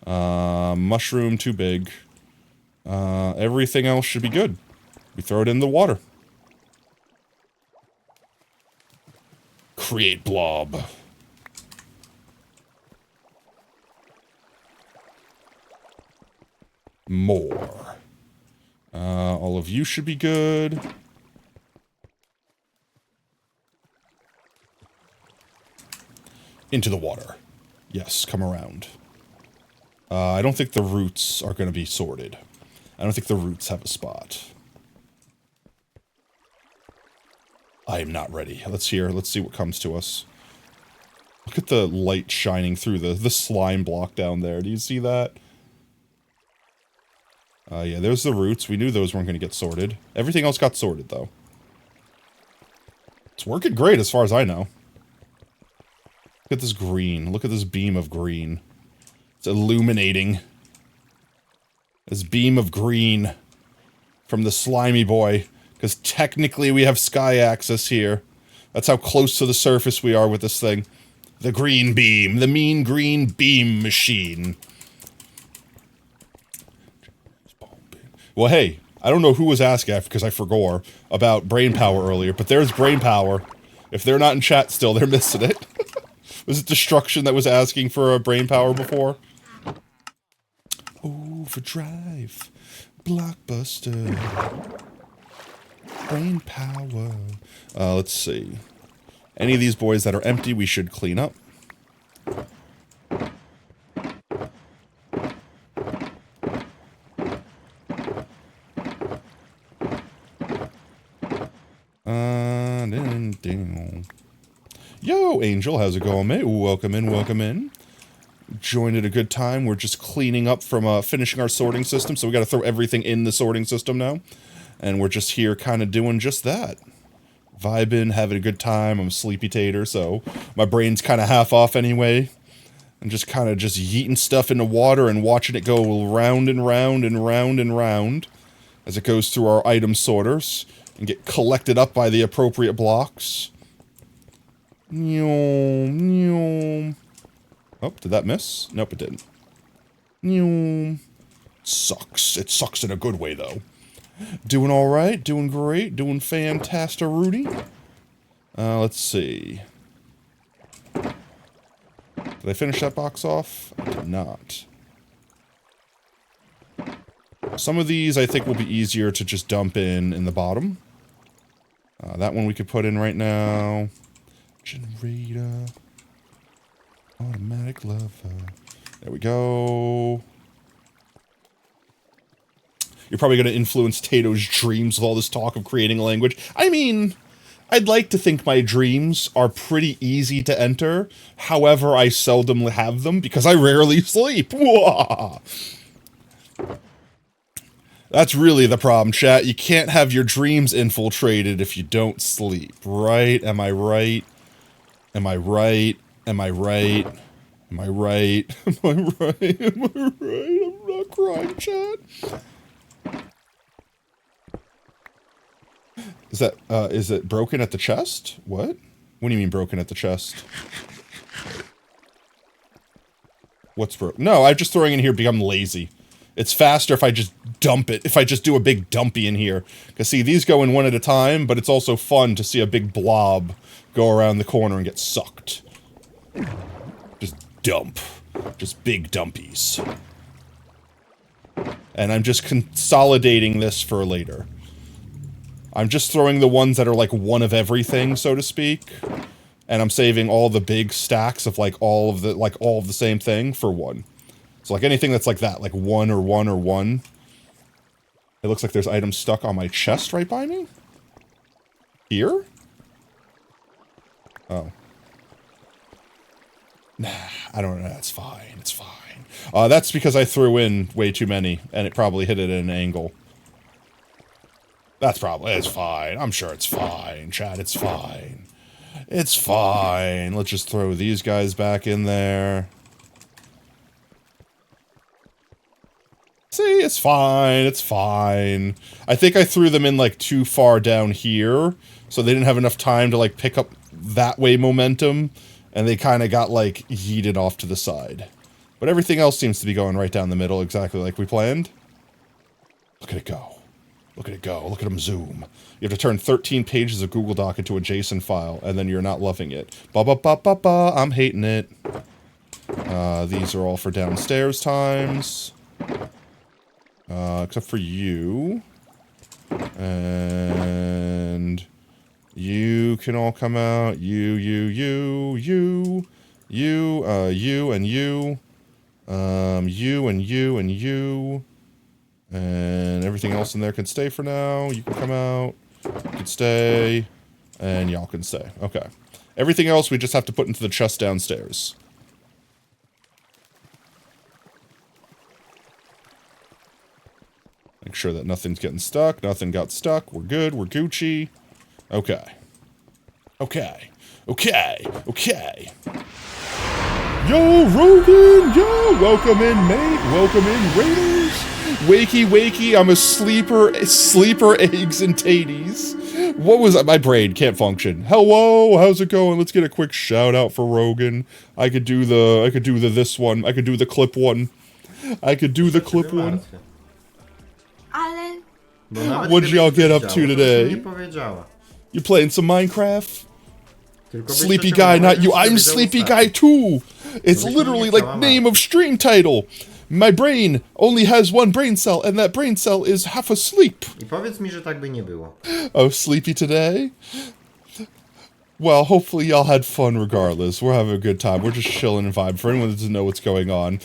Mushroom, too big. Everything else should be good. We throw it in the water. Create blob. More. All of you should be good. Into the water. Yes, come around. I don't think the roots are going to be sorted. I don't think the roots have a spot. I am not ready. Let's see what comes to us. Look at the light shining through the slime block down there. Do you see that? Yeah, there's the roots. We knew those weren't going to get sorted. Everything else got sorted, though. It's working great as far as I know. Look at this green. Look at this beam of green. It's illuminating. This beam of green from the slimy boy. Because technically we have sky access here. That's how close to the surface we are with this thing. The green beam. The mean green beam machine. Well, hey, I don't know who was asking because I forgot about brain power earlier, but there's brain power. If they're not in chat still, they're missing it. Was it Destruction that was asking for a brain power before? Overdrive. Blockbuster. Brain power. Let's see. Any of these boys that are empty, we should clean up. Yo, Angel, how's it going, mate? Welcome in, welcome in. Joined at a good time. We're just cleaning up from finishing our sorting system, so we gotta throw everything in the sorting system now. And we're just here kind of doing just that. Vibing, having a good time. I'm a sleepy tater, so my brain's kind of half off anyway. I'm just kind of just yeeting stuff into water and watching it go round and round and round and round as it goes through our item sorters and get collected up by the appropriate blocks. Oh, did that miss? Nope, it didn't. Sucks. It sucks in a good way, though. Doing alright, doing great, doing fantastic, Rudy. Let's see. Did I finish that box off? I did not. Some of these I think will be easier to just dump in the bottom. That one we could put in right now. Generator. Automatic lever. There we go. You're probably going to influence Tato's dreams with all this talk of creating a language. I mean, I'd like to think my dreams are pretty easy to enter. However, I seldom have them because I rarely sleep. That's really the problem, chat. You can't have your dreams infiltrated if you don't sleep, right? Am I right? Am I right? Am I right? Am I right? Am I right? Am I right? I'm not crying, chat. Is it broken at the chest? What? What do you mean broken at the chest? What's broken? No, I'm just throwing in here because I'm lazy. It's faster if I just dump it, if I just do a big dumpy in here. Because see, these go in one at a time, but it's also fun to see a big blob go around the corner and get sucked. Just dump. Just big dumpies. And I'm just consolidating this for later. I'm just throwing the ones that are like one of everything, so to speak. And I'm saving all the big stacks of like all of the same thing for one. So like anything that's like that, like one or one or one. It looks like there's items stuck on my chest right by me. Here? Oh. Nah, I don't know. That's fine. It's fine. That's because I threw in way too many, and it probably hit it at an angle. It's fine. I'm sure it's fine, chat. It's fine. It's fine. Let's just throw these guys back in there. See, it's fine. It's fine. I think I threw them in, like, too far down here, so they didn't have enough time to, like, pick up that way momentum, and they kind of got, like, yeeted off to the side. But everything else seems to be going right down the middle, exactly like we planned. Look at it go. Look at it go. Look at them zoom. You have to turn 13 pages of Google Doc into a JSON file, and then you're not loving it. Ba-ba-ba-ba-ba, I'm hating it. These are all for downstairs times. Except for you. And you can all come out. You, and you. You and you. And you. And everything else in there can stay for now. You can come out. You can stay. And y'all can stay. Okay. Everything else we just have to put into the chest downstairs. Make sure that nothing's getting stuck. Nothing got stuck. We're good. We're Gucci. Okay. Okay. Okay. Okay. Yo, Rogan! Yo! Welcome in, mate! Welcome in, Raiders! Wakey, wakey, I'm a sleeper eggs and taties. What was that? My brain can't function. Hello, how's it going? Let's get a quick shout out for Rogan. I could do this one. I could do the clip one. Ale... What'd y'all get up to today? You playing some Minecraft? Sleepy guy, not you. I'm sleepy guy too. It's literally like name of stream title. My brain only has one brain cell, and that brain cell is half asleep. I powiedz mi, że tak by nie było. Oh, sleepy today? Well, hopefully y'all had fun regardless. We're having a good time. We're just chilling and vibing. For anyone that doesn't know what's going on,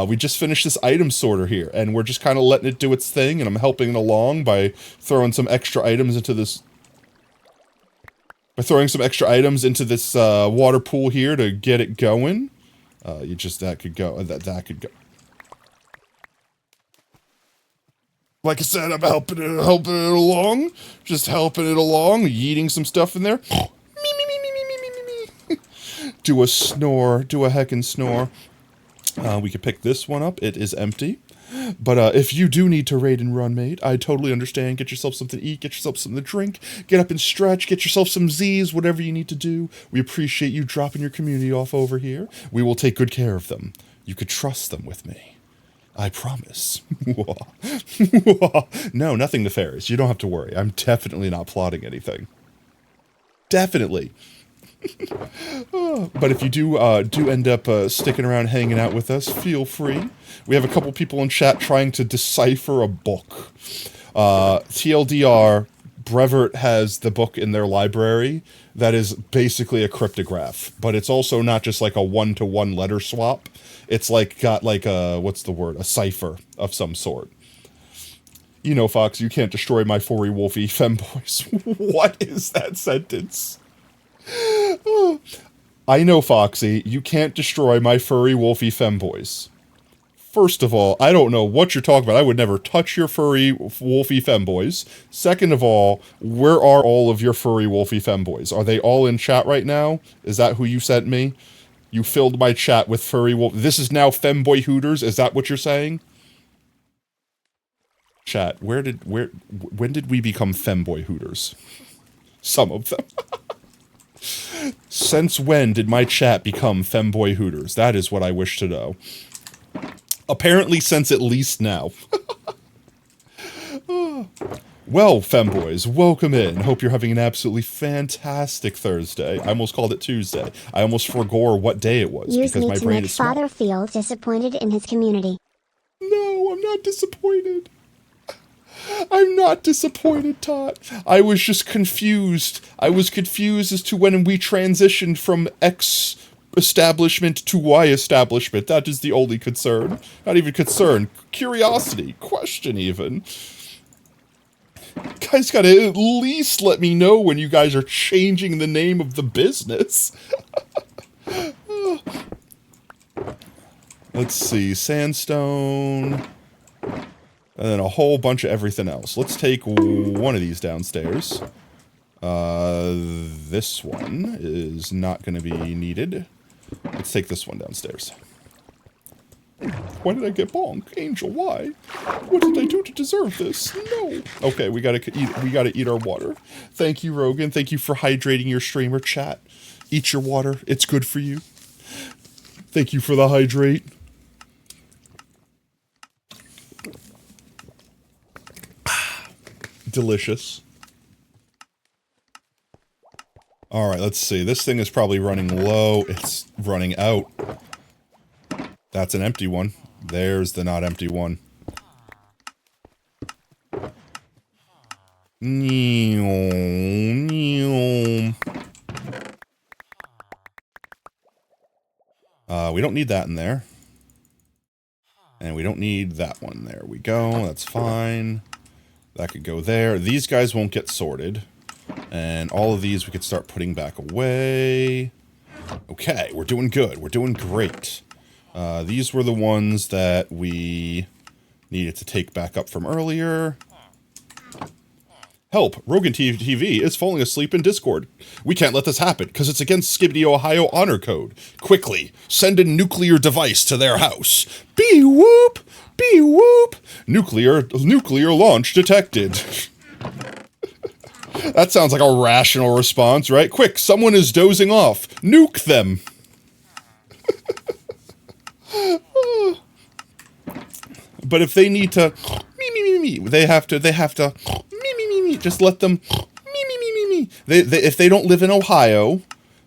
we just finished this item sorter here, and we're just kind of letting it do its thing, and I'm helping it along by throwing some extra items into this... water pool here to get it going. That could go. Like I said, I'm helping it along. Just helping it along, yeeting some stuff in there. Do a snore, do a heckin' snore. We could pick this one up. It is empty. But if you do need to raid and run, mate, I totally understand. Get yourself something to eat, get yourself something to drink, get up and stretch, get yourself some Z's, whatever you need to do. We appreciate you dropping your community off over here. We will take good care of them. You could trust them with me. I promise. No, nothing nefarious. You don't have to worry. I'm definitely not plotting anything. Definitely. But if you do end up sticking around hanging out with us, feel free. We have a couple people in chat trying to decipher a book. TLDR, Brevert has the book in their library that is basically a cryptograph, but it's also not just like a one-to-one letter swap. It's like got like a, what's the word, a cipher of some sort. You know, Fox, you can't destroy my furry wolfy femboys. What is that sentence? I know, Foxy, you can't destroy my furry wolfy femboys. First of all, I don't know what you're talking about. I would never touch your furry wolfy femboys. Second of all, where are all of your furry wolfy femboys? Are they all in chat right now? Is that who you sent me? You filled my chat with furry wolf. This is now femboy hooters. Is that what you're saying? Chat, when did we become femboy hooters? Some of them. Since when did my chat become femboy hooters? That is what I wish to know. Apparently since at least now. Well, femboys, welcome in. Hope you're having an absolutely fantastic Thursday. I almost called it Tuesday. I almost forgot what day it was Use because me my to brain make is small. father feel disappointed in his community. No, I'm not disappointed. I'm not disappointed, Tot. I was just confused. I was confused as to when we transitioned from X establishment to Y establishment. That is the only concern. Not even concern. Curiosity. Question, even. You guys gotta at least let me know when you guys are changing the name of the business. Let's see. Sandstone. And then a whole bunch of everything else. Let's take one of these downstairs. This one is not going to be needed. Let's take this one downstairs. Why did I get bonk? Angel, why? What did I do to deserve this? No. Okay, we gotta eat our water. Thank you, Rogan. Thank you for hydrating your streamer chat. Eat your water. It's good for you. Thank you for the hydrate. Delicious. Alright, let's see. This thing is probably running low. It's running out. That's an empty one. There's the not empty one. We don't need that in there. And we don't need that one. There we go. That's fine. That could go there. These guys won't get sorted. And all of these we could start putting back away. Okay, we're doing good. We're doing great. These were the ones that we needed to take back up from earlier. Help! Rogan TV is falling asleep in Discord. We can't let this happen, because it's against Skibidi Ohio Honor Code. Quickly, send a nuclear device to their house. Bee-whoop! Bee-whoop! Nuclear launch detected. That sounds like a rational response, right? Quick, someone is dozing off. Nuke them! But if they need to they have to just let them if they don't live in Ohio,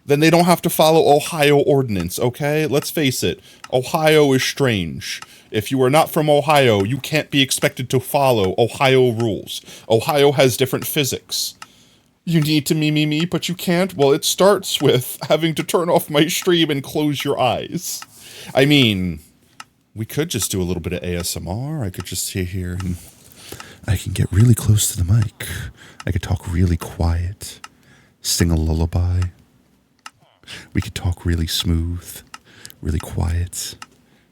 then they don't have to follow Ohio ordinance, okay? Let's face it, Ohio is strange. If you are not from Ohio, you can't be expected to follow Ohio rules. Ohio has different physics. You need to but you can't? Well, it starts with having to turn off my stream and close your eyes. I mean, we could just do a little bit of ASMR. I could just sit here and I can get really close to the mic. I could talk really quiet, sing a lullaby. We could talk really smooth, really quiet.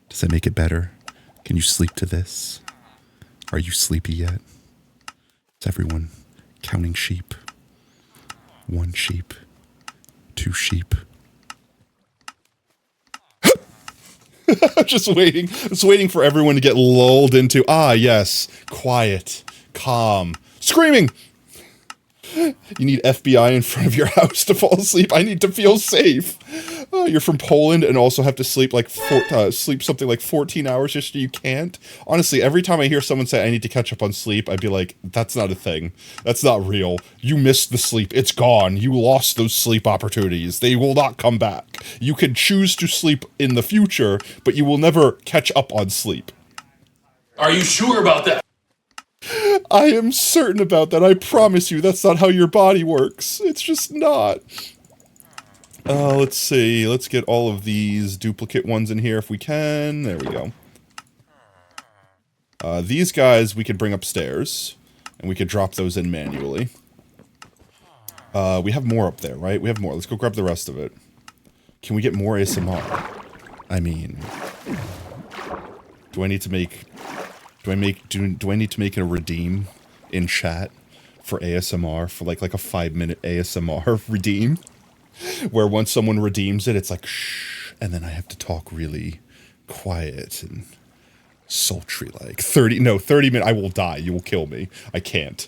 Does that make it better? Can you sleep to this? Are you sleepy yet? Is everyone counting sheep? 1 sheep, 2 sheep. Just waiting for everyone to get lulled into, yes, quiet, calm, screaming. You need FBI in front of your house to fall asleep. I need to feel safe. Oh, you're from Poland and also have to sleep like sleep something like 14 hours just so you can't. Honestly, every time I hear someone say I need to catch up on sleep, I'd be like, that's not a thing. That's not real. You missed the sleep. It's gone. You lost those sleep opportunities. They will not come back. You can choose to sleep in the future, but you will never catch up on sleep. Are you sure about that? I am certain about that. I promise you, that's not how your body works. It's just not. Let's see. Let's get all of these duplicate ones in here if we can. There we go. These guys we could bring upstairs, and we could drop those in manually. We have more up there, right? We have more. Let's go grab the rest of it. Can we get more ASMR? I mean, do I need to make... Do I need to make a redeem in chat for ASMR for like a 5-minute ASMR redeem where once someone redeems it, it's like shh, and then I have to talk really quiet and sultry like 30 minutes. I will die. You will kill me. I can't.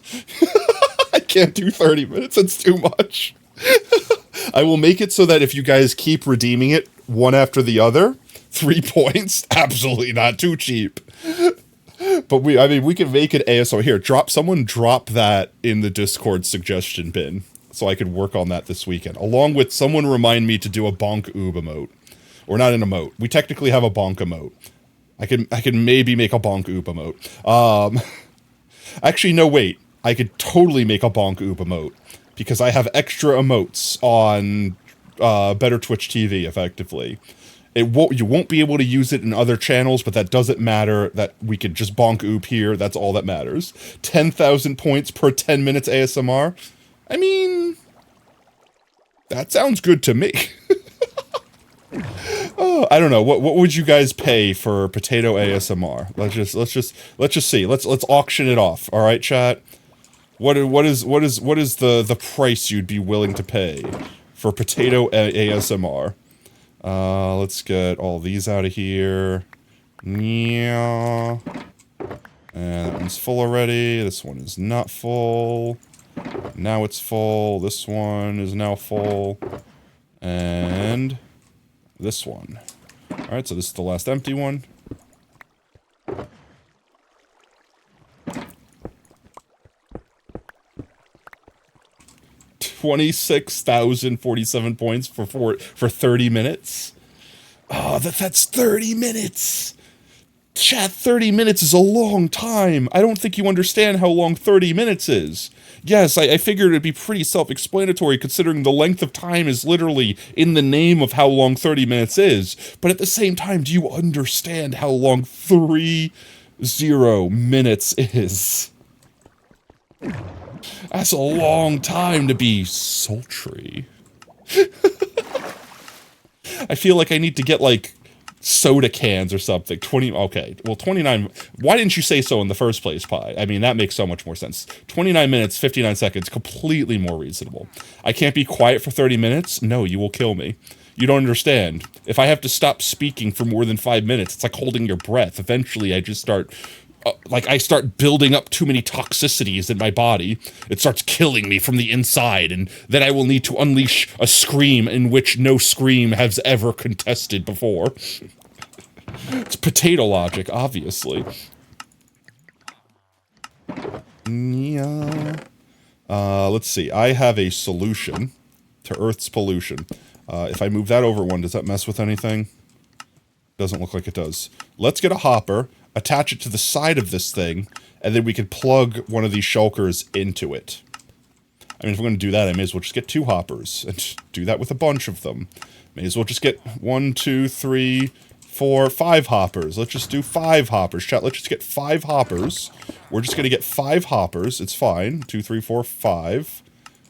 I can't do 30 minutes. It's too much. I will make it so that if you guys keep redeeming it one after the other, 3 points. Absolutely not too cheap. But I mean, we can make an ASMR. Here, someone drop that in the Discord suggestion bin, so I could work on that this weekend. Along with someone remind me to do a bonk oob emote. Or not an emote. We technically have a bonk emote. I can maybe make a bonk oob emote. Actually, no, wait. I could totally make a bonk oob emote. Because I have extra emotes on Better Twitch TV, effectively. You won't be able to use it in other channels, but that doesn't matter. That we could just bonk oop here. That's all that matters. 10,000 points per 10 minutes ASMR. I mean, that sounds good to me. Oh, I don't know. What would you guys pay for potato ASMR? Let's just see. Let's auction it off. All right, chat. What is the price you'd be willing to pay for potato ASMR? Let's get all these out of here. Yeah. And that one's full already. This one is not full. Now it's full. This one is now full. And this one. Alright, so this is the last empty one. $26,047 points for 30 minutes. Oh, that's 30 minutes. Chat, 30 minutes is a long time. I don't think you understand how long 30 minutes is. Yes, I figured it'd be pretty self-explanatory considering the length of time is literally in the name of how long 30 minutes is. But at the same time, do you understand how long 30 minutes is? That's a long time to be sultry. I feel like I need to get, like, soda cans or something. 20, okay, well, 29, why didn't you say so in the first place, Pi? I mean, that makes so much more sense. 29 minutes, 59 seconds, completely more reasonable. I can't be quiet for 30 minutes? No, you will kill me. You don't understand. If I have to stop speaking for more than 5 minutes, it's like holding your breath. Eventually, I just start... I start building up too many toxicities in my body. It starts killing me from the inside, and then I will need to unleash a scream in which no scream has ever contested before. It's potato logic, obviously. Yeah. Let's see. I have a solution to Earth's pollution. If I move that over one, does that mess with anything? Doesn't look like it does. Let's get a hopper, attach it to the side of this thing, and then we can plug one of these shulkers into it. I mean, if we're going to do that, I may as well just get 2 hoppers, and do that with a bunch of them. May as well just get 1, 2, 3, 4, 5 hoppers. Let's just do 5 hoppers. Chat, let's just get 5 hoppers. We're just going to get 5 hoppers. It's fine. 2, 3, 4, 5.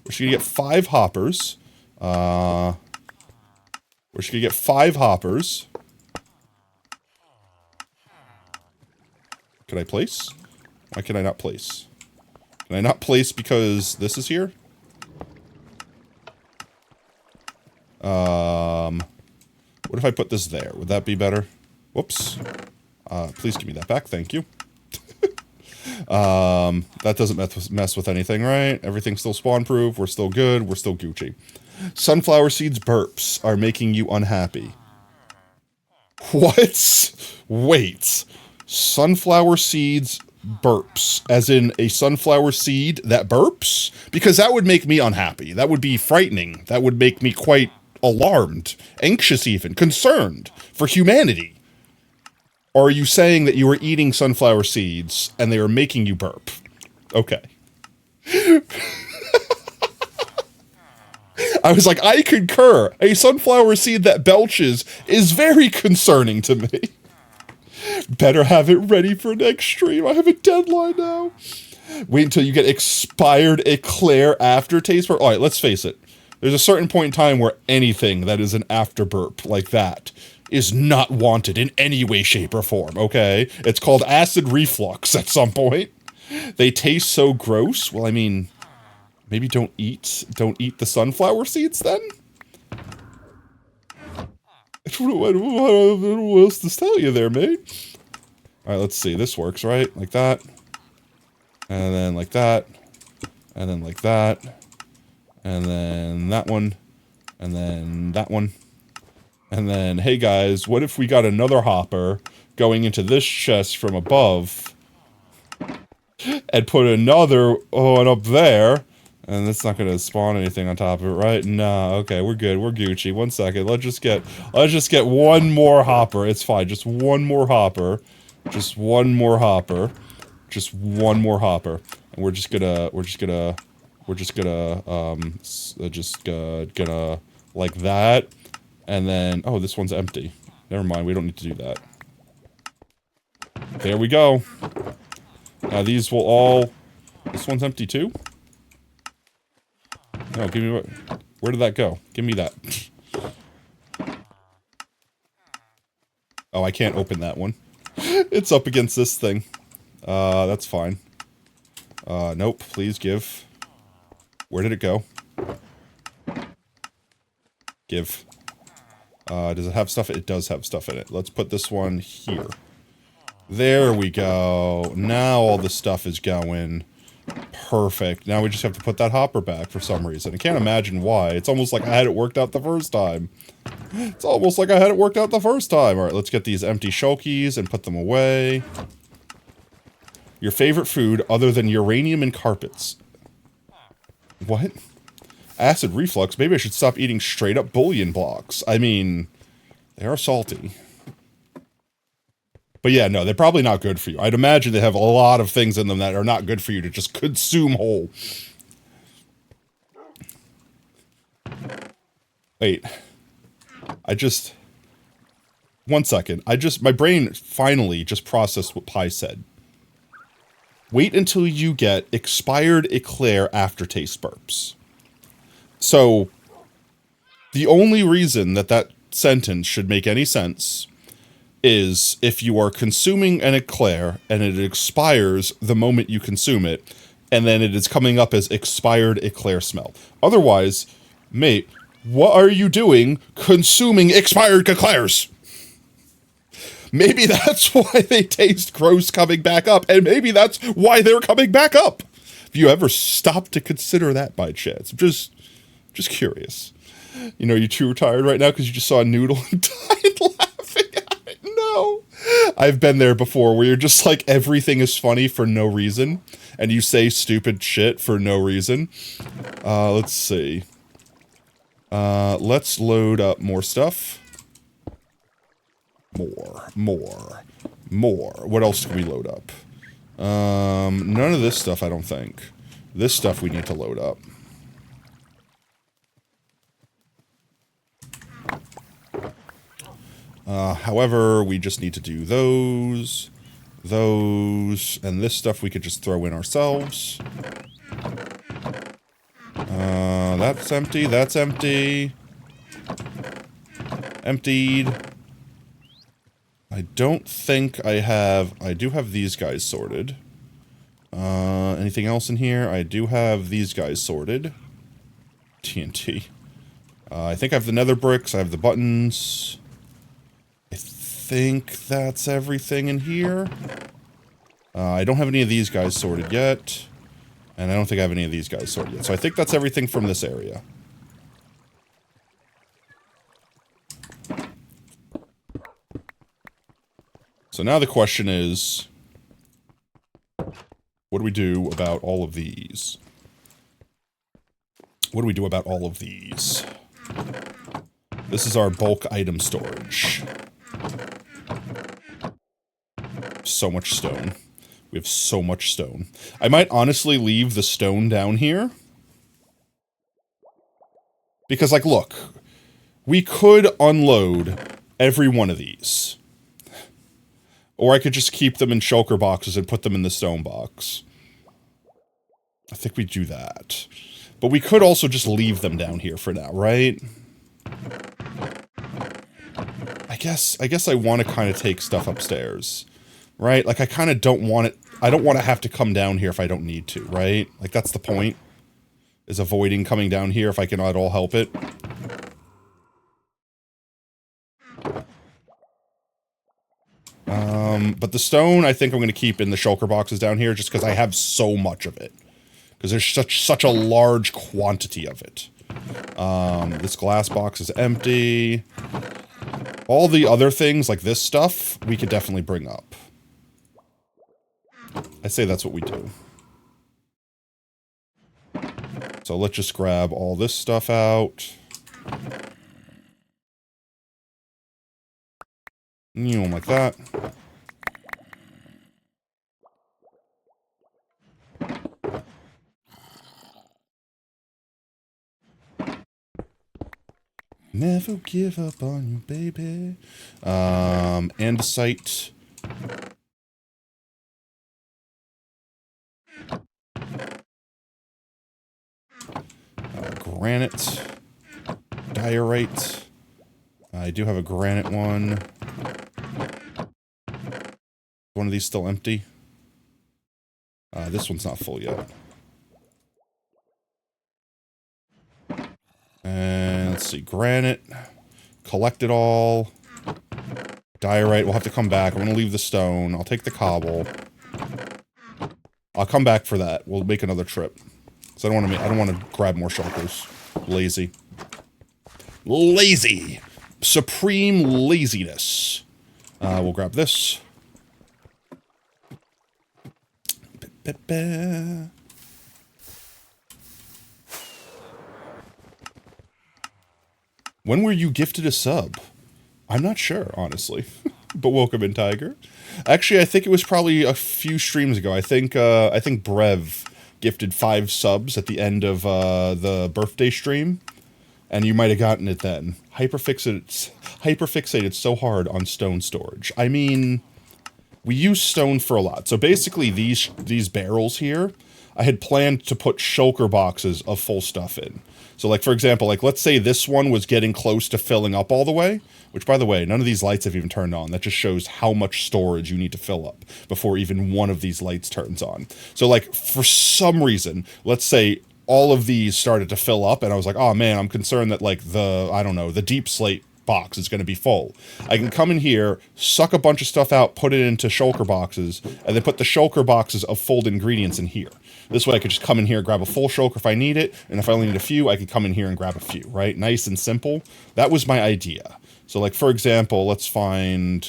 We're just going to get 5 hoppers. We're just going to get 5 hoppers. Can I place? Why can I not place? Can I not place because this is here? What if I put this there? Would that be better? Whoops. Please give me that back. Thank you. That doesn't mess with anything, right? Everything's still spawn-proof. We're still good. We're still Gucci. Sunflower seeds burps are making you unhappy. What? Wait. Sunflower seeds burps, as in a sunflower seed that burps? Because that would make me unhappy. That would be frightening. That would make me quite alarmed, anxious even, concerned for humanity. Or are you saying that you were eating sunflower seeds and they were making you burp? Okay. I was like, I concur. A sunflower seed that belches is very concerning to me. Better have it ready for next stream. I have a deadline now. Wait until you get expired eclair aftertaste. Alright, let's face it. There's a certain point in time where anything that is an after burp like that is not wanted in any way, shape, or form, okay? It's called acid reflux at some point. They taste so gross. Well, I mean, maybe don't eat the sunflower seeds then? I don't know what else to tell you there, mate. Alright, let's see. This works, right? Like that. And then like that. And then like that. And then that one. And then that one. And then, hey guys, what if we got another hopper going into this chest from above? and put another one up there. And that's not gonna spawn anything on top of it, right? No, okay, we're good. We're Gucci. 1 second. Let's just get one more hopper. It's fine. Just one more hopper. Just one more hopper. Just one more hopper. And we're just gonna like that. And then, oh, this one's empty. Never mind, we don't need to do that. There we go. Now these will all... This one's empty too? No, give me what... Where did that go? Give me that. Oh, I can't open that one. It's up against this thing. That's fine. Nope, please give. Where did it go? Give. Does it have stuff? It does have stuff in it. Let's put this one here. There we go. Now all the stuff is going. Perfect. Now we just have to put that hopper back for some reason. I can't imagine why. It's almost like I had it worked out the first time. It's almost like I had it worked out the first time. Alright, let's get these empty shulkies and put them away. Your favorite food other than uranium and carpets. What? Acid reflux? Maybe I should stop eating straight up bullion blocks. I mean, they are salty. But yeah, no, they're probably not good for you. I'd imagine they have a lot of things in them that are not good for you to just consume whole. Wait. One second. My brain finally just processed what Pi said. Wait until you get expired eclair aftertaste burps. So, the only reason that sentence should make any sense is if you are consuming an eclair and it expires the moment you consume it, and then it is coming up as expired eclair smell. Otherwise, mate, what are you doing consuming expired eclairs? Maybe that's why they taste gross coming back up, and maybe that's why they're coming back up. Have you ever stopped to consider that by chance? I'm just curious. You know, you too tired right now because you just saw a noodle and died laughing at it. No. I've been there before where you're just like, everything is funny for no reason, and you say stupid shit for no reason. Let's see. Let's load up more stuff. More. What else can we load up? None of this stuff, I don't think. This stuff we need to load up. However, we just need to do those, and this stuff we could just throw in ourselves. That's empty, that's empty. Emptied. I don't think I do have these guys sorted. Anything else in here? I do have these guys sorted. TNT. I think I have the nether bricks, I have the buttons. I think that's everything in here. I don't have any of these guys sorted yet. And I don't think I have any of these guys sorted yet. So I think that's everything from this area. So now the question is, what do we do about all of these? What do we do about all of these? This is our bulk item storage. So much stone. We have so much stone. I might honestly leave the stone down here. Because, like, look. We could unload every one of these. Or I could just keep them in shulker boxes and put them in the stone box. I think we do that. But we could also just leave them down here for now, right? I guess I want to kind of take stuff upstairs. Right? Like, I kind of don't want it... I don't want to have to come down here if I don't need to, right? Like, that's the point. Is avoiding coming down here if I can at all help it. But the stone, I think I'm going to keep in the shulker boxes down here just because I have so much of it. Because there's such a large quantity of it. This glass box is empty. All the other things, like this stuff, we could definitely bring up. I say that's what we do. So let's just grab all this stuff out. Like that. Never give up on you, baby. Andesite. Granite. Diorite. I do have a granite one. One of these still empty. This one's not full yet. And let's see, granite. Collect it all. Diorite, we'll have to come back. I'm gonna leave the stone. I'll take the cobble. I'll come back for that. We'll make another trip. So I don't want to grab more shulkers. Lazy. Lazy! Supreme laziness. We'll grab this. When were you gifted a sub? I'm not sure, honestly. But welcome in, Tiger. Actually, I think it was probably a few streams ago. I think Brev gifted 5 subs at the end of the birthday stream. And you might have gotten it then. Hyperfixated so hard on stone storage. I mean, we use stone for a lot. So basically these barrels here, I had planned to put shulker boxes of full stuff in. So like, for example, like let's say this one was getting close to filling up all the way, which by the way, none of these lights have even turned on. That just shows how much storage you need to fill up before even one of these lights turns on. So like for some reason, let's say all of these started to fill up and I was like, oh man, I'm concerned that like the deep slate box is going to be full. I can come in here, suck a bunch of stuff out, put it into shulker boxes, and then put the shulker boxes of full ingredients in here. This way I could just come in here, grab a full shulker if I need it, and if I only need a few, I could come in here and grab a few, right? Nice and simple. That was my idea. So like, for example, let's find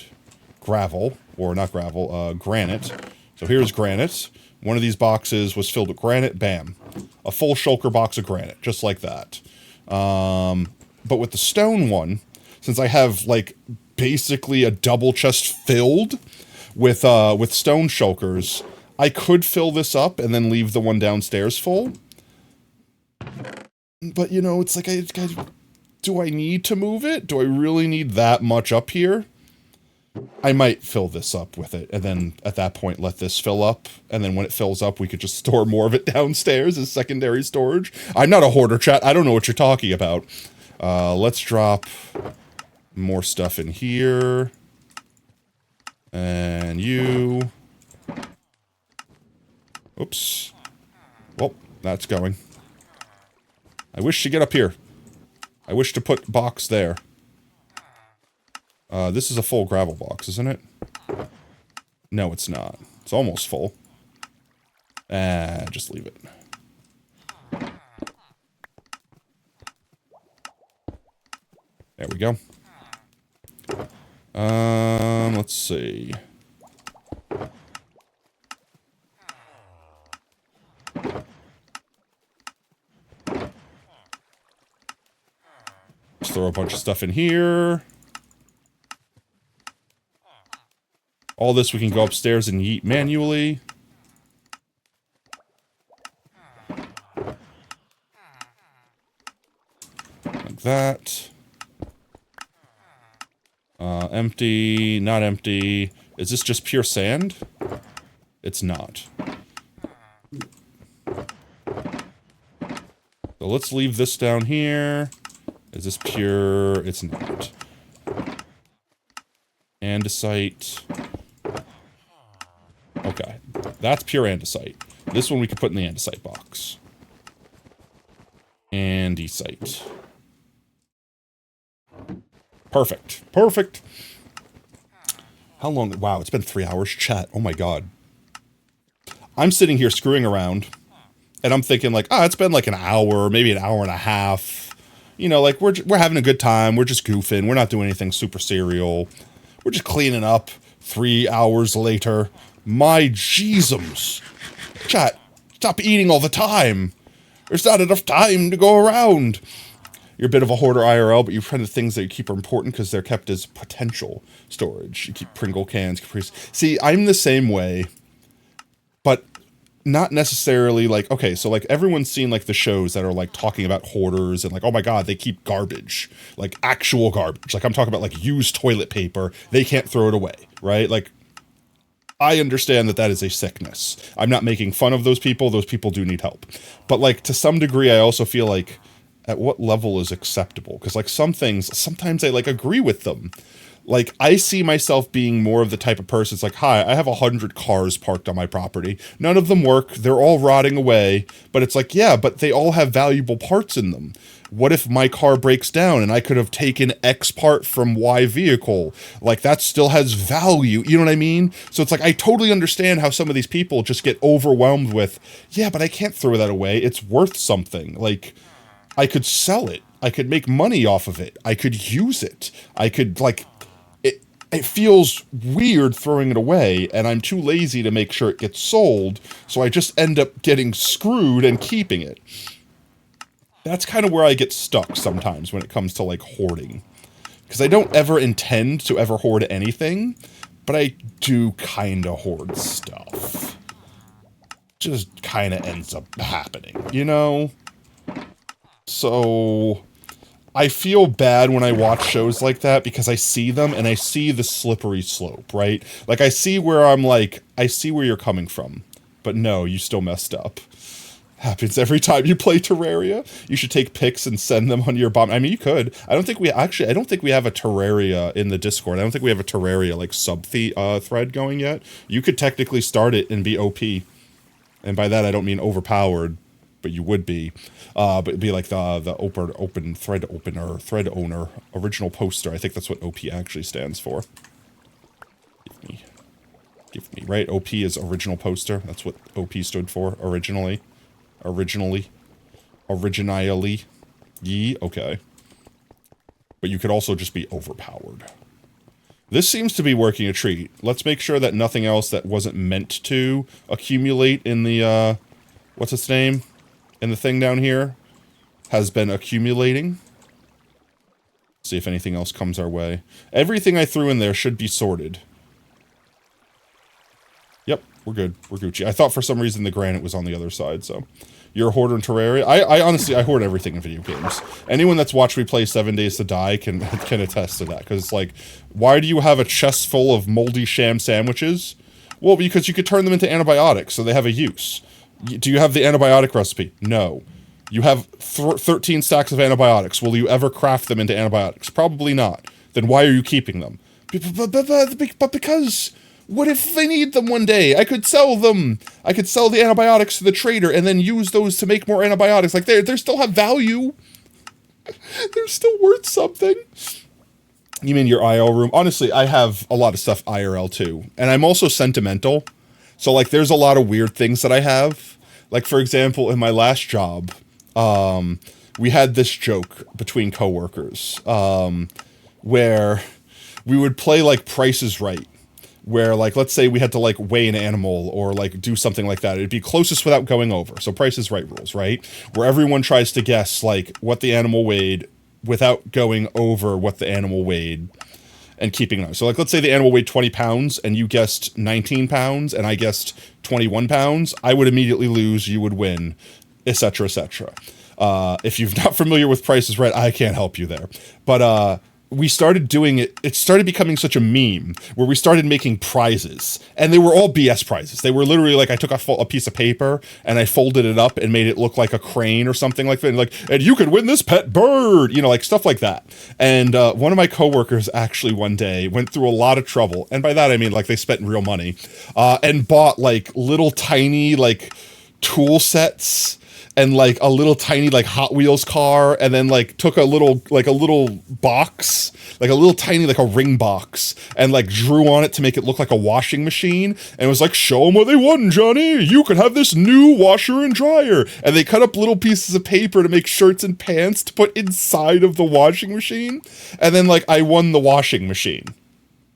gravel, or not gravel, granite. So here's granite. One of these boxes was filled with granite, bam. A full shulker box of granite, just like that. But with the stone one, since I have like basically a double chest filled with stone shulkers, I could fill this up and then leave the one downstairs full. But you know, it's like, do I need to move it? Do I really need that much up here? I might fill this up with it, and then at that point let this fill up, and then when it fills up we could just store more of it downstairs as secondary storage. I'm not a hoarder, chat. I don't know what you're talking about. Let's drop more stuff in here. And you. Oops. Well, that's going. I wish to get up here. I wish to put box there. This is a full gravel box, isn't it? No, it's not. It's almost full. Just leave it. There we go. Let's see. Just throw a bunch of stuff in here. All this we can go upstairs and yeet manually. Like that. Empty, not empty. Is this just pure sand? It's not. So let's leave this down here. Is this pure? It's not. Andesite. Okay, that's pure andesite. This one we could put in the andesite box. Andesite. Perfect. Perfect. How long? Wow, it's been 3 hours. Chat. Oh my god. I'm sitting here screwing around, and I'm thinking like, it's been like an hour, maybe an hour and a half. You know, like we're having a good time. We're just goofing. We're not doing anything super serial. We're just cleaning up. 3 hours later, My Jeezums. Chat, stop eating all the time. There's not enough time to go around. You're a bit of a hoarder IRL, but you find the things that you keep are important because they're kept as potential storage. You keep Pringle cans, Caprice. See, I'm the same way, but not necessarily like, okay, so like everyone's seen like the shows that are like talking about hoarders and like, oh my God, they keep garbage, like actual garbage. Like I'm talking about like used toilet paper. They can't throw it away, right? Like I understand that that is a sickness. I'm not making fun of those people. Those people do need help. But like to some degree, I also feel like at what level is acceptable? Because like some things, sometimes I like agree with them. Like, I see myself being more of the type of person that's like, hi, I have 100 cars parked on my property. None of them work. They're all rotting away. But it's like, yeah, but they all have valuable parts in them. What if my car breaks down and I could have taken X part from Y vehicle? Like, that still has value. You know what I mean? So it's like, I totally understand how some of these people just get overwhelmed with, yeah, but I can't throw that away. It's worth something. Like, I could sell it. I could make money off of it. I could use it. I could, like... It feels weird throwing it away, and I'm too lazy to make sure it gets sold, so I just end up getting screwed and keeping it. That's kind of where I get stuck sometimes when it comes to, like, hoarding. Because I don't ever intend to ever hoard anything, but I do kind of hoard stuff. Just kind of ends up happening, you know? So... I feel bad when I watch shows like that because I see them and I see the slippery slope, right? Like, I see where I'm like, I see where you're coming from. But no, you still messed up. Happens every time you play Terraria. You should take pics and send them on your bomb. I mean, you could. I don't think we have a Terraria in the Discord. I don't think we have a Terraria, like, thread going yet. You could technically start it and be OP. And by that, I don't mean overpowered, but you would be. But it'd be like the open thread opener, thread owner, original poster. I think that's what OP actually stands for. Give me, right? OP is original poster. That's what OP stood for, originally. Originally. Yee, okay. But you could also just be overpowered. This seems to be working a treat. Let's make sure that nothing else that wasn't meant to accumulate in the, what's its name? In the thing down here has been accumulating. See if anything else comes our way. Everything I threw in there should be sorted. Yep, we're good. We're Gucci. I thought for some reason the granite was on the other side, so. You're a hoarder in Terraria? I honestly, I hoard everything in video games. Anyone that's watched me play 7 Days to Die can attest to that. Because it's like, why do you have a chest full of moldy sham sandwiches? Well, because you could turn them into antibiotics, so they have a use. Do you have the antibiotic recipe? No. You have 13 stacks of antibiotics. Will you ever craft them into antibiotics? Probably not. Then why are you keeping them? But because... What if they need them one day? I could sell them. I could sell the antibiotics to the trader and then use those to make more antibiotics. Like, they still have value. They're still worth something. You mean your IL room? Honestly, I have a lot of stuff IRL too. And I'm also sentimental. So, like, there's a lot of weird things that I have. Like, for example, in my last job, we had this joke between coworkers, where we would play, like, Price is Right. Where, like, let's say we had to, like, weigh an animal or, like, do something like that. It'd be closest without going over. So Price is Right rules, right? Where everyone tries to guess, like, what the animal weighed without going over what the animal weighed and keeping it on. So, like, let's say the animal weighed 20 pounds and you guessed 19 pounds and I guessed 21 pounds. I would immediately lose, you would win, etc., etc. If you're not familiar with Price is Right, I can't help you there. But, we started doing it started becoming such a meme, where we started making prizes, and they were all BS prizes. They were literally like, I took a piece of paper, and I folded it up and made it look like a crane or something like that, and you could win this pet bird, you know, like stuff like that. And one of my coworkers actually one day went through a lot of trouble, and by that I mean, like, they spent real money, and bought, like, little tiny, like, tool sets, and, like, a little tiny, like, Hot Wheels car, and then, like, took a little box, like a little tiny, like, a ring box, and, like, drew on it to make it look like a washing machine, and was like, show them what they won, Johnny! You could have this new washer and dryer! And they cut up little pieces of paper to make shirts and pants to put inside of the washing machine, and then, like, I won the washing machine.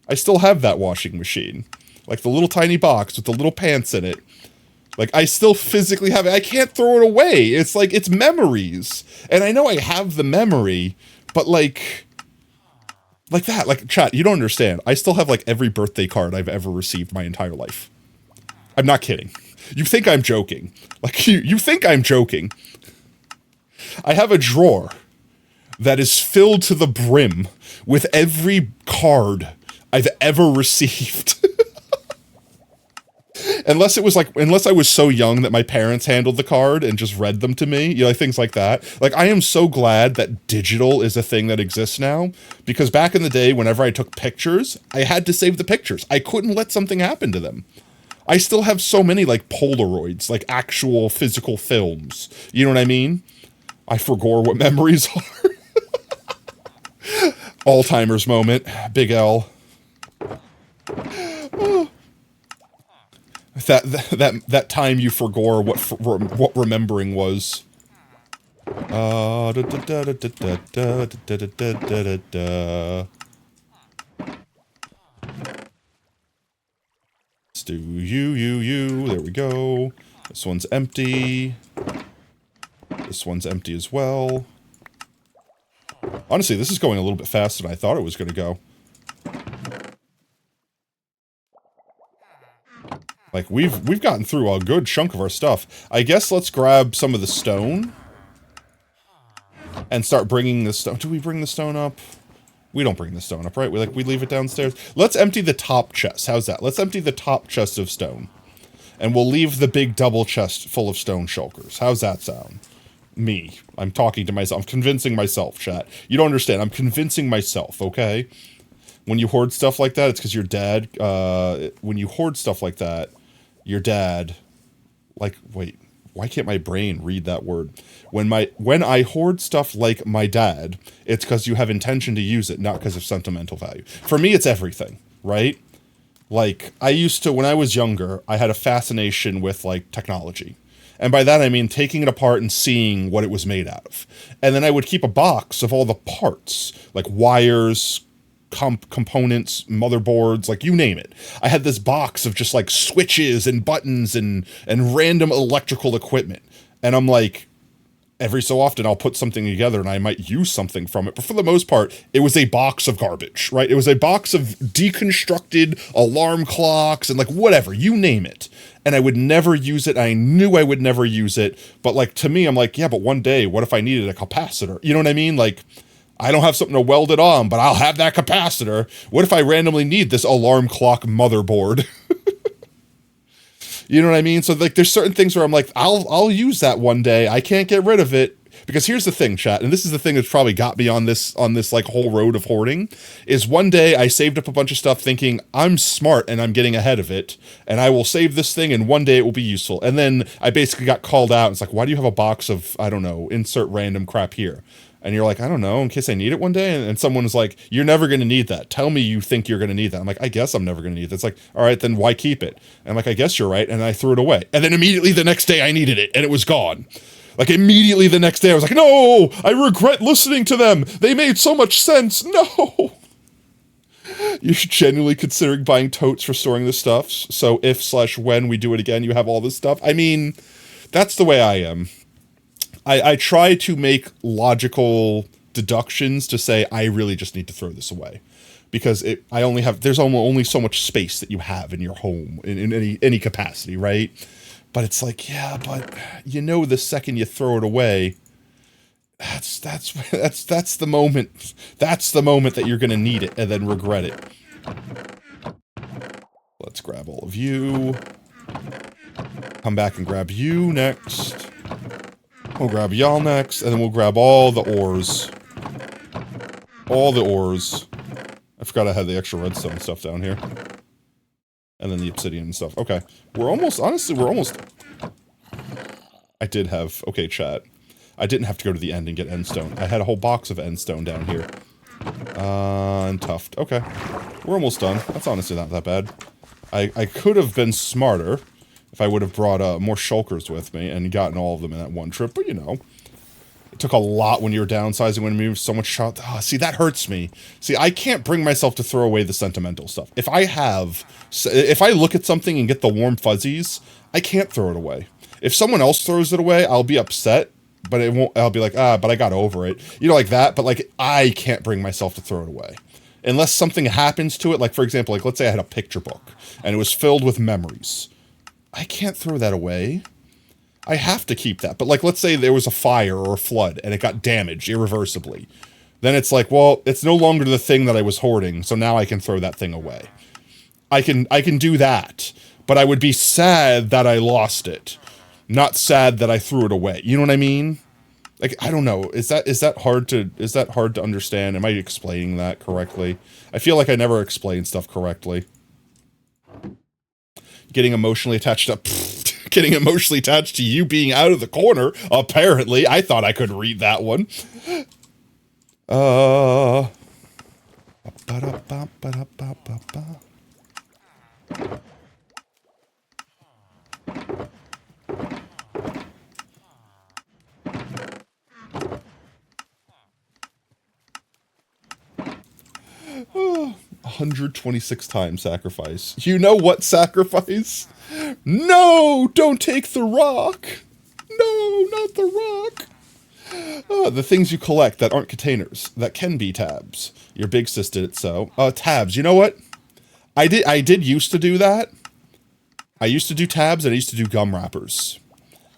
I still have that washing machine. Like the little tiny box with the little pants in it. Like, I still physically have it. I can't throw it away. It's like, it's memories. And I know I have the memory, but like that. Like, chat, you don't understand. I still have like every birthday card I've ever received my entire life. I'm not kidding. You think I'm joking. Like, you think I'm joking. I have a drawer that is filled to the brim with every card I've ever received. Unless I was so young that my parents handled the card and just read them to me, you know, like things like that. Like, I am so glad that digital is a thing that exists now, because back in the day, whenever I took pictures, I had to save the pictures. I couldn't let something happen to them. I still have so many, like, Polaroids, like actual physical films. You know what I mean? I forgot what memories are. Alzheimer's moment. Big L. That time you forgot what remembering was. Let's do you. There we go. This one's empty. This one's empty as well. Honestly, this is going a little bit faster than I thought it was going to go. Like, we've gotten through a good chunk of our stuff. I guess let's grab some of the stone. And start bringing the stone. Do we bring the stone up? We don't bring the stone up, right? We leave it downstairs. Let's empty the top chest. How's that? Let's empty the top chest of stone. And we'll leave the big double chest full of stone shulkers. How's that sound? Me. I'm talking to myself. I'm convincing myself, chat. You don't understand. I'm convincing myself, okay? When you hoard stuff like that, it's because your dad, when you hoard stuff like that, your dad, like, wait, why can't my brain read that word? When I hoard stuff like my dad, it's because you have intention to use it, not because of sentimental value. For me, it's everything, right? Like, I used to, when I was younger, I had a fascination with, like, technology. And by that, I mean taking it apart and seeing what it was made out of. And then I would keep a box of all the parts, like wires, components, motherboards, like you name it. I had this box of just like switches and buttons and random electrical equipment. And I'm like, every so often I'll put something together and I might use something from it. But for the most part, it was a box of garbage, right? It was a box of deconstructed alarm clocks and like whatever, you name it. And I would never use it. I knew I would never use it. But like, to me, I'm like, yeah, but one day, what if I needed a capacitor? You know what I mean? Like, I don't have something to weld it on, but I'll have that capacitor. What if I randomly need this alarm clock motherboard? You know what I mean? So like, there's certain things where I'm like, I'll use that one day. I can't get rid of it. Because here's the thing, chat, and this is the thing that's probably got me on this like whole road of hoarding, is one day I saved up a bunch of stuff thinking I'm smart and I'm getting ahead of it, and I will save this thing and one day it will be useful. And then I basically got called out. It's like, why do you have a box of, I don't know, insert random crap here? And you're like, I don't know, in case I need it one day. And someone was like, you're never going to need that. Tell me you think you're going to need that. I'm like, I guess I'm never going to need that. It's like, all right, then why keep it? And I'm like, I guess you're right. And I threw it away. And then immediately the next day I needed it and it was gone. Like immediately the next day I was like, no, I regret listening to them. They made so much sense. No. You're genuinely considering buying totes for storing this stuff. So if/when we do it again, you have all this stuff. I mean, that's the way I am. I try to make logical deductions to say I really just need to throw this away, because there's only so much space that you have in your home in any capacity, right? But it's like, yeah, but you know, the second you throw it away, that's the moment. That's the moment that you're gonna need it and then regret it. Let's grab all of you. Come back and grab you next. We'll grab y'all next, and then we'll grab all the ores. All the ores. I forgot I had the extra redstone stuff down here. And then the obsidian and stuff. Okay. Honestly, we're almost... Okay, chat. I didn't have to go to the end and get endstone. I had a whole box of endstone down here. And tuft. Okay. We're almost done. That's honestly not that bad. I could have been smarter if I would have brought more shulkers with me and gotten all of them in that one trip, but you know, It took a lot when you were downsizing, when you moved so much shot. Oh, see, that hurts me. See, I can't bring myself to throw away the sentimental stuff. If I look at something and get the warm fuzzies, I can't throw it away. If someone else throws it away, I'll be upset, but it won't, I'll be like, but I got over it. You know, like that, but like, I can't bring myself to throw it away. Unless something happens to it, like for example, like let's say I had a picture book, and it was filled with memories. I can't throw that away. I have to keep that. But like, let's say there was a fire or a flood and it got damaged irreversibly. Then it's like, well, it's no longer the thing that I was hoarding, so now I can throw that thing away. I can do that, but I would be sad that I lost it, not sad that I threw it away. You know what I mean? Like, I don't know. Is that hard to understand? Am I explaining that correctly? I feel like I never explain stuff correctly. Getting emotionally attached to getting emotionally attached to you being out of the corner, apparently. I thought I could read that one. Oh, 126 times sacrifice. You know what sacrifice? No, don't take the rock. No, not the rock. The things you collect that aren't containers, that can be tabs. Your big sis did it so. Tabs, you know what? I did used to do that. I used to do tabs and I used to do gum wrappers.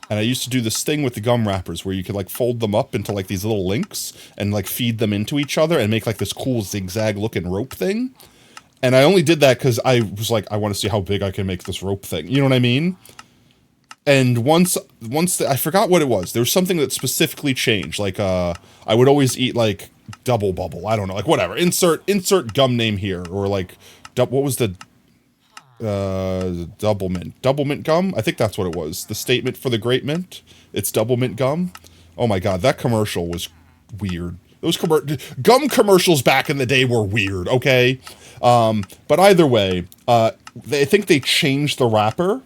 And I used to do this thing with the gum wrappers where you could like fold them up into like these little links and like feed them into each other and make like this cool zigzag looking rope thing. And I only did that because I was like, I want to see how big I can make this rope thing. You know what I mean? And once I forgot what it was. There was something that specifically changed. Like, I would always eat like double bubble. I don't know, like whatever. Insert gum name here, or like, what was the double mint gum? I think that's what it was. The statement for the great mint. It's double mint gum. Oh my god, that commercial was weird. Those gum commercials back in the day were weird. Okay, but either way, I think they changed the wrapper.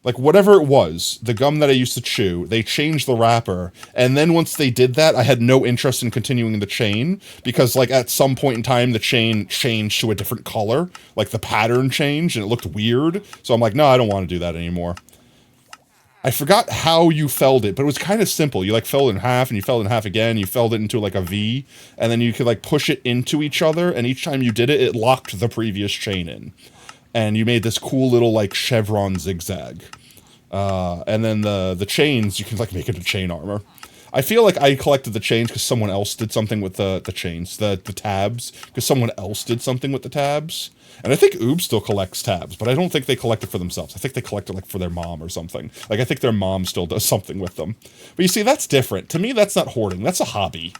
Like, whatever it was, the gum that I used to chew, they changed the wrapper, and then once they did that, I had no interest in continuing the chain, because, like, at some point in time, the chain changed to a different color, like, the pattern changed, and it looked weird, so I'm like, no, I don't want to do that anymore. I forgot how you felled it, but it was kind of simple. You, like, felled it in half, and you felled it in half again, you felled it into, like, a V, and then you could, like, push it into each other, and each time you did it, it locked the previous chain in. And you made this cool little, like, chevron zigzag. And then the chains, you can, like, make it a chain armor. I feel like I collected the chains because someone else did something with the chains. The tabs, because someone else did something with the tabs. And I think Oob still collects tabs, but I don't think they collect it for themselves. I think they collect it, like, for their mom or something. Like, I think their mom still does something with them. But you see, that's different. To me, that's not hoarding. That's a hobby.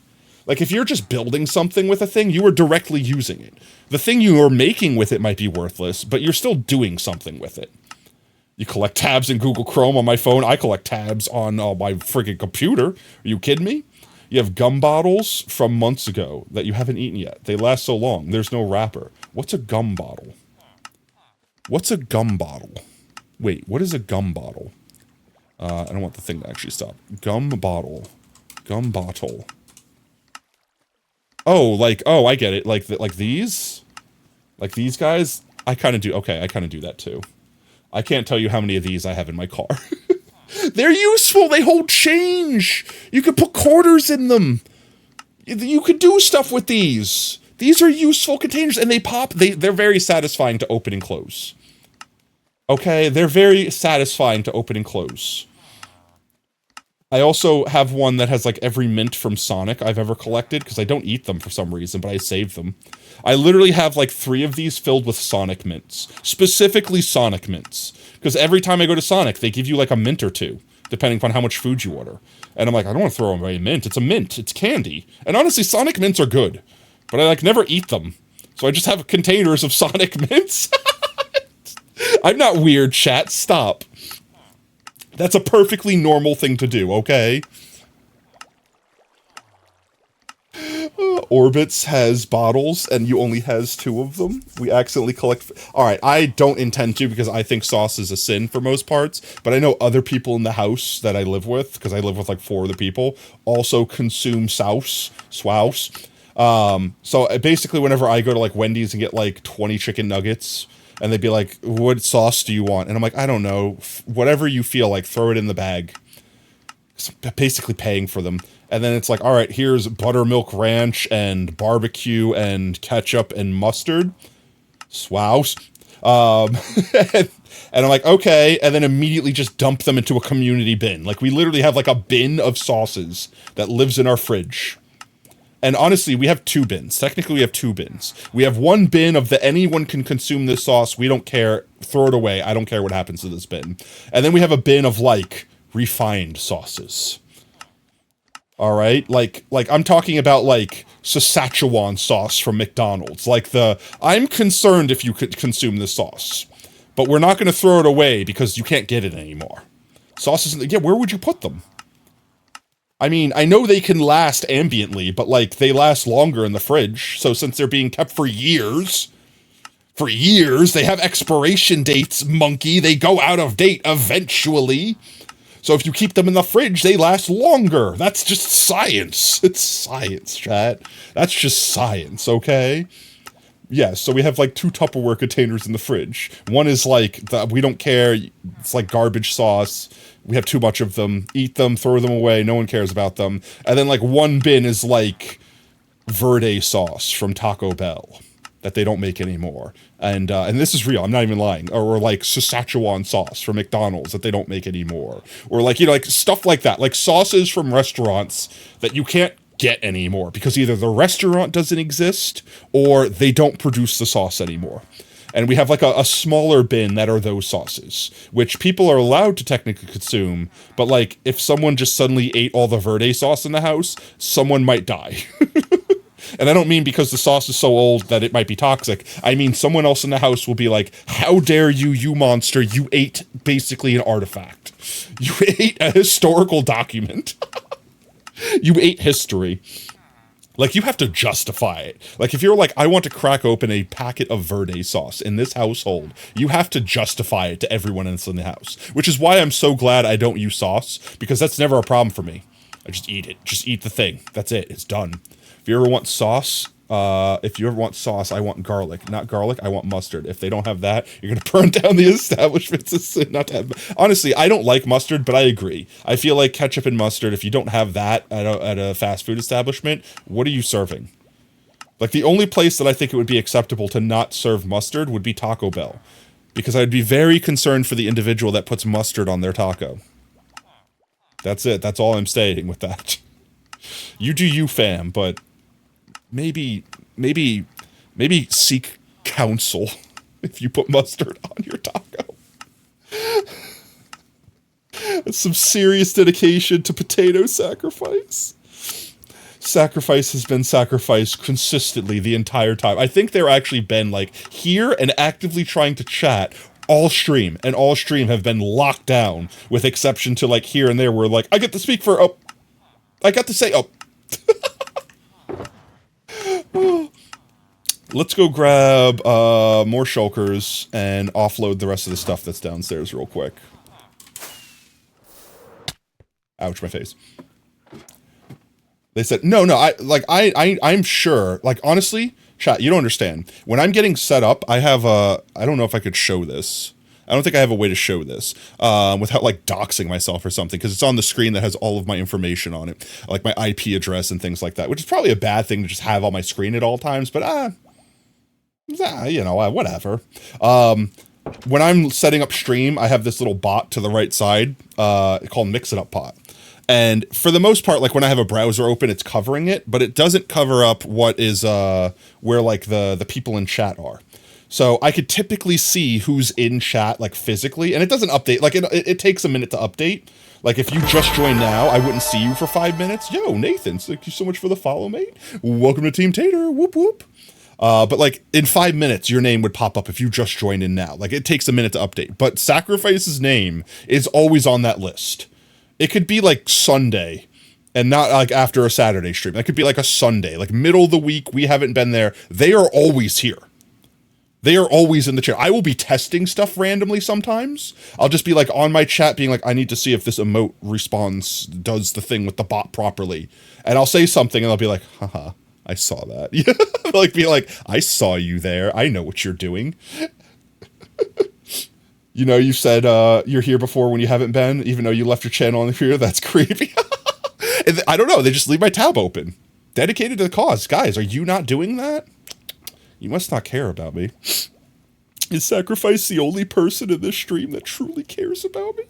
Like, if you're just building something with a thing, you are directly using it. The thing you are making with it might be worthless, but you're still doing something with it. You collect tabs in Google Chrome on my phone. I collect tabs on my friggin' computer. Are you kidding me? You have gum bottles from months ago that you haven't eaten yet. They last so long. There's no wrapper. What's a gum bottle? What's a gum bottle? Wait, what is a gum bottle? I don't want the thing to actually stop. Gum bottle. Gum bottle. Oh, I get it. Like these? Like these guys? I kind of do. Okay, I kind of do that too. I can't tell you how many of these I have in my car. They're useful. They hold change. You could put quarters in them. You could do stuff with these. These are useful containers, and they pop. They're very satisfying to open and close. Okay, they're very satisfying to open and close. I also have one that has, like, every mint from Sonic I've ever collected, because I don't eat them for some reason, but I save them. I literally have, like, 3 of these filled with Sonic mints. Specifically Sonic mints. Because every time I go to Sonic, they give you, like, a mint or 2, depending upon how much food you order. And I'm like, I don't want to throw away a mint. It's a mint. It's candy. And honestly, Sonic mints are good. But I, like, never eat them. So I just have containers of Sonic mints. I'm not weird, chat. Stop. That's a perfectly normal thing to do, okay? Orbitz has bottles and you only has 2 of them. We accidentally collect. All right, I don't intend to because I think sauce is a sin for most parts. But I know other people in the house that I live with, because I live with like 4 other people, also consume sauce. So basically, whenever I go to like Wendy's and get like 20 chicken nuggets, and they'd be like, "What sauce do you want?" And I'm like, "I don't know. Whatever you feel like, throw it in the bag." So basically paying for them. And then it's like, all right, here's buttermilk ranch and barbecue and ketchup and mustard. Swouse. And I'm like, okay. And then immediately just dump them into a community bin. Like, we literally have like a bin of sauces that lives in our fridge. And honestly, we have 2 bins. Technically, we have 2 bins. We have 1 bin of the anyone can consume this sauce. We don't care. Throw it away. I don't care what happens to this bin. And then we have a bin of like refined sauces. All right, like I'm talking about like Szechuan sauce from McDonald's. Like I'm concerned if you could consume this sauce, but we're not going to throw it away because you can't get it anymore. Sauces, yeah, where would you put them? I mean, I know they can last ambiently, but like they last longer in the fridge. So since they're being kept for years, they have expiration dates, monkey. They go out of date eventually. So if you keep them in the fridge, they last longer. That's just science. It's science, chat. That's just science, okay? Yeah, so we have like 2 Tupperware containers in the fridge. One is like, we don't care, it's like garbage sauce. We have too much of them. Eat them, throw them away, no one cares about them. And then like 1 bin is like Verde sauce from Taco Bell that they don't make anymore. And this is real, I'm not even lying. Or like Szechuan sauce from McDonald's that they don't make anymore. Or like, you know, like stuff like that. Like sauces from restaurants that you can't get anymore because either the restaurant doesn't exist or they don't produce the sauce anymore. And we have like a smaller bin that are those sauces, which people are allowed to technically consume. But like if someone just suddenly ate all the Verde sauce in the house, someone might die. And I don't mean because the sauce is so old that it might be toxic. I mean, someone else in the house will be like, how dare you, you monster, you ate basically an artifact. You ate a historical document. You ate history. Like, you have to justify it. Like, if you're like, I want to crack open a packet of Verde sauce in this household, you have to justify it to everyone else in the house. Which is why I'm so glad I don't use sauce, because that's never a problem for me. I just eat it. Just eat the thing. That's it. It's done. If you ever want sauce, I want garlic. Not garlic, I want mustard. If they don't have that, you're going to burn down the establishment. Not to have. Honestly, I don't like mustard, but I agree. I feel like ketchup and mustard, if you don't have that at a fast food establishment, what are you serving? Like, the only place that I think it would be acceptable to not serve mustard would be Taco Bell. Because I'd be very concerned for the individual that puts mustard on their taco. That's it. That's all I'm saying with that. You do you, fam, but maybe seek counsel if you put mustard on your taco. That's some serious dedication to potato sacrifice. Sacrifice has been sacrificed consistently the entire time. I think they're actually been like here and actively trying to chat all stream, and all stream have been locked down with exception to like here and there where like I get to speak for I got to say Let's go grab more shulkers and offload the rest of the stuff that's downstairs real quick. Ouch, my face. They said, no, I'm sure, like, honestly, chat, you don't understand. When I'm getting set up, I have I don't know if I could show this. I don't think I have a way to show this without, like, doxing myself or something, because it's on the screen that has all of my information on it, like my IP address and things like that, which is probably a bad thing to just have on my screen at all times, but, you know, whatever. When I'm setting up stream, I have this little bot to the right side called Mix It Up Bot. And for the most part, like when I have a browser open, it's covering it, but it doesn't cover up what is where like the people in chat are. So I could typically see who's in chat like physically, and it doesn't update. Like it takes a minute to update. Like if you just joined now, I wouldn't see you for 5 minutes. Yo, Nathan, thank you so much for the follow, mate. Welcome to Team Tater. Whoop whoop. But like in 5 minutes, your name would pop up if you just joined in now. Like it takes a minute to update, but Sacrifice's name is always on that list. It could be like Sunday, And not like after a Saturday stream. That could be like a Sunday, like middle of the week. We haven't been there. They are always here. They are always in the chat. I will be testing stuff randomly sometimes. I'll just be like on my chat being like, I need to see if this emote response does the thing with the bot properly. And I'll say something and they'll be like, haha, I saw that. Like be like, I saw you there. I know what you're doing. You know, you said you're here before when you haven't been, even though you left your channel on here. That's creepy. I don't know. They just leave my tab open. Dedicated to the cause. Guys, are you not doing that? You must not care about me. Is Sacrifice the only person in this stream that truly cares about me?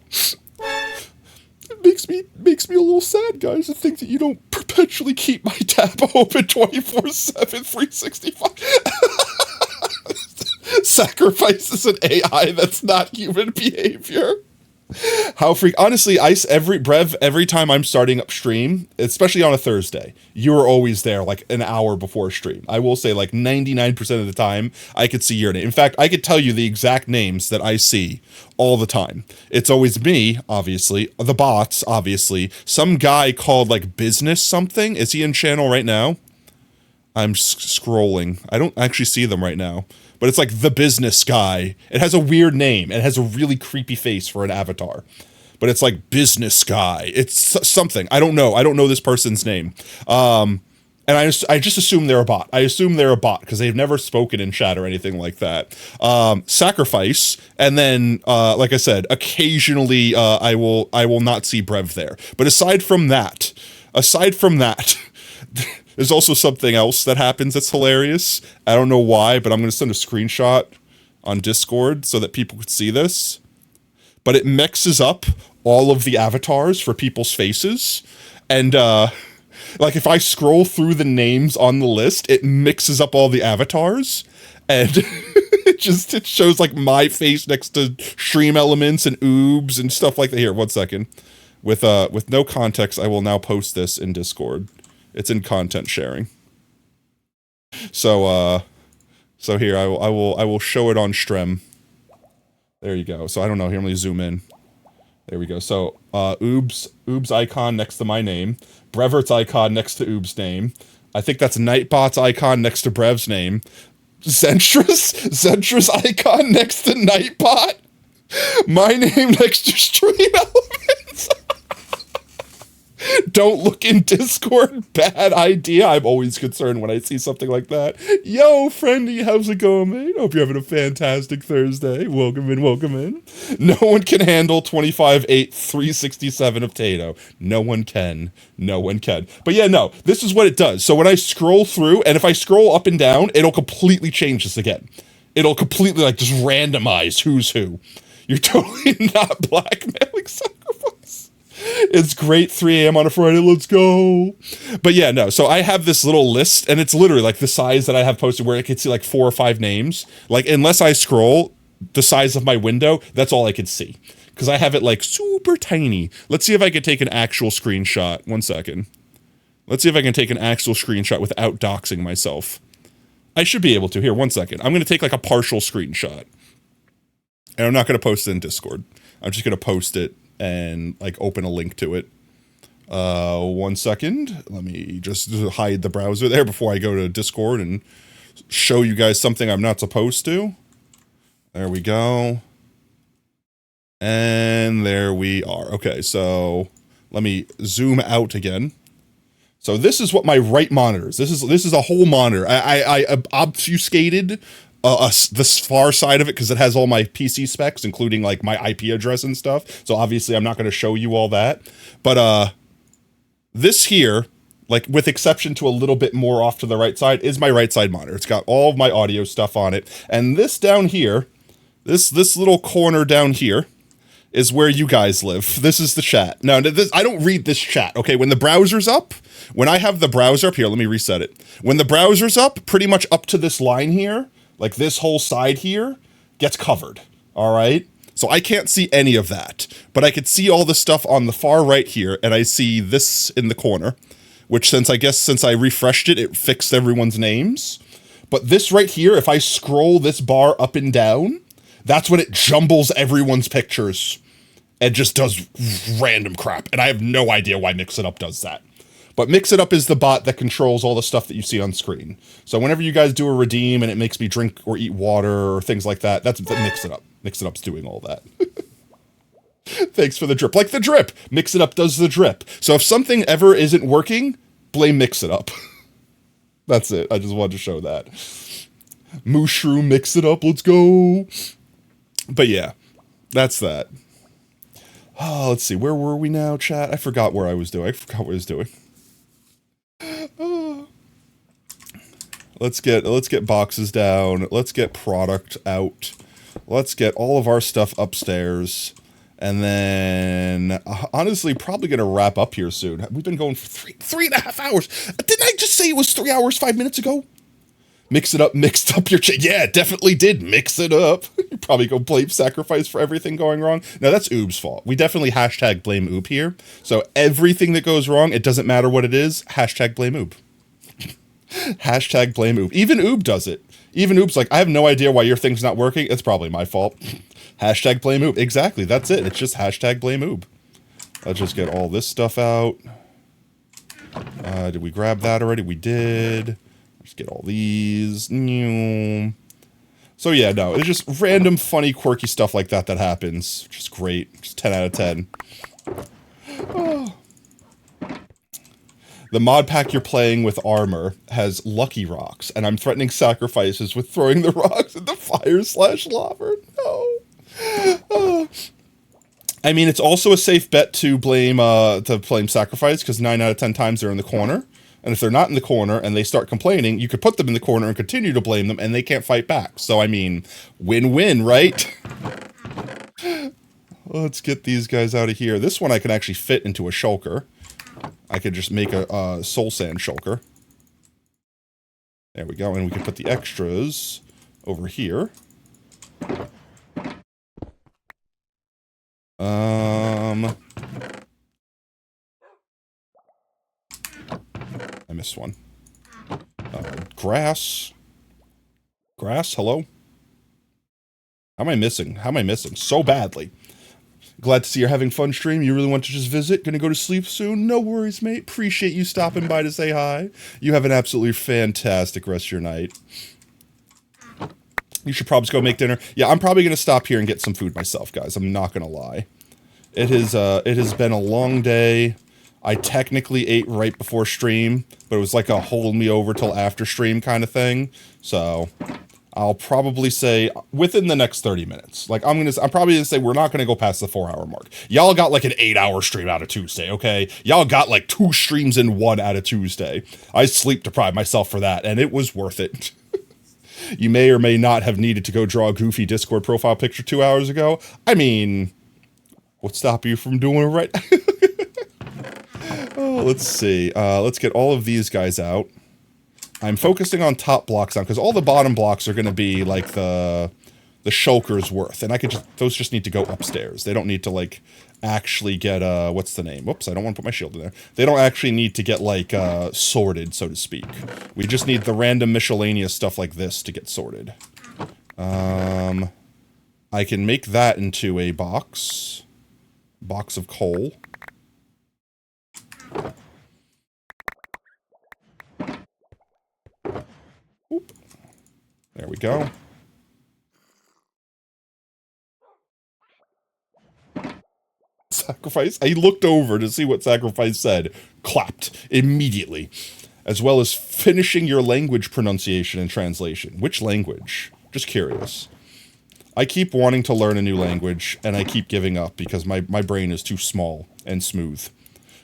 It makes me a little sad, guys, to think that you don't perpetually keep my tab open 24/7, 365. Sacrifice is an AI that's not human behavior. How honestly, every time I'm starting up stream, especially on a Thursday, you are always there like an hour before stream. I will say like 99% of the time I could see your name. In fact, I could tell you the exact names that I see all the time. It's always me, obviously, the bots, obviously, some guy called like business something. Is he in channel right now? I'm scrolling. I don't actually see them right now. But it's like the business guy. It has a weird name. It has a really creepy face for an avatar. But it's like business guy. It's something. I don't know. I don't know this person's name. And I just assume they're a bot. I assume they're a bot because they've never spoken in chat or anything like that. Sacrifice. And then, like I said, occasionally I will not see Brev there. But aside from that, there's also something else that happens that's hilarious. I don't know why, but I'm going to send a screenshot on Discord so that people could see this. But it mixes up all of the avatars for people's faces. And, like, if I scroll through the names on the list, it mixes up all the avatars. And it shows, like, my face next to Stream Elements and Oobs and stuff like that. Here, 1 second. With no context, I will now post this in Discord. It's in content sharing. So here I will show it on Strem. There you go. So I don't know. Here, let me zoom in. There we go. So Oob's icon next to my name, Brevert's icon next to Oob's name. I think that's Nightbot's icon next to Brev's name. Zentra's icon next to Nightbot. My name next to Stream Elements. Don't look in Discord. Bad idea. I'm always concerned when I see something like that. Yo, friendy, how's it going, mate? Hope you're having a fantastic Thursday. Welcome in, welcome in. No one can handle 25/8 367 of Tato. No one can. No one can. But yeah, no, this is what it does. So when I scroll through, and if I scroll up and down, it'll completely change this again. It'll completely like just randomize who's who. You're totally not blackmailing Sacrifice. It's great, 3 a.m. on a Friday, let's go. But yeah, no, so I have this little list, and it's literally like the size that I have posted where I could see like 4 or 5 names. Like, unless I scroll the size of my window, that's all I could see. Because I have it like super tiny. Let's see if I can take an actual screenshot. 1 second. Let's see if I can take an actual screenshot without doxing myself. I should be able to. Here, 1 second. I'm going to take like a partial screenshot. And I'm not going to post it in Discord. I'm just going to post it and like open a link to it. 1 second. Let me just hide the browser there before I go to Discord and show you guys something I'm not supposed to. There we go. And there we are. Okay, so let me zoom out again. So this is what my right monitor is. This is a whole monitor. I obfuscated this far side of it because it has all my PC specs, including like my IP address and stuff. So obviously I'm not going to show you all that. But this here, like with exception to a little bit more off to the right side, is my right side monitor. It's got all of my audio stuff on it. And this down here, this little corner down here, is where you guys live. This is the chat. Now, I don't read this chat, okay? When the browser's up, when I have the browser up here, let me reset it. When the browser's up, pretty much up to this line here, like this whole side here, gets covered, all right? So I can't see any of that, but I could see all the stuff on the far right here, and I see this in the corner, which since I refreshed it, it fixed everyone's names. But this right here, if I scroll this bar up and down, that's when it jumbles everyone's pictures and just does random crap. And I have no idea why Mix It Up does that. But Mix It Up is the bot that controls all the stuff that you see on screen. So whenever you guys do a redeem and it makes me drink or eat water or things like that, that's Mix It Up. Mix It Up's doing all that. Thanks for the drip. Like the drip. Mix It Up does the drip. So if something ever isn't working, blame Mix It Up. That's it. I just wanted to show that. Mushroom, Mix It Up, let's go. But yeah, that's that. Oh, let's see. Where were we now, chat? I forgot where I was doing. Let's get boxes down. Let's get product out. Let's get all of our stuff upstairs. And then, honestly, probably going to wrap up here soon. We've been going for three and a half hours. Didn't I just say it was 3 hours, 5 minutes ago? Mix it up, mixed up your chat. Yeah, definitely did mix it up. You probably go blame Sacrifice for everything going wrong. No, that's Oob's fault. We definitely hashtag blame Oob here. So everything that goes wrong, it doesn't matter what it is, hashtag blame Oob. Hashtag blame Oob. Even Oob does it. Even Oob's like, I have no idea why your thing's not working. It's probably my fault. Hashtag blame Oob. Exactly, that's it. It's just hashtag blame Oob. Let's just get all this stuff out. Did we grab that already? We did. Just get all these. So yeah, no, it's just random, funny, quirky stuff like that that happens. Which is great. Just 10 out of 10. Oh. The mod pack you're playing with armor has lucky rocks, and I'm threatening Sacrifices with throwing the rocks into fire/lava. No. Oh. I mean, it's also a safe bet to blame Sacrifice, because 9 out of 10 times they're in the corner. And if they're not in the corner and they start complaining, you could put them in the corner and continue to blame them, and they can't fight back. So, I mean, win-win, right? Let's get these guys out of here. This one I can actually fit into a shulker. I could just make a soul sand shulker. There we go, and we can put the extras over here. I missed one. Grass. Grass, hello? How am I missing? How am I missing? So badly. Glad to see you're having fun stream. You really want to just visit? Gonna go to sleep soon? No worries, mate. Appreciate you stopping by to say hi. You have an absolutely fantastic rest of your night. You should probably go make dinner. Yeah, I'm probably gonna stop here and get some food myself, guys. I'm not gonna lie. It has been a long day. I technically ate right before stream, but it was like a hold me over till after stream kind of thing. So I'll probably say within the next 30 minutes. Like I'm probably gonna say we're not gonna go past the 4-hour mark. Y'all got like an 8-hour stream out of Tuesday, okay? Y'all got like 2 streams in 1 out of Tuesday. I sleep deprived myself for that, and it was worth it. You may or may not have needed to go draw a goofy Discord profile picture 2 hours ago. I mean, what's stopping you from doing it right? Oh, let's see. Let's get all of these guys out. I'm focusing on top blocks now, because all the bottom blocks are going to be like the shulker's worth, and those just need to go upstairs. They don't need to like actually get what's the name? Whoops, I don't want to put my shield in there. They don't actually need to get like sorted, so to speak. We just need the random miscellaneous stuff like this to get sorted. I can make that into a box of coal. Oop. There we go. Sacrifice. I looked over to see what Sacrifice said. Clapped immediately. As well as finishing your language pronunciation and translation. Which language? Just curious. I keep wanting to learn a new language, and I keep giving up because my brain is too small and smooth.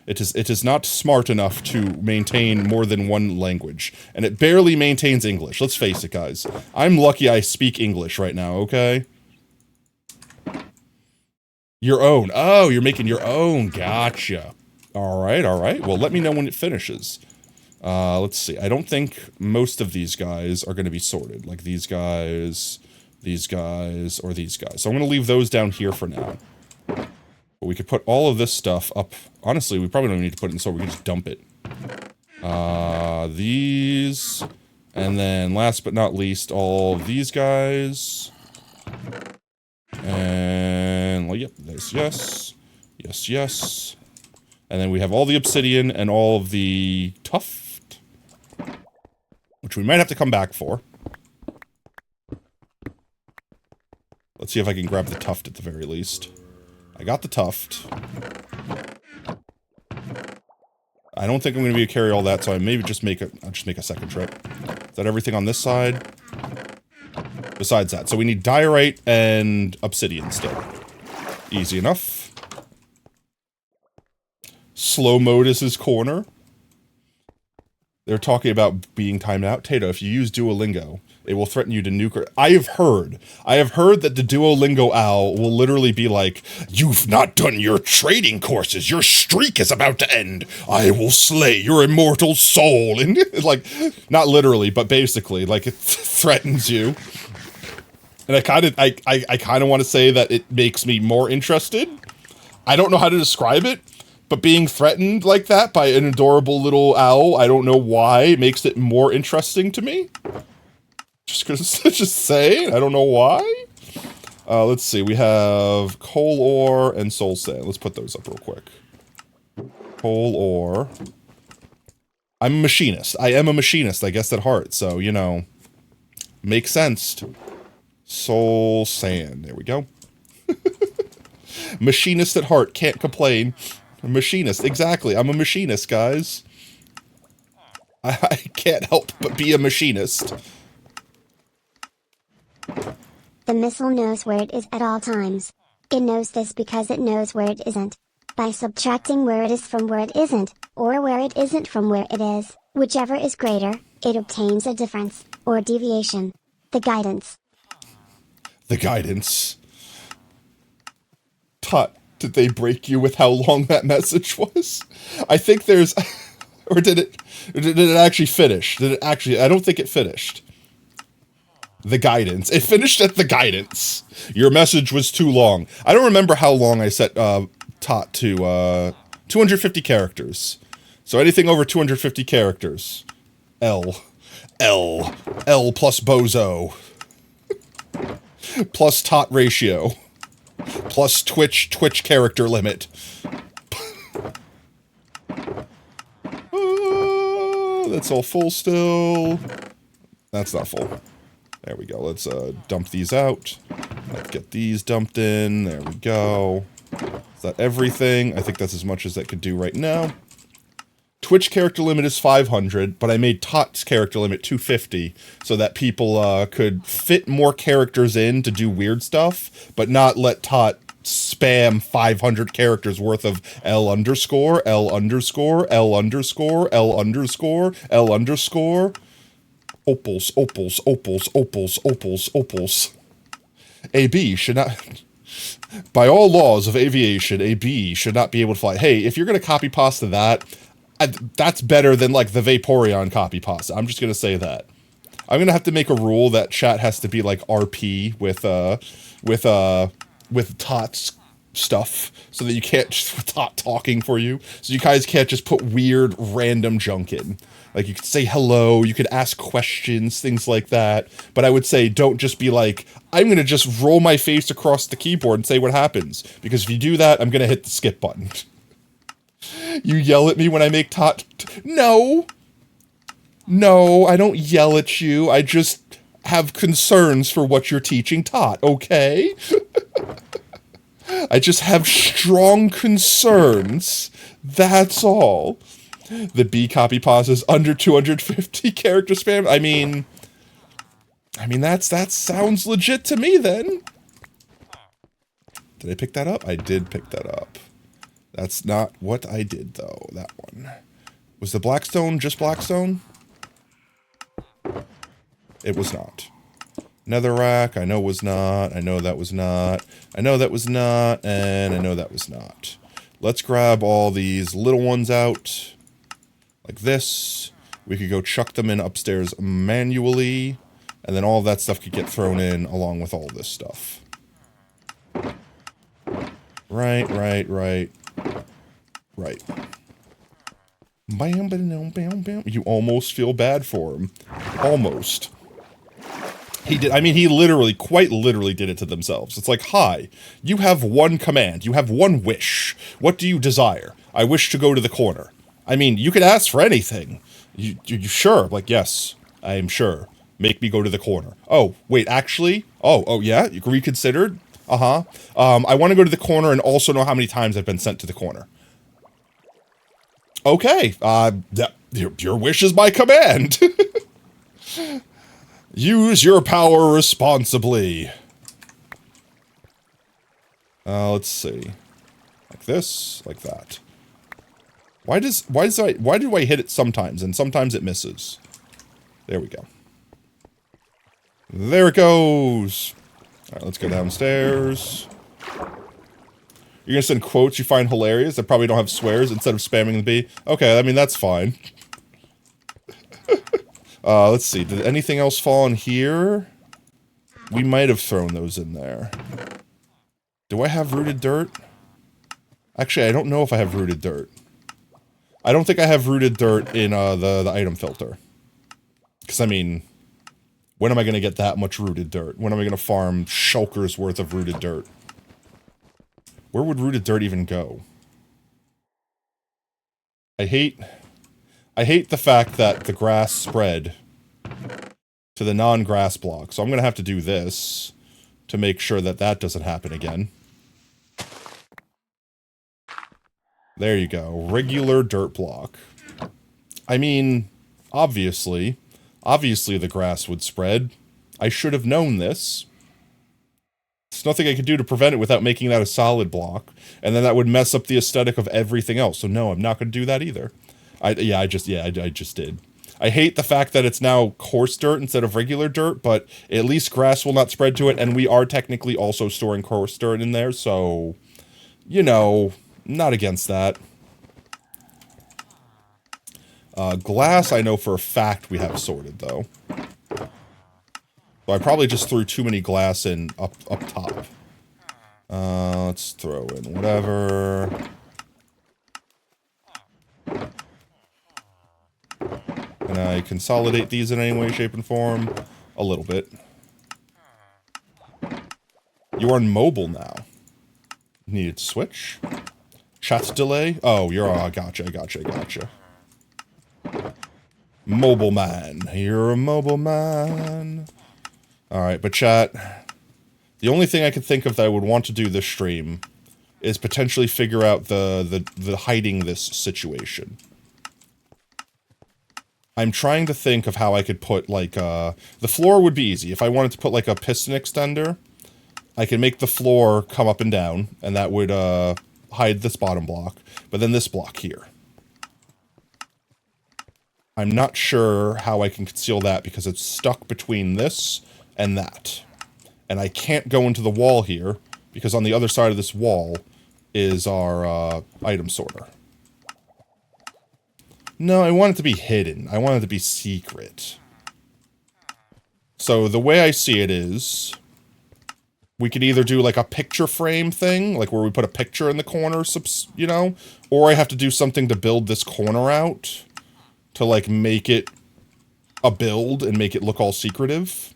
It is not smart enough to maintain more than one language, and it barely maintains English. Let's face it, guys. I'm lucky I speak English right now, okay? Your own. Oh, you're making your own. Gotcha. All right. Well, let me know when it finishes. Let's see. I don't think most of these guys are going to be sorted. Like these guys, or these guys. So I'm going to leave those down here for now. But we could put all of this stuff up. Honestly, we probably don't need to put it in store. We can just dump it. These. And then last but not least, all of these guys. And, well, yep, there's yes. Yes. And then we have all the obsidian and all of the tuft, which we might have to come back for. Let's see if I can grab the tuft at the very least. I got the tuft. I don't think I'm going to be able to carry all that, so I maybe just I'll just make a second trip. Is that everything on this side? Besides that. So we need diorite and obsidian still. Easy enough. Slow mode is his corner. They're talking about being timed out. Tater, if you use Duolingo, it will threaten you to nuke. I have heard that the Duolingo owl will literally be like, "You've not done your trading courses. Your streak is about to end. I will slay your immortal soul." And like, not literally, but basically, like it threatens you. And I kind of want to say that it makes me more interested. I don't know how to describe it. But being threatened like that by an adorable little owl, I don't know why, it makes it more interesting to me. Just saying, I don't know why. Let's see, we have coal ore and soul sand. Let's put those up real quick. Coal ore. I'm a machinist. I am a machinist, I guess, at heart. So, you know, makes sense. Soul sand. There we go. Machinist at heart. Can't complain. A machinist, exactly. I'm a machinist, guys. I can't help but be a machinist. The missile knows where it is at all times. It knows this because it knows where it isn't. By subtracting where it is from where it isn't, or where it isn't from where it is, whichever is greater, it obtains a difference, or deviation. The guidance. The guidance. Tut. Did they break you with how long that message was? I think there's... Or did it actually finish? Did it actually... I don't think it finished. The guidance. It finished at the guidance. Your message was too long. I don't remember how long I set Tot to 250 characters. So anything over 250 characters. L plus bozo. Plus Tot ratio. Plus Twitch character limit. That's all full still. That's not full. There we go. Let's dump these out. Let's get these dumped in. There we go. Is that everything? I think that's as much as that could do right now. Twitch character limit is 500, but I made Tot's character limit 250 so that people could fit more characters in to do weird stuff, but not let Tot spam 500 characters worth of L underscore, L underscore, L underscore, L underscore, L underscore. Opals, opals, opals, opals, opals, opals. AB should not... By all laws of aviation, AB should not be able to fly. Hey, if you're going to copy pasta that... that's better than, like, the Vaporeon copy pasta. I'm just gonna say that. I'm gonna have to make a rule that chat has to be, like, RP with Tot's stuff, so that you can't just Tot talking for you. So you guys can't just put weird, random junk in. Like, you could say hello, you could ask questions, things like that. But I would say, don't just be like, I'm gonna just roll my face across the keyboard and say what happens. Because if you do that, I'm gonna hit the skip button. You yell at me when I make Tot... No! No, I don't yell at you. I just have concerns for what you're teaching Tot, okay? I just have strong concerns. That's all. The B copy pasta is under 250 character spam. I mean that sounds legit to me then. Did I pick that up? I did pick that up. That's not what I did, though, that one. Was the Blackstone just Blackstone? It was not. Netherrack, I know was not. I know that was not. I know that was not. And I know that was not. Let's grab all these little ones out. Like this. We could go chuck them in upstairs manually. And then all of that stuff could get thrown in along with all this stuff. Right. Right. Bam, bam, bam, bam. You almost feel bad for him. Almost. He did. I mean, he literally, quite literally did it to themselves. It's like, hi, you have one command. You have one wish. What do you desire? I wish to go to the corner. I mean, you could ask for anything. You sure? Like, yes, I am sure. Make me go to the corner. Oh, wait, actually? Oh, yeah? You reconsidered? Uh-huh. I want to go to the corner and also know how many times I've been sent to the corner. Okay, your wish is my command. Use your power responsibly. Let's see. Like this, like that. Why do I hit it sometimes and sometimes it misses? There we go. There it goes. All right, let's go downstairs. You're gonna send quotes you find hilarious that probably don't have swears instead of spamming the B? Okay, I mean, that's fine. Let's see. Did anything else fall in here? We might have thrown those in there. Do I have rooted dirt? Actually, I don't know if I have rooted dirt. I don't think I have rooted dirt in the item filter. Because, I mean, when am I going to get that much rooted dirt? When am I going to farm shulkers worth of rooted dirt? Where would rooted dirt even go? I hate the fact that the grass spread to the non-grass block, so I'm going to have to do this to make sure that that doesn't happen again. There you go. Regular dirt block. I mean, obviously the grass would spread. I should have known this. There's nothing I could do to prevent it without making that a solid block, and then that would mess up the aesthetic of everything else, so no, I'm not going to do that either. I just did. I hate the fact that it's now coarse dirt instead of regular dirt, but at least grass will not spread to it, and we are technically also storing coarse dirt in there, so, you know, not against that. Glass, I know for a fact we have sorted, though. So I probably just threw too many glass in up top. Let's throw in whatever. Can I consolidate these in any way, shape, and form? A little bit. You are mobile now. Needed to switch. Chat delay? Oh, you're... I gotcha. Mobile man. You're a mobile man. Alright, but chat... The only thing I could think of that I would want to do this stream is potentially figure out the hiding this situation. I'm trying to think of how I could put, like, the floor would be easy. If I wanted to put, like, a piston extender, I could make the floor come up and down, and that would, hide this bottom block, but then this block here. I'm not sure how I can conceal that because it's stuck between this and that. And I can't go into the wall here, because on the other side of this wall is our, item sorter. No, I want it to be hidden. I want it to be secret. So the way I see it is, we could either do like a picture frame thing, like where we put a picture in the corner, you know, or I have to do something to build this corner out to like make it a build and make it look all secretive.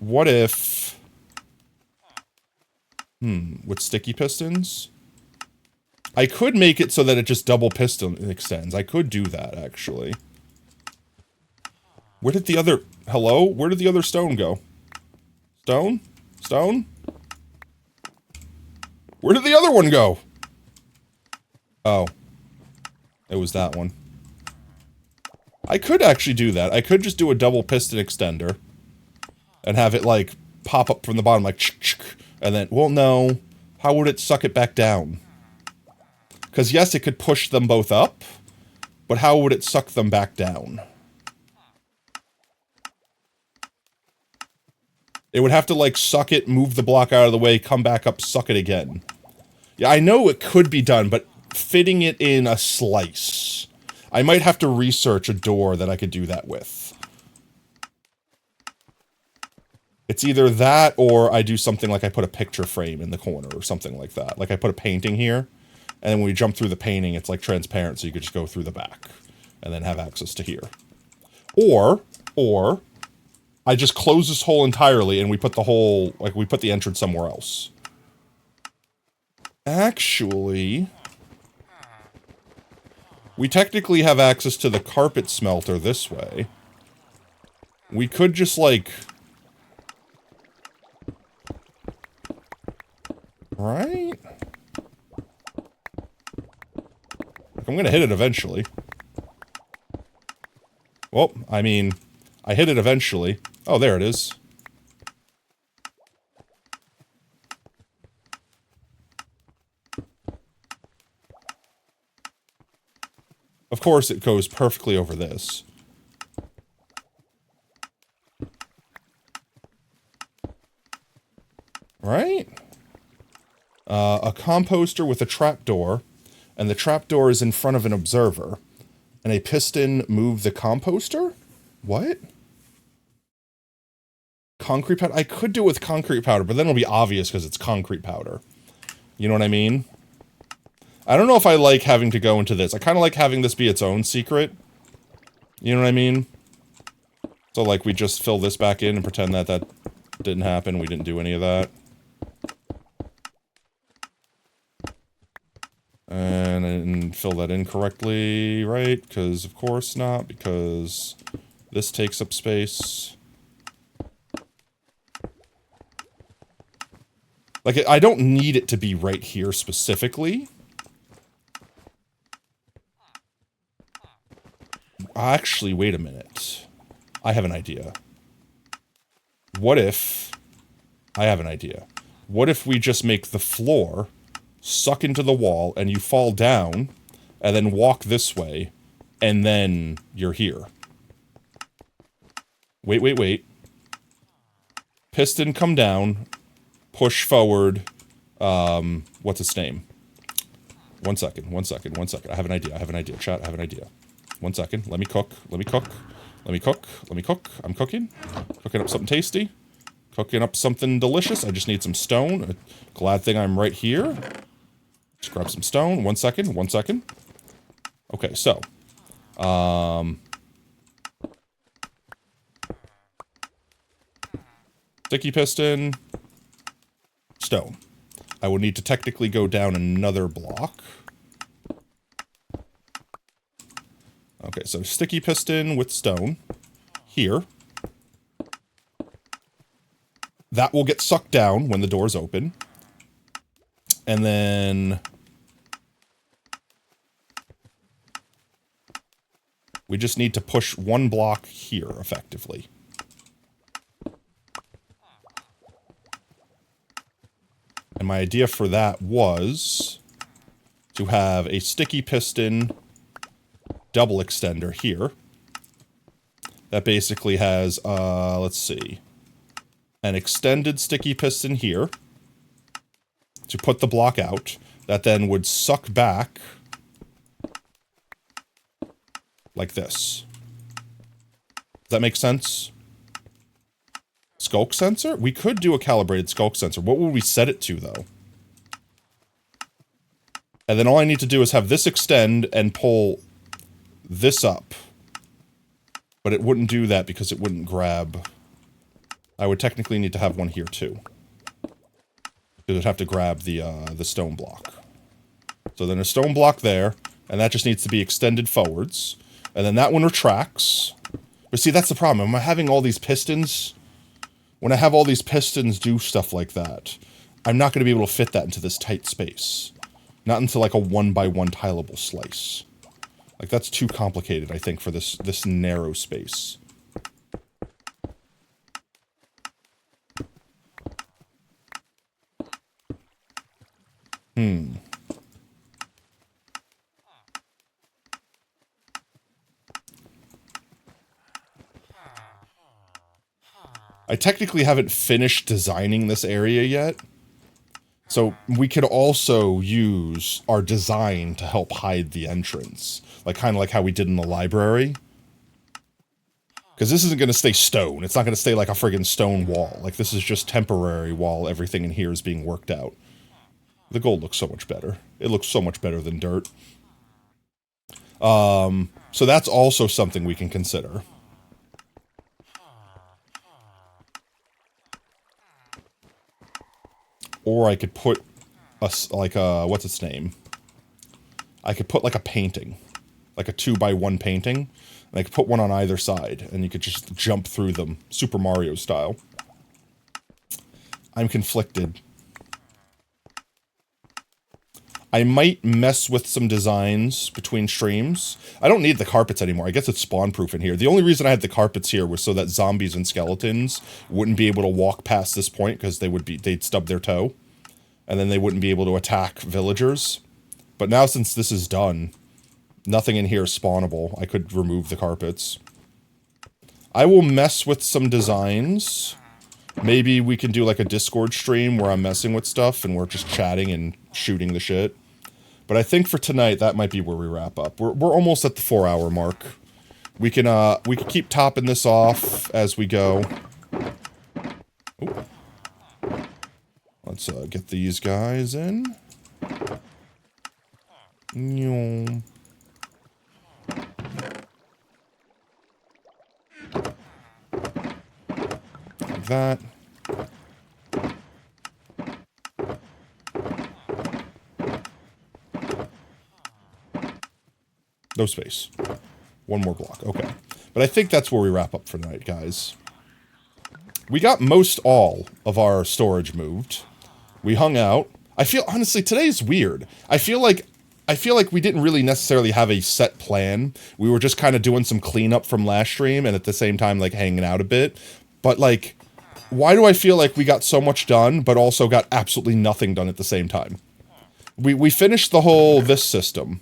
What if, with sticky pistons? I could make it so that it just double piston extends. I could do that, actually. Where did the other... Hello? Where did the other stone go? Stone? Stone? Where did the other one go? Oh. It was that one. I could actually do that. I could just do a double piston extender. And have it, like, pop up from the bottom, like, and then... Well, no. How would it suck it back down? Because, yes, it could push them both up, but how would it suck them back down? It would have to, like, suck it, move the block out of the way, come back up, suck it again. Yeah, I know it could be done, but fitting it in a slice. I might have to research a door that I could do that with. It's either that, or I do something like I put a picture frame in the corner, or something like that. Like, I put a painting here. And then when we jump through the painting, it's like transparent, so you could just go through the back. And then have access to here. Or I just close this hole entirely and we put the hole, like we put the entrance somewhere else. Actually, we technically have access to the carpet smelter this way. We could just like... Right? I'm gonna hit it eventually. Well, I mean, I hit it eventually. Oh, there it is. Of course, it goes perfectly over this. Right? A composter with a trapdoor, and the trapdoor is in front of an observer. And a piston move the composter? What? Concrete powder? I could do it with concrete powder, but then it'll be obvious because it's concrete powder. You know what I mean? I don't know if I like having to go into this. I kind of like having this be its own secret. You know what I mean? So, like, we just fill this back in and pretend that that didn't happen. We didn't do any of that. And I didn't fill that in correctly, right? Because, of course not, because this takes up space. Like, I don't need it to be right here specifically. Actually, wait a minute. I have an idea. What if... I have an idea. What if we just make the floor suck into the wall, and you fall down, and then walk this way, and then you're here. Wait, wait, wait. Piston come down, push forward, what's its name? One second. I have an idea, chat, I have an idea. 1 second, let me cook. I'm cooking. Cooking up something tasty. Cooking up something delicious. I just need some stone. Glad thing I'm right here. Just grab some stone. 1 second. Okay, so. Sticky piston. Stone. I would need to technically go down another block. Okay, so sticky piston with stone. Here. That will get sucked down when the doors open. And then... we just need to push one block here, effectively. And my idea for that was to have a sticky piston double extender here. That basically has, let's see, an extended sticky piston here to put the block out. That then would suck back like this. Does that make sense? Skulk sensor? We could do a calibrated skulk sensor. What would we set it to, though? And then all I need to do is have this extend and pull this up. But it wouldn't do that because it wouldn't grab... I would technically need to have one here, too. It would have to grab the stone block. So then a stone block there, and that just needs to be extended forwards. And then that one retracts. But see, that's the problem. I'm having all these pistons... When I have all these pistons do stuff like that, I'm not going to be able to fit that into this tight space. Not into like a 1x1 tileable slice. Like, that's too complicated, I think, for this narrow space. I technically haven't finished designing this area yet. So we could also use our design to help hide the entrance. Like, kind of like how we did in the library. Because this isn't going to stay stone. It's not going to stay like a friggin' stone wall. Like, this is just temporary while everything in here is being worked out. The gold looks so much better. It looks so much better than dirt. So that's also something we can consider. Or I could put like a, what's its name? I could put like a painting. Like a 2x1 painting. And I could put one on either side. And you could just jump through them. Super Mario style. I'm conflicted. I might mess with some designs between streams. I don't need the carpets anymore. I guess it's spawn-proof in here. The only reason I had the carpets here was so that zombies and skeletons wouldn't be able to walk past this point because they'd stub their toe. And then they wouldn't be able to attack villagers. But now since this is done, nothing in here is spawnable. I could remove the carpets. I will mess with some designs. Maybe we can do like a Discord stream where I'm messing with stuff and we're just chatting and shooting the shit. But I think for tonight, that might be where we wrap up. We're almost at the 4-hour mark. We can keep topping this off as we go. Ooh. Let's get these guys in. Like that. No space. One more block. Okay. But I think that's where we wrap up for tonight, guys. We got most all of our storage moved. We hung out. I feel, honestly, today's weird. I feel like we didn't really necessarily have a set plan. We were just kind of doing some cleanup from last stream and at the same time, like, hanging out a bit. But, like, why do I feel like we got so much done, but also got absolutely nothing done at the same time? We finished the whole this system.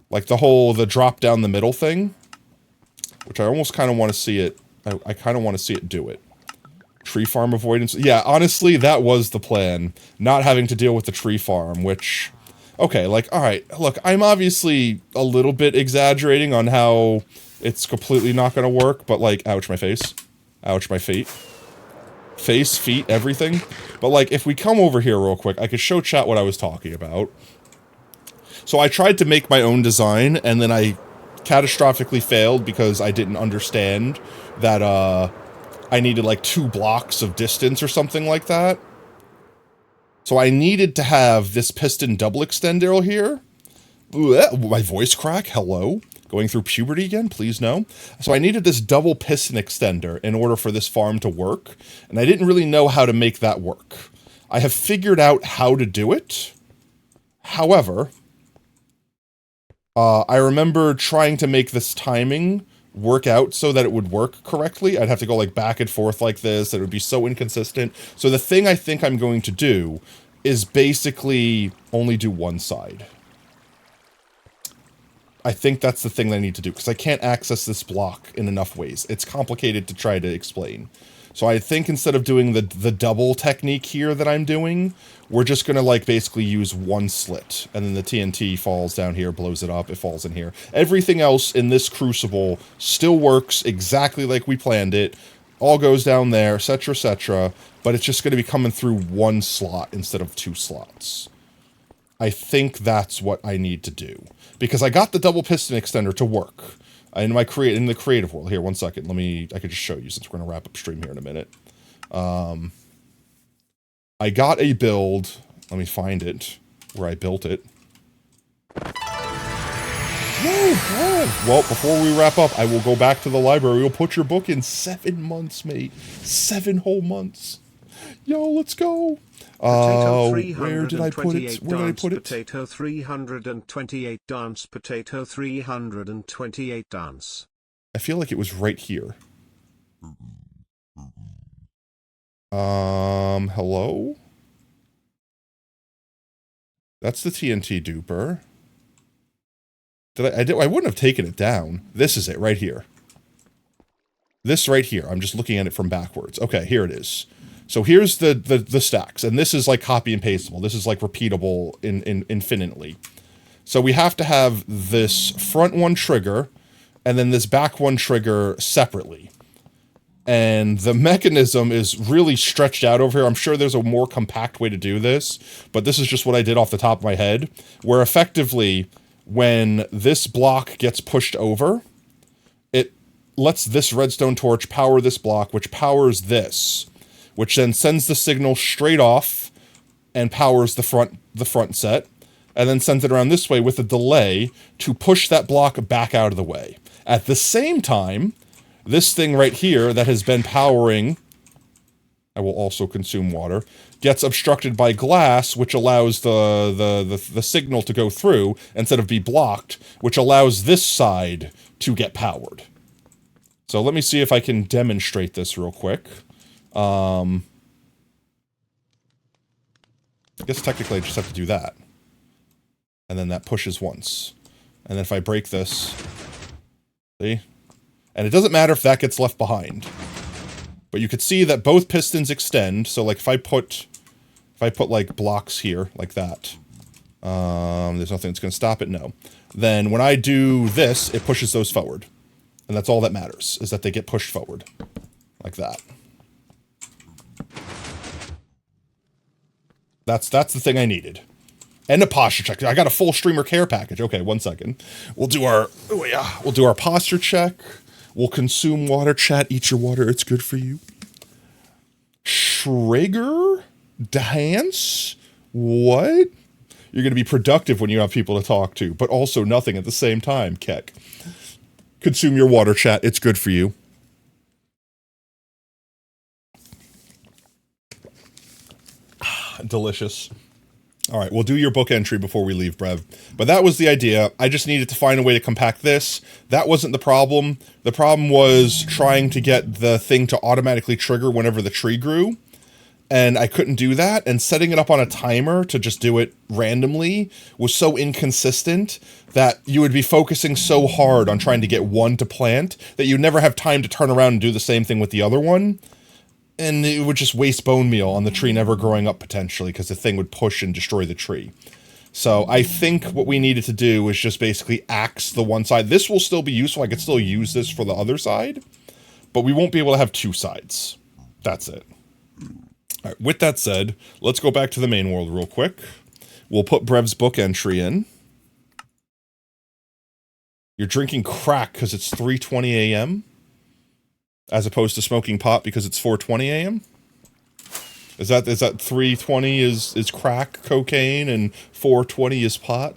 Like, the drop down the middle thing. Which I almost kind of want to see it. I kind of want to see it do it. Tree farm avoidance. Yeah, honestly, that was the plan. Not having to deal with the tree farm, which... Okay, like, alright, look, I'm obviously a little bit exaggerating on how it's completely not gonna work, but like, ouch, my face. Ouch, my feet. Face, feet, everything. But like, if we come over here real quick, I could show chat what I was talking about. So I tried to make my own design, and then I catastrophically failed because I didn't understand that, I needed like 2 blocks of distance or something like that. So I needed to have this piston double extender here. My voice crack, hello. Going through puberty again, please no. So I needed this double piston extender in order for this farm to work. And I didn't really know how to make that work. I have figured out how to do it. However, I remember trying to make this timing work out so that it would work correctly. I'd have to go like back and forth like this. It would be so inconsistent. So the thing I think I'm going to do is basically only do one side. I think that's the thing that I need to do because I can't access this block in enough ways. It's complicated to try to explain. So I think instead of doing the double technique here that I'm doing, we're just going to like basically use one slit. And then the TNT falls down here, blows it up, it falls in here. Everything else in this crucible still works exactly like we planned it. All goes down there, etc., but it's just going to be coming through one slot instead of 2 slots. I think that's what I need to do. Because I got the double piston extender to work. In the creative world. Here, one second. I could just show you since we're going to wrap up stream here in a minute. I got a build. Let me find it. Where I built it. Well, before we wrap up, I will go back to the library. We'll put your book in 7 months, mate. 7 whole months. Yo, let's go. Where did I put it? Where did I put it? Potato 328 dance. Potato 328 dance. I feel like it was right here. Hello? That's the TNT duper. I wouldn't have taken it down. This is it, right here. This right here. I'm just looking at it from backwards. Okay, here it is. So here's the stacks, and this is like copy and pasteable. This is like repeatable infinitely. So we have to have this front one trigger, and then this back one trigger separately. And the mechanism is really stretched out over here. I'm sure there's a more compact way to do this, but this is just what I did off the top of my head, where effectively, when this block gets pushed over, it lets this redstone torch power this block, which powers this, which then sends the signal straight off and powers the front set, and then sends it around this way with a delay to push that block back out of the way. At the same time, this thing right here that has been powering, I will also consume water, gets obstructed by glass, which allows the signal to go through instead of be blocked, which allows this side to get powered. So let me see if I can demonstrate this real quick. I guess technically I just have to do that. And then that pushes once. And then if I break this, see? And it doesn't matter if that gets left behind. But you could see that both pistons extend, so like if I put like blocks here, like that, there's nothing that's going to stop it, no. Then when I do this, it pushes those forward. And that's all that matters, is that they get pushed forward. Like that. That's the thing I needed. And a posture check. I got a full streamer care package. Okay, 1 second. We'll do our posture check. We'll consume water. Chat, eat your water. It's good for you. Schrager? Dance? What? You're going to be productive when you have people to talk to, but also nothing at the same time, Keck. Consume your water, chat. It's good for you. Delicious. All right, we'll do your book entry before we leave, Brev. But that was the idea. I just needed to find a way to compact this. That wasn't the problem. The problem was trying to get the thing to automatically trigger whenever the tree grew. And I couldn't do that. And setting it up on a timer to just do it randomly was so inconsistent that you would be focusing so hard on trying to get one to plant that you'd never have time to turn around and do the same thing with the other one. And it would just waste bone meal on the tree never growing up potentially because the thing would push and destroy the tree. So I think what we needed to do is just basically axe the one side. This will still be useful. I could still use this for the other side, but we won't be able to have two sides. That's it. All right, with that said, let's go back to the main world real quick. We'll put Brev's book entry in. You're drinking crack because it's 3:20 a.m.? As opposed to smoking pot because it's 4:20 a.m.? Is that 3:20 is crack cocaine and 4:20 is pot?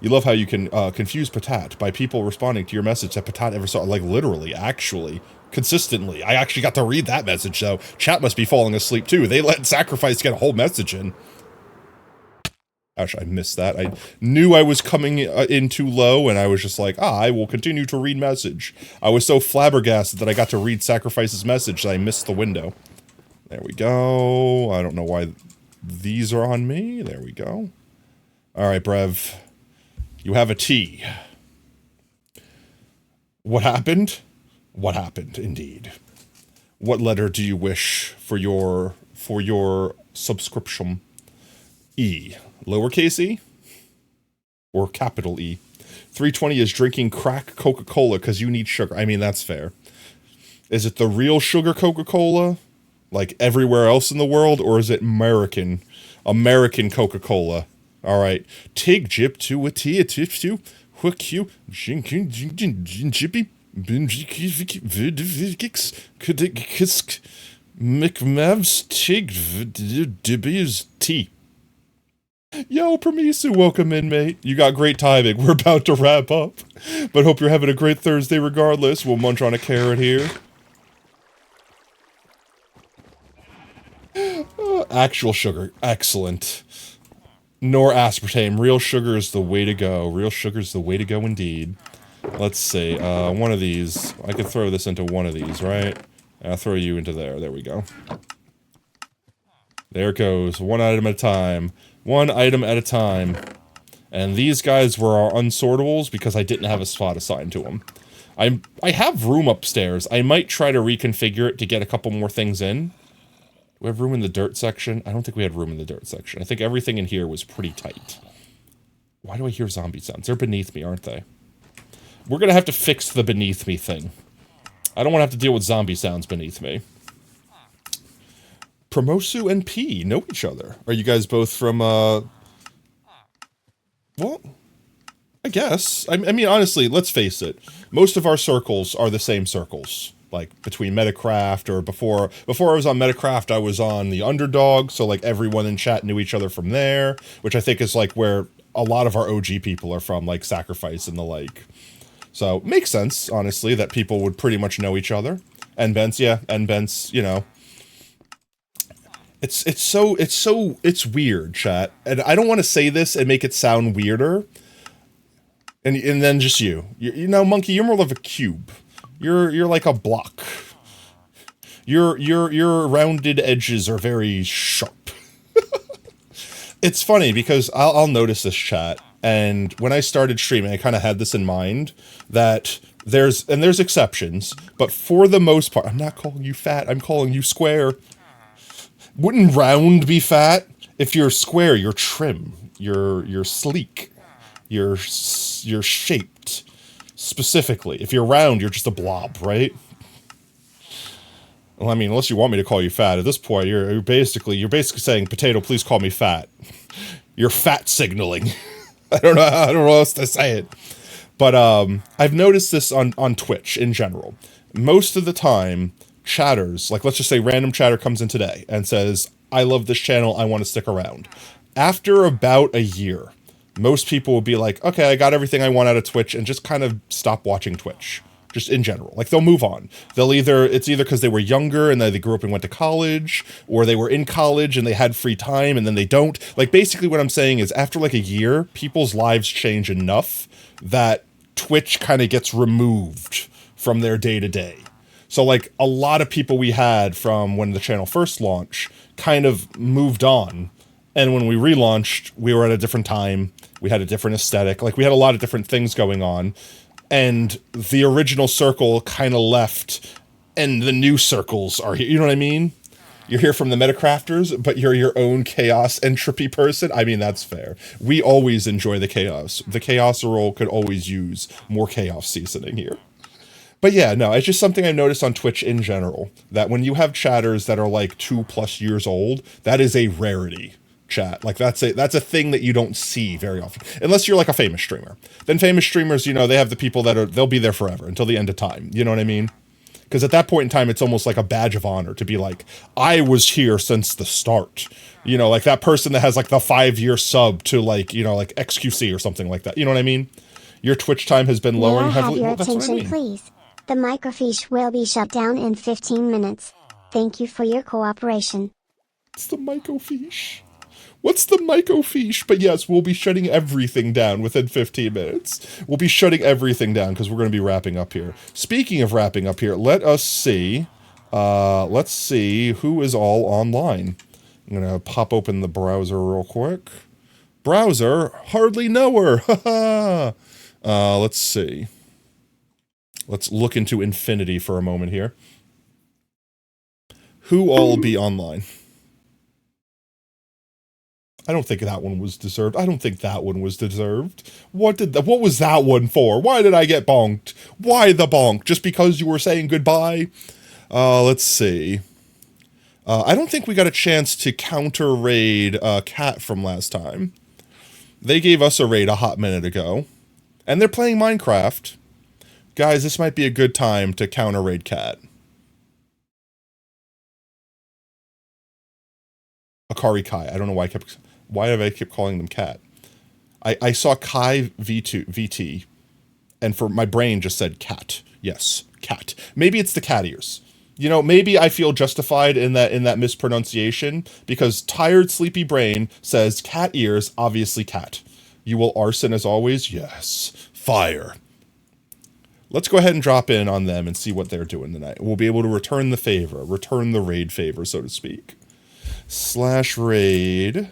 You love how you can confuse patat by people responding to your message that patat ever saw, like literally, actually, consistently. I actually got to read that message though. Chat must be falling asleep too. They let Sacrifice get a whole message in. Gosh, I missed that. I knew I was coming in too low, and I was just like, I will continue to read message. I was so flabbergasted that I got to read Sacrifice's message that I missed the window. There we go. I don't know why these are on me. There we go. All right, Brev. You have a T. What happened? What happened, indeed. What letter do you wish for your subscription? E. Lowercase e? Or capital E? 3:20 is drinking crack Coca-Cola because you need sugar. I mean, that's fair. Is it the real sugar Coca-Cola? Like everywhere else in the world? Or is it American Coca-Cola? Alright. Take jip to a tea, a tip to, hook you, jippy, McMavs, tig, dibbies, tea. Yo, Promisu, welcome in, mate. You got great timing. We're about to wrap up. But hope you're having a great Thursday regardless. We'll munch on a carrot here. Actual sugar. Excellent. Nor aspartame. Real sugar is the way to go. Real sugar is the way to go indeed. Let's see. One of these. I could throw this into one of these, right? I'll throw you into there. There we go. There it goes. One item at a time. One item at a time. And these guys were our unsortables because I didn't have a spot assigned to them. I have room upstairs. I might try to reconfigure it to get a couple more things in. Do we have room in the dirt section? I don't think we had room in the dirt section. I think everything in here was pretty tight. Why do I hear zombie sounds? They're beneath me, aren't they? We're gonna have to fix the beneath me thing. I don't want to have to deal with zombie sounds beneath me. Promosu and P know each other. Are you guys both from, well, I guess. I mean, honestly, let's face it. Most of our circles are the same circles. like between Metacraft or before I was on Metacraft, I was on the Underdog. So like everyone in chat knew each other from there, which I think is like where a lot of our OG people are from, like Sacrifice and the like. So makes sense, honestly, that people would pretty much know each other. And Bents, yeah, and Bents, you know. It's weird, chat. And I don't want to say this and make it sound weirder. And then just you know, Monkey, you're more of a cube. You're like a block. Your rounded edges are very sharp. It's funny because I'll notice this, chat, and when I started streaming, I kind of had this in mind that there's exceptions, but for the most part, I'm not calling you fat. I'm calling you square. Wouldn't round be fat? If you're square, you're trim. You're sleek. You're shaped. Specifically. If you're round, you're just a blob, right? Well, I mean, unless you want me to call you fat, at this point, you're basically saying, Potato, please call me fat. You're fat signaling. I don't know how else to say it. But I've noticed this on Twitch in general. Most of the time, chatters, like let's just say random chatter comes in today and says, I love this channel, I want to stick around. After about a year, most people will be like, okay, I got everything I want out of Twitch, and just kind of stop watching Twitch. Just in general. Like, they'll move on. It's either because they were younger and they grew up and went to college, or they were in college and they had free time and then they don't. Like, basically what I'm saying is after like a year, people's lives change enough that Twitch kind of gets removed from their day-to-day. So, like, a lot of people we had from when the channel first launched kind of moved on. And when we relaunched, we were at a different time. We had a different aesthetic. Like, we had a lot of different things going on. And the original circle kind of left, and the new circles are here. You know what I mean? You're here from the Metacrafters, but you're your own chaos entropy person. I mean, that's fair. We always enjoy the chaos. The chaos role could always use more chaos seasoning here. But yeah, no, it's just something I noticed on Twitch in general, that when you have chatters that are like 2+ years old, that is a rarity, chat. Like, that's a thing that you don't see very often, unless you're like a famous streamer. Then famous streamers, you know, they have the people they'll be there forever until the end of time. You know what I mean? Because at that point in time, it's almost like a badge of honor to be like, I was here since the start. You know, like that person that has like the 5-year sub to like, you know, like XQC or something like that. You know what I mean? Your Twitch time has been lowering heavily. May I have Well, your that's what I attention, mean. please? The microfiche will be shut down in 15 minutes. Thank you for your cooperation. It's the microfiche. What's the microfiche? But yes, we'll be shutting everything down within 15 minutes. We'll be shutting everything down because we're going to be wrapping up here. Speaking of wrapping up here, let us see. Let's see who is all online. I'm going to pop open the browser real quick. Browser, hardly know her. Let's see. Let's look into infinity for a moment here. Who all be online? I don't think that one was deserved. I don't think that one was deserved. What was that one for? Why did I get bonked? Why the bonk? Just because you were saying goodbye? Let's see. I don't think we got a chance to counter raid Cat from last time. They gave us a raid a hot minute ago. And they're playing Minecraft. Guys, this might be a good time to counter raid Cat. Akari Kai. I don't know why have I kept calling them Cat. I saw Kai VT, and for my brain just said cat. Yes, cat. Maybe it's the cat ears. You know, maybe I feel justified in that mispronunciation because tired, sleepy brain says cat ears, obviously cat. You will arson as always? Yes. Fire. Let's go ahead and drop in on them and see what they're doing tonight. We'll be able to return the favor, return the raid favor, so to speak. /raid.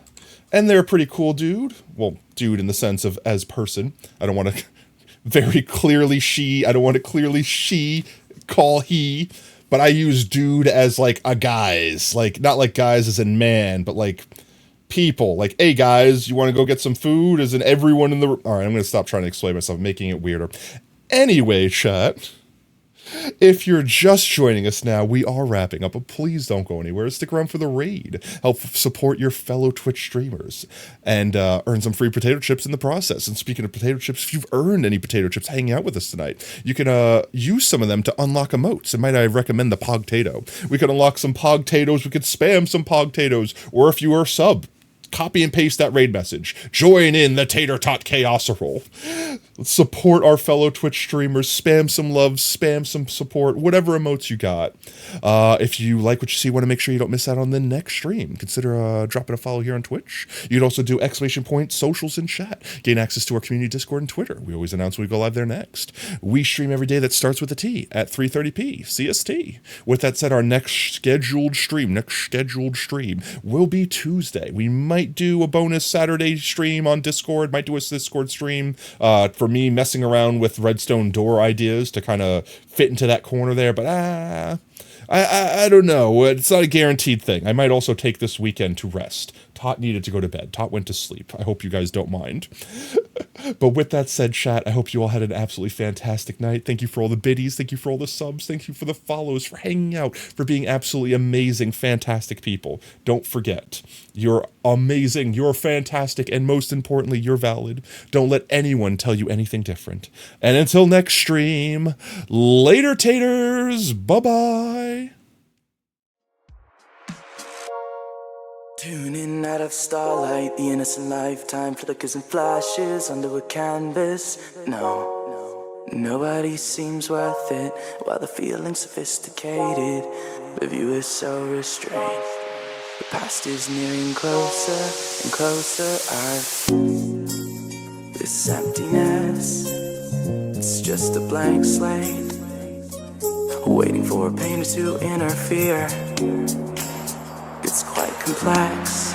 And they're a pretty cool dude. Well, dude in the sense of as person. I don't want to very clearly she. I don't want to clearly she call he. But I use dude as like a guys. Like, not like guys as in man, but like people. Like, hey guys, you want to go get some food? As in everyone in the... Alright, I'm going to stop trying to explain myself, making it weirder. Anyway, chat. If you're just joining us now, we are wrapping up, but please don't go anywhere. Stick around for the raid. Help support your fellow Twitch streamers and earn some free potato chips in the process. And speaking of potato chips, if you've earned any potato chips hanging out with us tonight, you can use some of them to unlock emotes. And might I recommend the Pogtato? We can unlock some Pogtatoes. We could spam some Pogtatoes. Or if you are a sub, copy and paste that raid message. Join in the Tater Tot Chaos-a-roll. Support our fellow Twitch streamers. Spam some love, spam some support, whatever emotes you got. If you like what you see, want to make sure you don't miss out on the next stream, consider dropping a follow here on Twitch. You can also do ! Socials in chat. Gain access to our community Discord and Twitter. We always announce when we go live there next. We stream every day that starts with a T at 3:30 CST. With that said, our next scheduled stream will be Tuesday. We might do a bonus Saturday stream on Discord, might do a Discord stream for me messing around with redstone door ideas to kind of fit into that corner there, but I don't know. It's not a guaranteed thing. I might also take this weekend to rest. Tot needed to go to bed. Tot went to sleep. I hope you guys don't mind. But with that said, chat, I hope you all had an absolutely fantastic night. Thank you for all the biddies. Thank you for all the subs. Thank you for the follows, for hanging out, for being absolutely amazing, fantastic people. Don't forget, you're amazing, you're fantastic, and most importantly, you're valid. Don't let anyone tell you anything different. And until next stream, later, taters. Bye-bye. Tuning out of starlight, the innocent lifetime flickers and flashes under a canvas. No, nobody seems worth it, while the feeling's sophisticated. The view is so restrained. The past is nearing closer and closer. This emptiness, it's just a blank slate, waiting for a painter to interfere. It's quite complex.